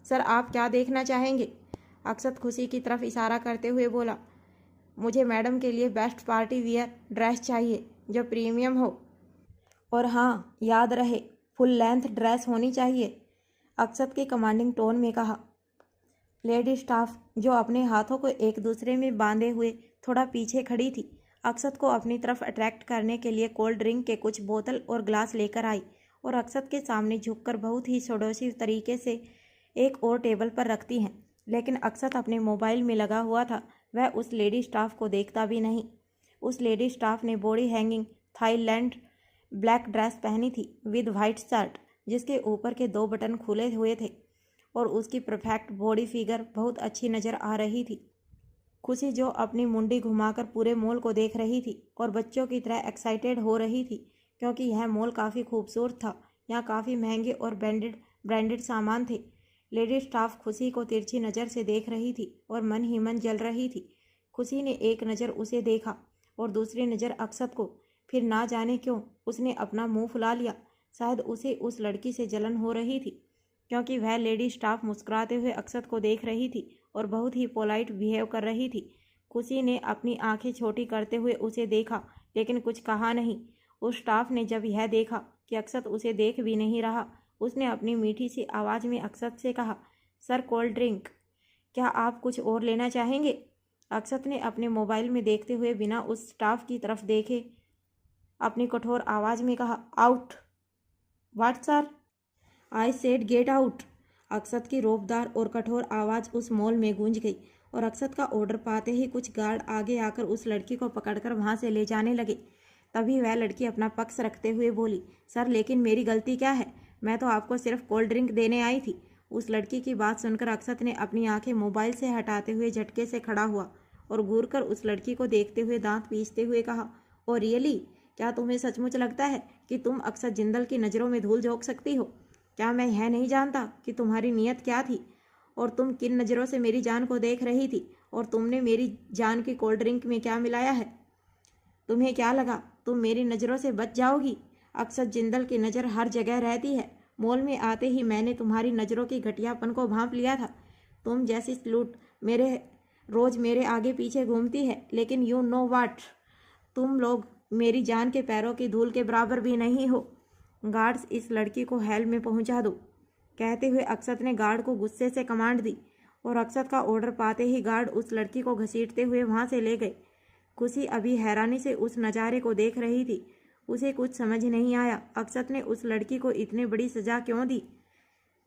सर आप क्या देखना चाहेंगे? अक्षत खुशी की तरफ इशारा करते हुए बोला, मुझे मैडम के लिए बेस्ट पार्टी वियर ड्रेस चाहिए जो प्रीमियम हो, और हाँ याद रहे फुल लेंथ ड्रेस होनी चाहिए। अक्षत के कमांडिंग टोन में कहा। लेडी स्टाफ जो अपने हाथों को एक दूसरे में बांधे हुए थोड़ा पीछे खड़ी थी, अक्षत को अपनी तरफ अट्रैक्ट करने के लिए कोल्ड ड्रिंक के कुछ बोतल और ग्लास लेकर आई और अक्षत के सामने झुककर बहुत ही सडोसी तरीके से एक और टेबल पर रखती हैं। लेकिन अक्षत अपने मोबाइल में लगा हुआ था, वह उस लेडी स्टाफ को देखता भी नहीं। उस लेडी स्टाफ ने body hanging Thailand black dress पहनी थी विद वाइट शर्ट, जिसके ऊपर के 2 बटन खुले हुए थे और उसकी परफेक्ट बॉडी फिगर बहुत अच्छी नज़र आ रही थी। खुशी जो अपनी मुंडी घुमाकर पूरे मॉल को देख रही थी और बच्चों की तरह एक्साइटेड हो रही थी, क्योंकि यह मॉल काफ़ी खूबसूरत था। यहाँ काफ़ी महंगे और ब्रांडेड सामान थे। लेडी स्टाफ खुशी को तिरछी नज़र से देख रही थी और मन ही मन जल रही थी। खुशी ने एक नज़र उसे देखा और दूसरी नज़र अक्षत को, फिर ना जाने क्यों उसने अपना मुंह फुला लिया। शायद उसे उस लड़की से जलन हो रही थी, क्योंकि वह लेडी स्टाफ मुस्कुराते हुए अक्षत को देख रही थी और बहुत ही पोलाइट बिहेव कर रही थी। खुशी ने अपनी आंखें छोटी करते हुए उसे देखा, लेकिन कुछ कहा नहीं। उस स्टाफ ने जब यह देखा कि अक्षत उसे देख भी नहीं रहा, उसने अपनी मीठी सी आवाज़ में अक्षत से कहा, सर कोल्ड ड्रिंक, क्या आप कुछ और लेना चाहेंगे? अक्षत ने अपने मोबाइल में देखते हुए बिना उस स्टाफ की तरफ देखे अपनी कठोर आवाज़ में कहा, out. What sir? I said get out. Akshat की रौबदार और कठोर आवाज़ उस मॉल में गूंज गई और अक्षत का ऑर्डर पाते ही कुछ गार्ड आगे आकर उस लड़की को पकड़कर वहाँ से ले जाने लगे। तभी वह लड़की अपना पक्ष रखते हुए बोली, सर लेकिन मेरी गलती क्या है? मैं तो आपको सिर्फ कोल्ड ड्रिंक देने आई थी। उस लड़की की बात सुनकर अक्षत ने अपनी आंखें मोबाइल से हटाते हुए झटके से खड़ा हुआ और घूर कर उस लड़की को देखते हुए दांत पीसते हुए कहा, ओ रियली? क्या तुम्हें सचमुच लगता है कि तुम अक्षत जिंदल की नज़रों में धूल झोंक सकती हो? क्या मैं यह नहीं जानता कि तुम्हारी नीयत क्या थी और तुम किन नज़रों से मेरी जान को देख रही थी, और तुमने मेरी जान की कोल्ड ड्रिंक में क्या मिलाया है? तुम्हें क्या लगा तुम मेरी नज़रों से बच जाओगी? अक्षत जिंदल की नज़र हर जगह रहती है। मॉल में आते ही मैंने तुम्हारी नज़रों की घटियापन को भांप लिया था। तुम जैसी स्लूट रोज़ मेरे आगे पीछे घूमती है, लेकिन यू नो वाट, तुम लोग मेरी जान के पैरों की धूल के बराबर भी नहीं हो। गार्ड्स, इस लड़की को हेल में पहुंचा दो। कहते हुए अक्षत ने गार्ड को गुस्से से कमांड दी और अक्षत का ऑर्डर पाते ही गार्ड उस लड़की को घसीटते हुए वहां से ले गए। खुशी अभी हैरानी से उस नज़ारे को देख रही थी। उसे कुछ समझ नहीं आया, अक्षत ने उस लड़की को इतनी बड़ी सजा क्यों दी।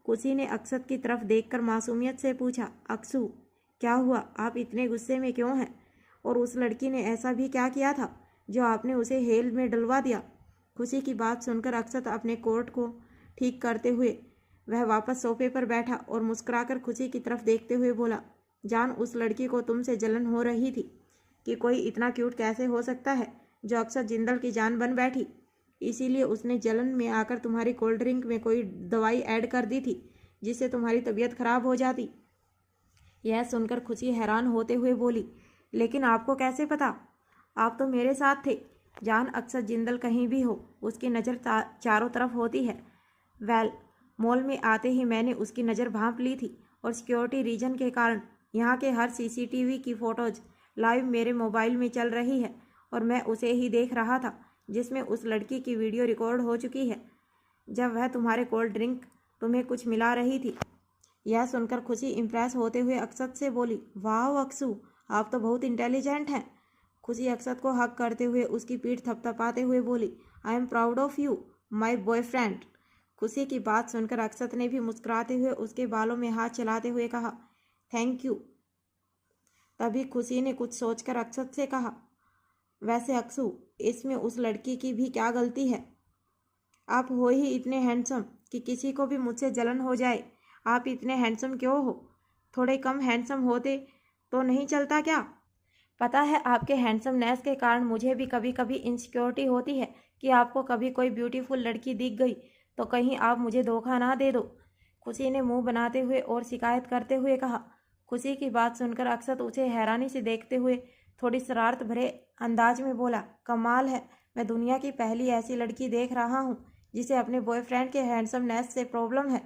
खुशी ने अक्षत की तरफ देखकर मासूमियत से पूछा, अक्षु क्या हुआ? आप इतने गुस्से में क्यों हैं? और उस लड़की ने ऐसा भी क्या किया था जो आपने उसे हेल में डलवा दिया? खुशी की बात सुनकर अक्षत अपने कोट को ठीक करते हुए वह वापस सोफे पर बैठा और मुस्कुराकर खुशी की तरफ देखते हुए बोला, जान, उस लड़की को तुमसे जलन हो रही थी कि कोई इतना क्यूट कैसे हो सकता है जो अक्षत जिंदल की जान बन बैठी, इसीलिए उसने जलन में आकर तुम्हारी कोल्ड ड्रिंक में कोई दवाई ऐड कर दी थी जिससे तुम्हारी तबीयत खराब हो जाती। यह सुनकर खुशी हैरान होते हुए बोली, लेकिन आपको कैसे पता? आप तो मेरे साथ थे। जान, अक्षत जिंदल कहीं भी हो, उसकी नज़र चारों तरफ होती है। वेल, मॉल में आते ही मैंने उसकी नज़र भांप ली थी और सिक्योरिटी रीजन के कारण यहाँ के हर सीसीटीवी की फ़ोटोज़ लाइव मेरे मोबाइल में चल रही है और मैं उसे ही देख रहा था जिसमें उस लड़की की वीडियो रिकॉर्ड हो चुकी है जब वह तुम्हारे कोल्ड ड्रिंक तुम्हें कुछ मिला रही थी। यह सुनकर खुशी इम्प्रेस होते हुए अक्षत से बोली, वाह अक्षु, आप तो बहुत इंटेलिजेंट हैं। खुशी अक्षत को हक करते हुए उसकी पीठ थपथपाते हुए बोली, I am proud of you my boyfriend. खुशी की बात सुनकर अक्षत ने भी मुस्कुराते हुए उसके बालों में हाथ चलाते हुए कहा, थैंक यू। तभी खुशी ने कुछ सोचकर अक्षत से कहा, वैसे अक्षु, इसमें उस लड़की की भी क्या गलती है? आप हो ही इतने हैंडसम कि किसी को भी मुझसे जलन हो जाए। आप इतने हैंडसम क्यों हो? थोड़े कम हैंडसम होते तो नहीं चलता क्या? पता है आपके हैंडसमनेस के कारण मुझे भी कभी कभी इनसिक्योरिटी होती है कि आपको कभी कोई ब्यूटीफुल लड़की दिख गई तो कहीं आप मुझे धोखा ना दे दो। खुशी ने मुंह बनाते हुए और शिकायत करते हुए कहा। खुशी की बात सुनकर अक्षत उसे हैरानी से देखते हुए थोड़ी शरारत भरे अंदाज में बोला, कमाल है, मैं दुनिया की पहली ऐसी लड़की देख रहा हूँ जिसे अपने बॉयफ्रेंड के हैंडसमनेस से प्रॉब्लम है,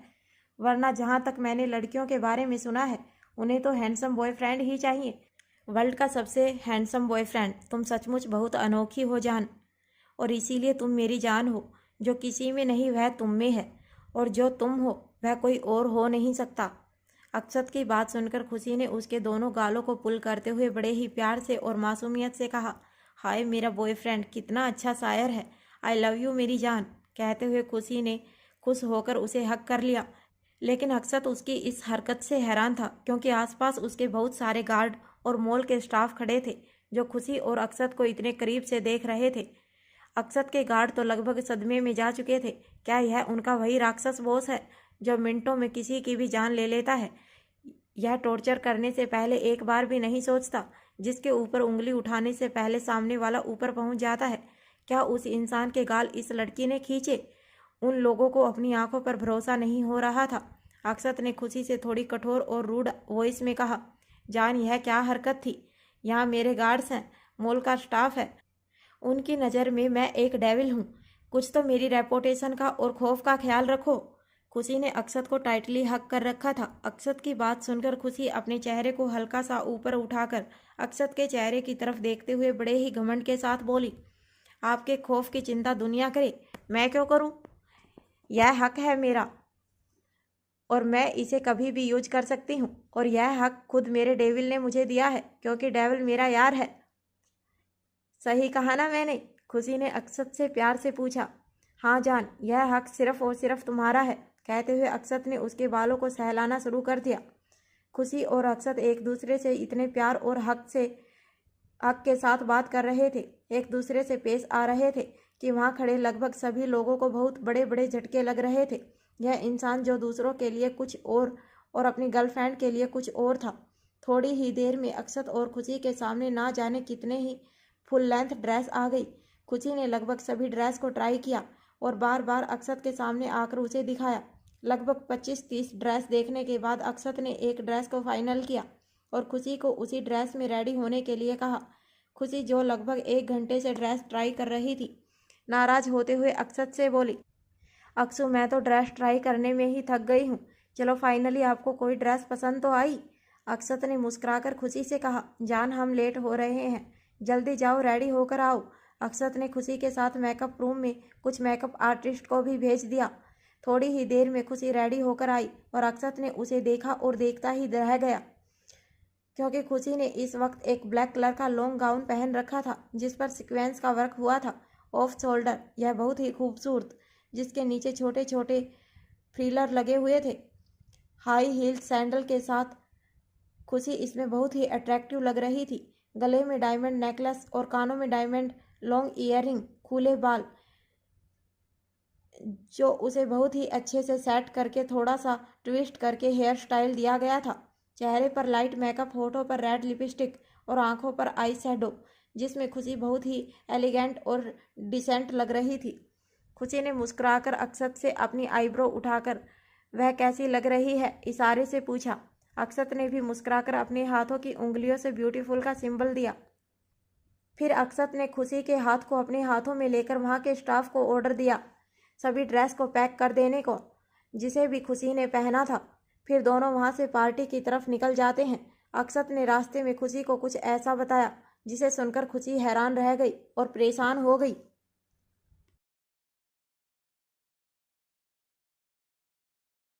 वरना जहाँ तक मैंने लड़कियों के बारे में सुना है उन्हें तो हैंडसम बॉयफ्रेंड ही चाहिए। वर्ल्ड का सबसे हैंडसम बॉयफ्रेंड। तुम सचमुच बहुत अनोखी हो जान, और इसीलिए तुम मेरी जान हो। जो किसी में नहीं वह तुम में है, और जो तुम हो वह कोई और हो नहीं सकता। अक्षत की बात सुनकर खुशी ने उसके दोनों गालों को पुल करते हुए बड़े ही प्यार से और मासूमियत से कहा, हाय मेरा बॉयफ्रेंड कितना अच्छा शायर है, आई लव यू मेरी जान। कहते हुए खुशी ने खुश होकर उसे हक कर लिया। लेकिन अक्षत उसकी इस हरकत से हैरान था, क्योंकि आसपास उसके बहुत सारे गार्ड और मॉल के स्टाफ खड़े थे जो खुशी और अक्षत को इतने करीब से देख रहे थे। अक्षत के गार्ड तो लगभग सदमे में जा चुके थे। क्या यह उनका वही राक्षस बॉस है जो मिनटों में किसी की भी जान ले लेता है? यह टॉर्चर करने से पहले एक बार भी नहीं सोचता, जिसके ऊपर उंगली उठाने से पहले सामने वाला ऊपर पहुंच जाता है। क्या उस इंसान के गाल इस लड़की ने खींचे? उन लोगों को अपनी आंखों पर भरोसा नहीं हो रहा था। अक्षत ने खुशी से थोड़ी कठोर और रूड वॉइस में कहा, जान यह क्या हरकत थी? यहाँ मेरे गार्ड्स हैं, मॉल का स्टाफ है, उनकी नज़र में मैं एक डेविल हूँ। कुछ तो मेरी रेपुटेशन का और खौफ का ख्याल रखो। खुशी ने अक्षत को टाइटली हक कर रखा था। अक्षत की बात सुनकर खुशी अपने चेहरे को हल्का सा ऊपर उठाकर अक्षत के चेहरे की तरफ देखते हुए बड़े ही घमंड के साथ बोली, आपके खौफ की चिंता दुनिया करे, मैं क्यों करूं? यह हक है मेरा और मैं इसे कभी भी यूज कर सकती हूँ, और यह हक खुद मेरे डेविल ने मुझे दिया है, क्योंकि डेविल मेरा यार है। सही कहा ना मैंने? खुशी ने अक्षत से प्यार से पूछा। हाँ जान, यह हक सिर्फ और सिर्फ तुम्हारा है। कहते हुए अक्षत ने उसके बालों को सहलाना शुरू कर दिया। खुशी और अक्षत एक दूसरे से इतने प्यार और हक के साथ बात कर रहे थे, एक दूसरे से पेश आ रहे थे कि वहाँ खड़े लगभग सभी लोगों को बहुत बड़े बड़े झटके लग रहे थे। यह इंसान जो दूसरों के लिए कुछ और अपनी गर्लफ्रेंड के लिए कुछ और था। थोड़ी ही देर में अक्षत और खुशी के सामने ना जाने कितने ही फुल लेंथ ड्रेस आ गई। खुशी ने लगभग सभी ड्रेस को ट्राई किया और बार बार अक्षत के सामने आकर उसे दिखाया। लगभग 25-30 ड्रेस देखने के बाद अक्षत ने एक ड्रेस को फाइनल किया और खुशी को उसी ड्रेस में रेडी होने के लिए कहा। खुशी जो लगभग 1 घंटे से ड्रेस ट्राई कर रही थी, नाराज होते हुए अक्षत से बोली, अक्षु मैं तो ड्रेस ट्राई करने में ही थक गई हूँ, चलो फाइनली आपको कोई ड्रेस पसंद तो आई? अक्षत ने मुस्कुराकर खुशी से कहा, जान हम लेट हो रहे हैं, जल्दी जाओ रेडी होकर आओ। अक्षत ने खुशी के साथ मेकअप रूम में कुछ मेकअप आर्टिस्ट को भी भेज दिया। थोड़ी ही देर में खुशी रेडी होकर आई और अक्षत ने उसे देखा और देखता ही रह गया, क्योंकि खुशी ने इस वक्त एक ब्लैक कलर का लॉन्ग गाउन पहन रखा था जिस पर सीक्वेंस का वर्क हुआ था ऑफ शोल्डर। यह बहुत ही खूबसूरत, जिसके नीचे छोटे छोटे फ्रीलर लगे हुए थे। हाई हील सैंडल के साथ खुशी इसमें बहुत ही अट्रैक्टिव लग रही थी। गले में डायमंड नेकलेस और कानों में डायमंड लॉन्ग ईयरिंग, खुले बाल जो उसे बहुत ही अच्छे से सेट करके थोड़ा सा ट्विस्ट करके हेयर स्टाइल दिया गया था। चेहरे पर लाइट मेकअप, होठों पर रेड लिपस्टिक और आंखों पर आई शैडो, जिसमें खुशी बहुत ही एलिगेंट और डिसेंट लग रही थी। खुशी ने मुस्कुराकर अक्षत से अपनी आईब्रो उठाकर वह कैसी लग रही है इशारे से पूछा। अक्षत ने भी मुस्कुराकर अपने हाथों की उंगलियों से ब्यूटीफुल का सिंबल दिया। फिर अक्षत ने खुशी के हाथ को अपने हाथों में लेकर वहाँ के स्टाफ को ऑर्डर दिया सभी ड्रेस को पैक कर देने को, जिसे भी खुशी ने पहना था। फिर दोनों वहाँ से पार्टी की तरफ निकल जाते हैं। अक्षत ने रास्ते में खुशी को कुछ ऐसा बताया जिसे सुनकर खुशी हैरान रह गई और परेशान हो गई।